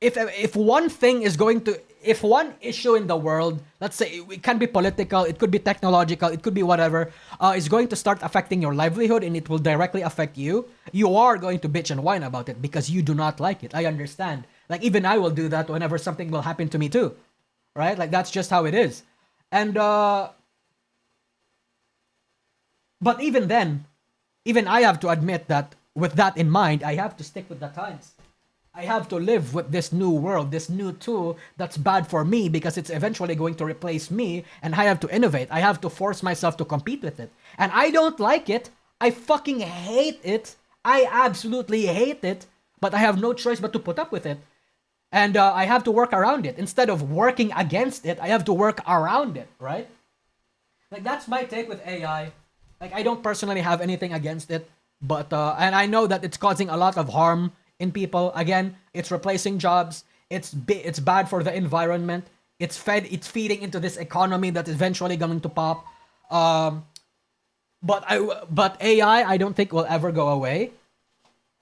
Speaker 1: if one thing is going to, if one issue in the world, let's say it can be political, it could be technological, it could be whatever, is going to start affecting your livelihood and it will directly affect you, you are going to bitch and whine about it because you do not like it. I understand. Like, even I will do that whenever something will happen to me too, right? Like, that's just how it is. And but even then, even I have to admit that with that in mind, I have to stick with the times. I have to live with this new world, this new tool that's bad for me because it's eventually going to replace me, and I have to innovate. I have to force myself to compete with it. And I don't like it. I fucking hate it. I absolutely hate it, but I have no choice but to put up with it. And I have to work around it. Instead of working against it, I have to work around it, right? Like, that's my take with AI. Like, I don't personally have anything against it, but and I know that it's causing a lot of harm in people. Again, it's replacing jobs. It's bad for the environment. It's feeding into this economy that is eventually going to pop. But AI, I don't think will ever go away.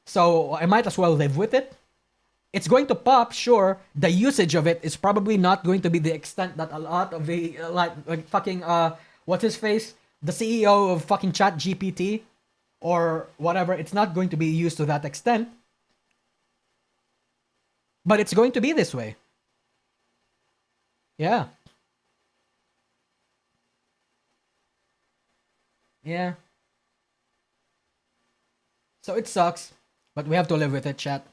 Speaker 1: So I might as well live with it. It's going to pop, sure. The usage of it is probably not going to be the extent that a lot of the like fucking what's his face, the CEO of fucking Chat GPT or whatever. It's not going to be used to that extent. But it's going to be this way. Yeah. Yeah. So it sucks, but we have to live with it, chat.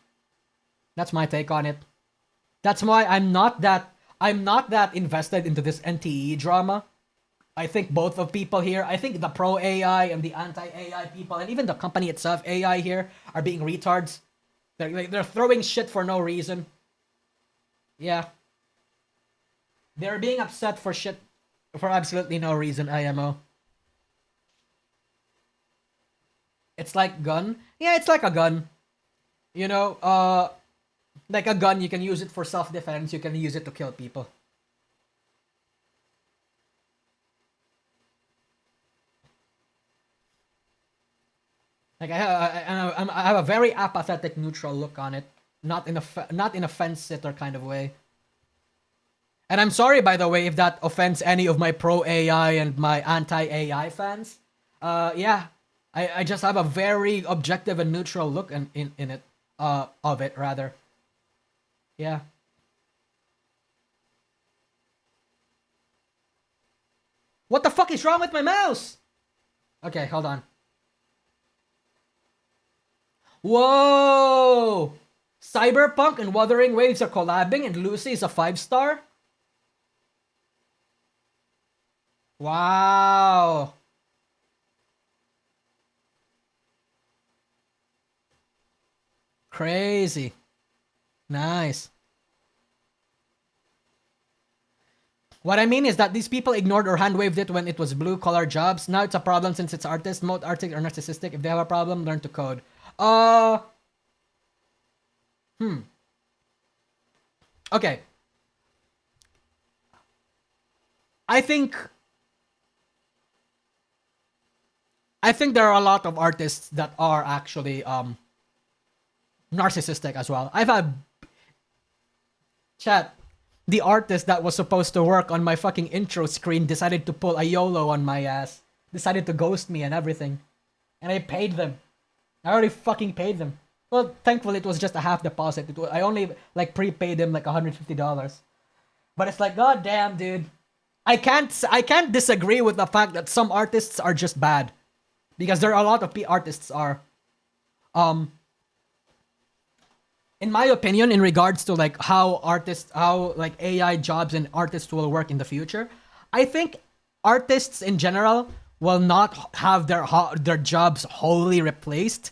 Speaker 1: That's my take on it. That's why I'm not that invested into this NTE drama. I think both of people here, I think the pro AI and the anti AI people, and even the company itself, AI here, are being retards. They're throwing shit for no reason. Yeah. They're being upset for shit for absolutely no reason, IMO. It's like gun. Yeah, it's like a gun. You know, like a gun, you can use it for self-defense, you can use it to kill people. Like I have a very apathetic, neutral look on it, not in a fence sitter kind of way. And I'm sorry, by the way, if that offends any of my pro AI and my anti AI fans. Yeah, I just have a very objective and neutral look in it, of it rather. Yeah. What the fuck is wrong with my mouse? Okay, hold on. Whoa! Cyberpunk and Wuthering Waves are collabing and Lucy is a 5-star? Wow. Crazy. Nice. What I mean is that these people ignored or hand-waved it when it was blue-collar jobs. Now it's a problem since it's artists. Most artists are narcissistic. If they have a problem, learn to code. Okay. I think there are a lot of artists that are actually narcissistic as well. I've had chat. the artist that was supposed to work on my fucking intro screen decided to pull a YOLO on my ass. Decided to ghost me and everything. And I paid them. I already fucking paid them. Well, thankfully it was just a half deposit. I only like prepaid them like $150. But it's like, god damn, dude. I can't disagree with the fact that some artists are just bad. Because there are a lot of artists are. In my opinion, in regards to like how like AI jobs and artists will work in the future, I think artists in general will not have their jobs wholly replaced.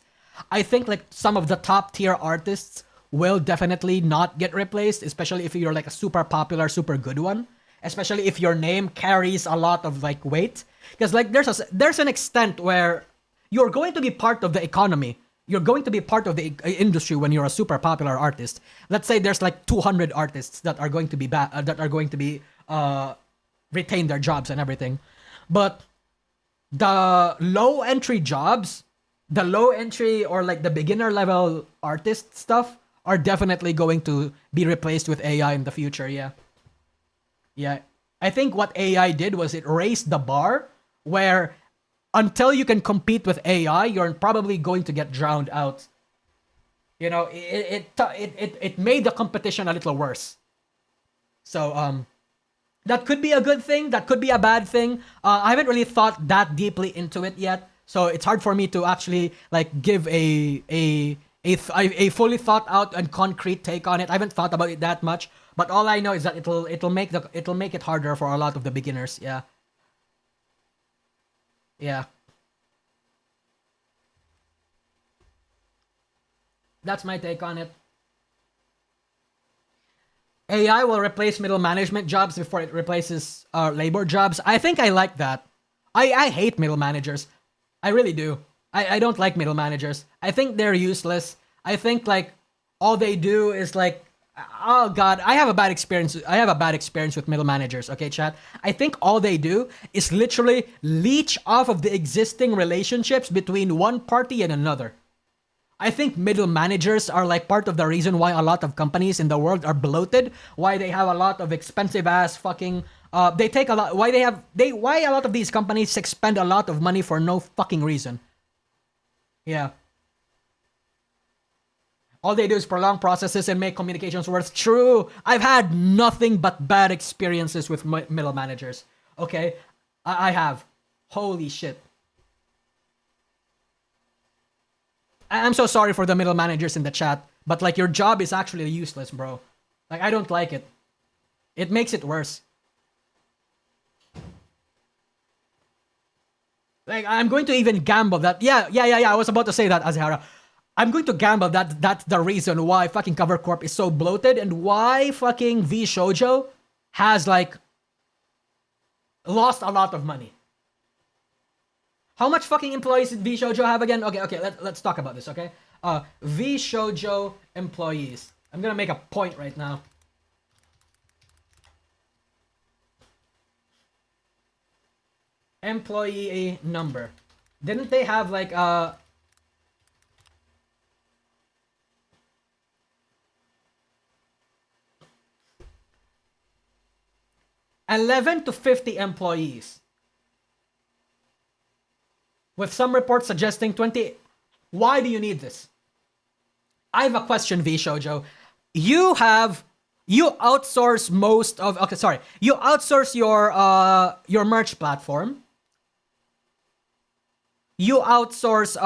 Speaker 1: I think like some of the top tier artists will definitely not get replaced, especially if you're like a super popular, super good one. Especially if your name carries a lot of like weight, because like there's an extent where you're going to be part of the economy. You're going to be part of the industry when you're a super popular artist. Let's say there's like 200 artists that are going to be retain their jobs and everything, but the low entry jobs, the low entry or like the beginner level artist stuff are definitely going to be replaced with AI in the future. Yeah, I think what AI did was it raised the bar where until you can compete with AI, you're probably going to get drowned out. You know, it made the competition a little worse. So that could be a good thing. That could be a bad thing. I haven't really thought that deeply into it yet, so it's hard for me to actually like give a fully thought out and concrete take on it. I haven't thought about it that much. But all I know is that it'll make it harder for a lot of the beginners. Yeah. That's my take on it. AI will replace middle management jobs before it replaces labor jobs. I think I like that. I hate middle managers. I really do. I don't like middle managers. I think they're useless. I think like all they do is like, oh god, I have a bad experience with middle managers, okay, chat? I think all they do is literally leech off of the existing relationships between one party and another. I think middle managers are like part of the reason why a lot of companies in the world are bloated, why they have a lot of expensive ass fucking they take a lot why a lot of these companies expend a lot of money for no fucking reason. Yeah. All they do is prolong processes and make communications worse. True. I've had nothing but bad experiences with middle managers. Okay? I have. Holy shit. I'm so sorry for the middle managers in the chat, but like your job is actually useless, bro. Like I don't like it. It makes it worse. Like I'm going to even gamble that yeah, I was about to say that, Azhara. I'm going to gamble that that's the reason why fucking Cover Corp is so bloated and why fucking V Shoujo has like lost a lot of money. How much fucking employees did V Shoujo have again? Okay, let's talk about this, okay? V Shoujo employees. I'm gonna make a point right now. Employee number. Didn't they have like 11 to 50 employees, with some reports suggesting 20. Why do you need this? I have a question, V Shoujo. You outsource most of. Okay, sorry. You outsource your merch platform. You outsource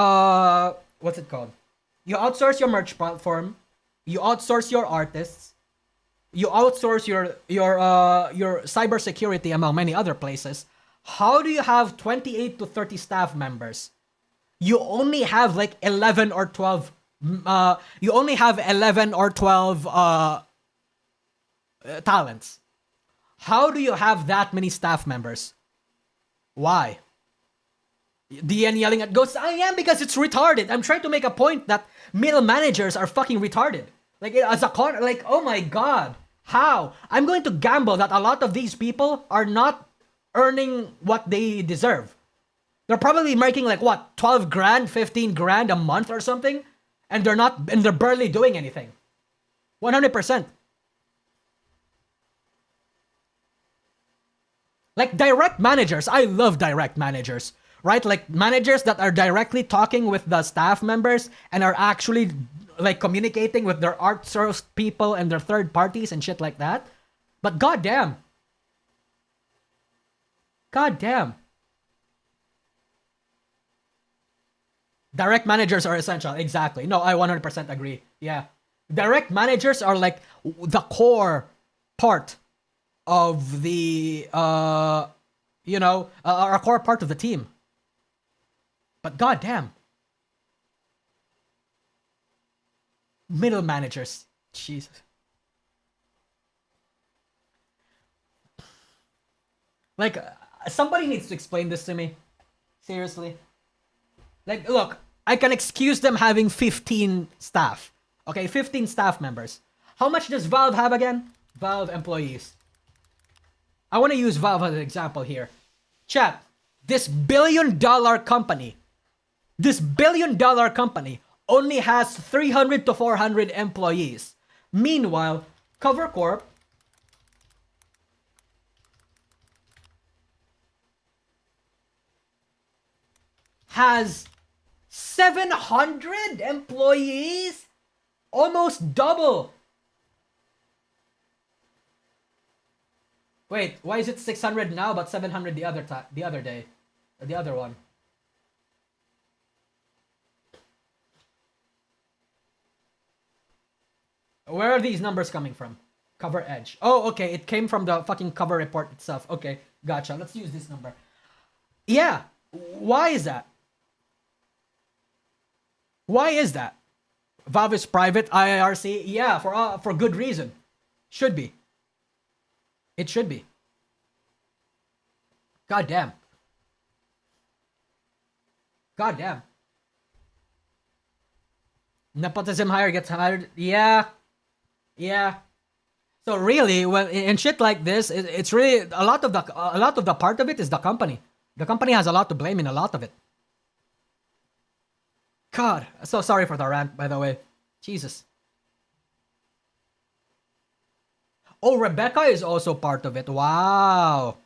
Speaker 1: what's it called? You outsource your merch platform. You outsource your artists. You outsource your cybersecurity among many other places. How do you have 28 to 30 staff members? You only have like 11 or 12. You only have 11 or 12 talents. How do you have that many staff members? Why? DN yelling at Ghosts. I am, because it's retarded. I'm trying to make a point that middle managers are fucking retarded. Like as a like, oh my god. How? I'm going to gamble that a lot of these people are not earning what they deserve. They're probably making like what, 12 grand, 15 grand a month or something, and they're barely doing anything. 100%. Like direct managers. I love direct managers, right? Like managers that are directly talking with the staff members and are actually like communicating with their outsourced people and their third parties and shit like that. But goddamn. Goddamn. Direct managers are essential. Exactly. No, I 100% agree. Yeah. Direct managers are like the core part of the, are a core part of the team. But goddamn. Middle managers. Jesus. Like, somebody needs to explain this to me. Seriously. Like, look, I can excuse them having 15 staff. Okay, 15 staff members. How much does Valve have again? Valve employees. I want to use Valve as an example here. Chat, this billion-dollar company only has 300 to 400 employees. Meanwhile, Cover Corp has 700 employees? Almost double. Wait, why is it 600 now but 700 the other day? Or the other one? Where are these numbers coming from? Cover Edge. Oh, okay, it came from the fucking cover report itself. Okay, gotcha. Let's use this number. Yeah, why is that? Why is that? Valve is private, IIRC? Yeah, for good reason. Should be. It should be. God damn. God damn. Nepotism hire gets hired. Yeah. Yeah. So really, well, in shit like this, it's really a lot of the part of it is the company. The company has a lot to blame in a lot of it. God, so sorry for the rant, by the way. Jesus. Oh, Rebecca is also part of it. Wow.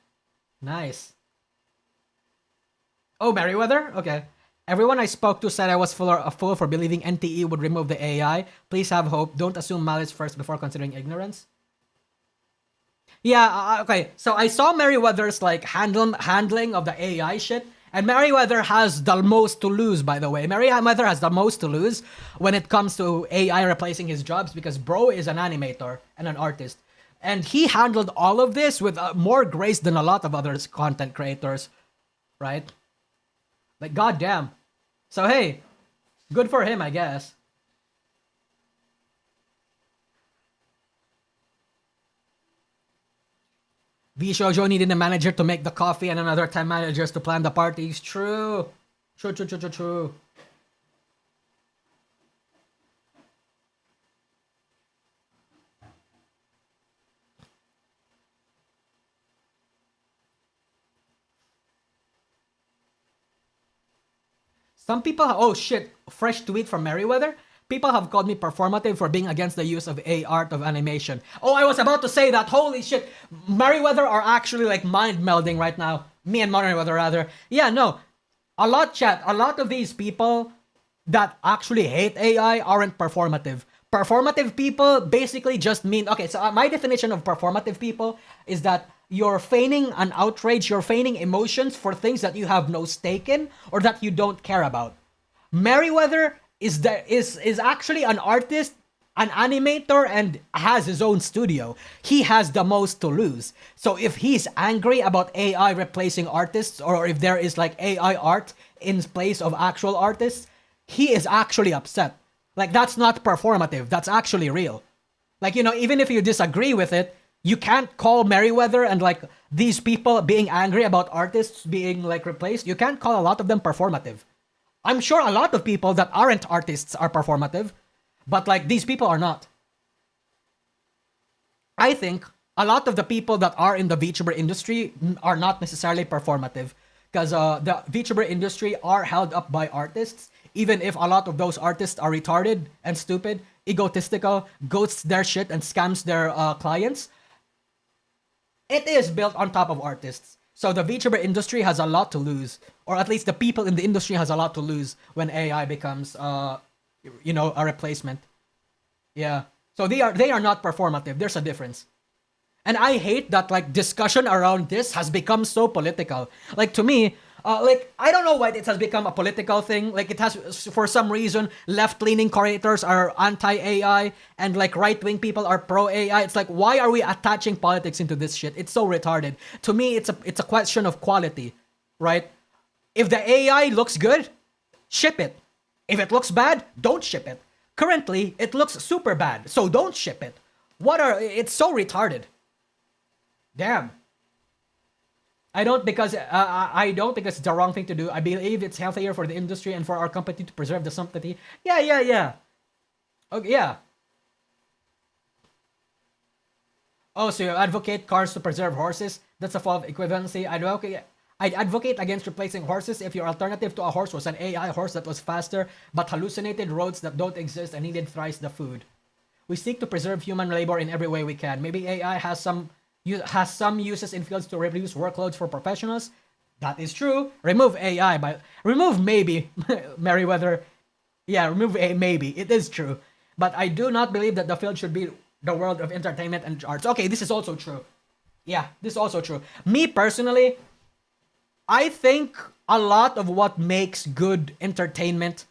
Speaker 1: Nice. Oh, Merryweather? Okay. Everyone I spoke to said I was a fool for believing NTE would remove the AI. Please have hope. Don't assume malice first before considering ignorance. Yeah, okay. So I saw Merryweather's like handling of the AI shit. And Merryweather has the most to lose, by the way. Merryweather has the most to lose when it comes to AI replacing his jobs because bro is an animator and an artist. And he handled all of this with more grace than a lot of other content creators, right? Like, goddamn. So, hey, good for him, I guess. V Shoujo needed a manager to make the coffee and another 10 managers to plan the parties. True. True. Some people, oh shit, fresh tweet from Merryweather. People have called me performative for being against the use of art of animation. Oh, I was about to say that. Holy shit. Merryweather are actually like mind melding right now. Me and Merryweather rather. Yeah, no. A lot of these people that actually hate AI aren't performative. Performative people basically just mean, okay, so my definition of performative people is that you're feigning an outrage, you're feigning emotions for things that you have no stake in or that you don't care about. Merryweather is actually an artist, an animator, and has his own studio. He has the most to lose. So if he's angry about AI replacing artists, or if there is like AI art in place of actual artists, he is actually upset. Like, that's not performative. That's actually real. Like, you know, even if you disagree with it, you can't call Merryweather and like these people being angry about artists being like replaced. You can't call a lot of them performative. I'm sure a lot of people that aren't artists are performative, but like these people are not. I think a lot of the people that are in the VTuber industry are not necessarily performative because the VTuber industry are held up by artists, even if a lot of those artists are retarded and stupid, egotistical, ghosts their shit and scams their clients. It is built on top of artists. So the VTuber industry has a lot to lose, or at least the people in the industry has a lot to lose when AI becomes, you know, a replacement. Yeah. So they are not performative. There's a difference. And I hate that like discussion around this has become so political. Like to me, like I don't know why it has become a political thing. Like it has, for some reason, left-leaning creators are anti-AI and like right-wing people are pro-AI. It's like, why are we attaching politics into this shit? It's so retarded. To me, it's a question of quality, right? If the AI looks good, ship it. If it looks bad, don't ship it. Currently, it looks super bad, so don't ship it. It's so retarded. Damn. I don't because it's the wrong thing to do. I believe it's healthier for the industry and for our company to preserve the sanctity. Yeah. Okay, yeah. Oh, so you advocate cars to preserve horses? That's a form of equivalency. I'd advocate against replacing horses if your alternative to a horse was an AI horse that was faster but hallucinated roads that don't exist and needed thrice the food. We seek to preserve human labor in every way we can. Maybe AI has some uses in fields to reduce workloads for professionals. That is true. Remove AI remove maybe Meriwether. Yeah, remove a maybe. It is true. But I do not believe that the field should be the world of entertainment and arts. Okay, this is also true. Yeah, this is also true. Me personally, I think a lot of what makes good entertainment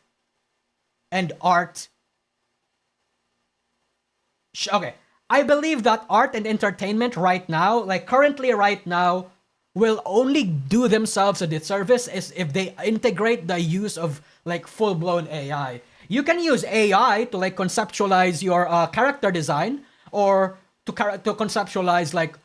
Speaker 1: and art. Okay, I believe that art and entertainment right now, like currently right now, will only do themselves a disservice is if they integrate the use of like full-blown AI. You can use AI to like conceptualize your character design or to conceptualize like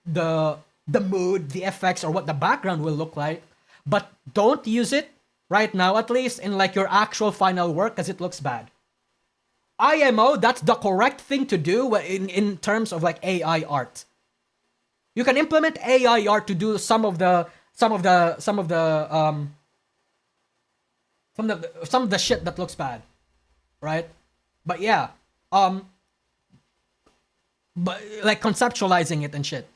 Speaker 1: the mood, the effects, or what the background will look like. But don't use it right now, at least in like your actual final work, because it looks bad. IMO, that's the correct thing to do in terms of like AI art. You can implement AI art to do some of the shit that looks bad, right? But yeah, but like conceptualizing it and shit.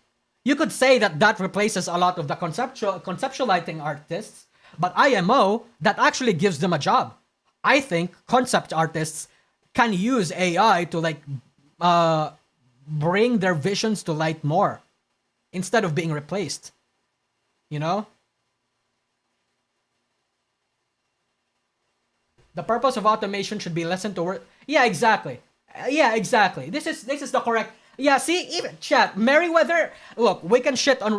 Speaker 1: You could say that replaces a lot of the conceptualizing artists, but IMO, that actually gives them a job. I think concept artists can use AI to like bring their visions to light more instead of being replaced. You know? The purpose of automation should be lessened to work. Yeah, exactly. This is the correct. Yeah, see, even chat Meriwether. Look, we can shit on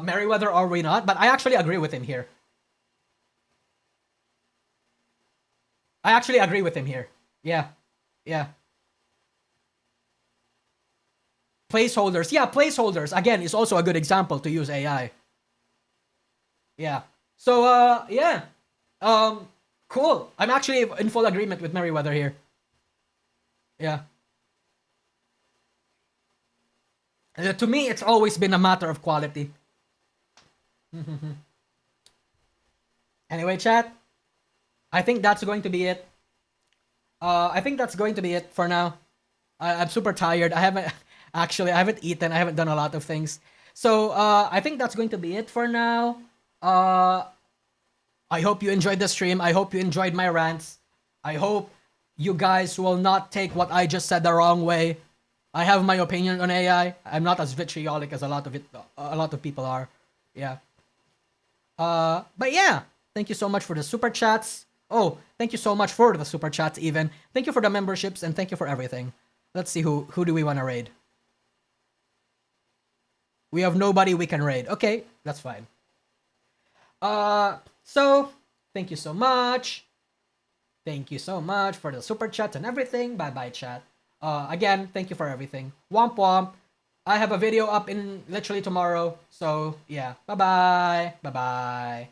Speaker 1: Meriwether or we not, but I actually agree with him here. Yeah. Placeholders. Yeah, placeholders again is also a good example to use AI. Yeah. So yeah. Cool. I'm actually in full agreement with Meriwether here. Yeah. To me, it's always been a matter of quality. Anyway, chat. I think that's going to be it. I think that's going to be it for now. I'm super tired. I haven't eaten. I haven't done a lot of things. So I think that's going to be it for now. I hope you enjoyed the stream. I hope you enjoyed my rants. I hope you guys will not take what I just said the wrong way. I have my opinion on AI. I'm not as vitriolic as a lot of people are. Yeah. But yeah, thank you so much for the super chats. Oh, thank you so much for the super chats even. Thank you for the memberships and thank you for everything. Let's see who do we want to raid. We have nobody we can raid. Okay, that's fine. So thank you so much. Thank you so much for the super chats and everything. Bye chat. Again, thank you for everything. Womp womp. I have a video up in literally tomorrow. So yeah, bye bye.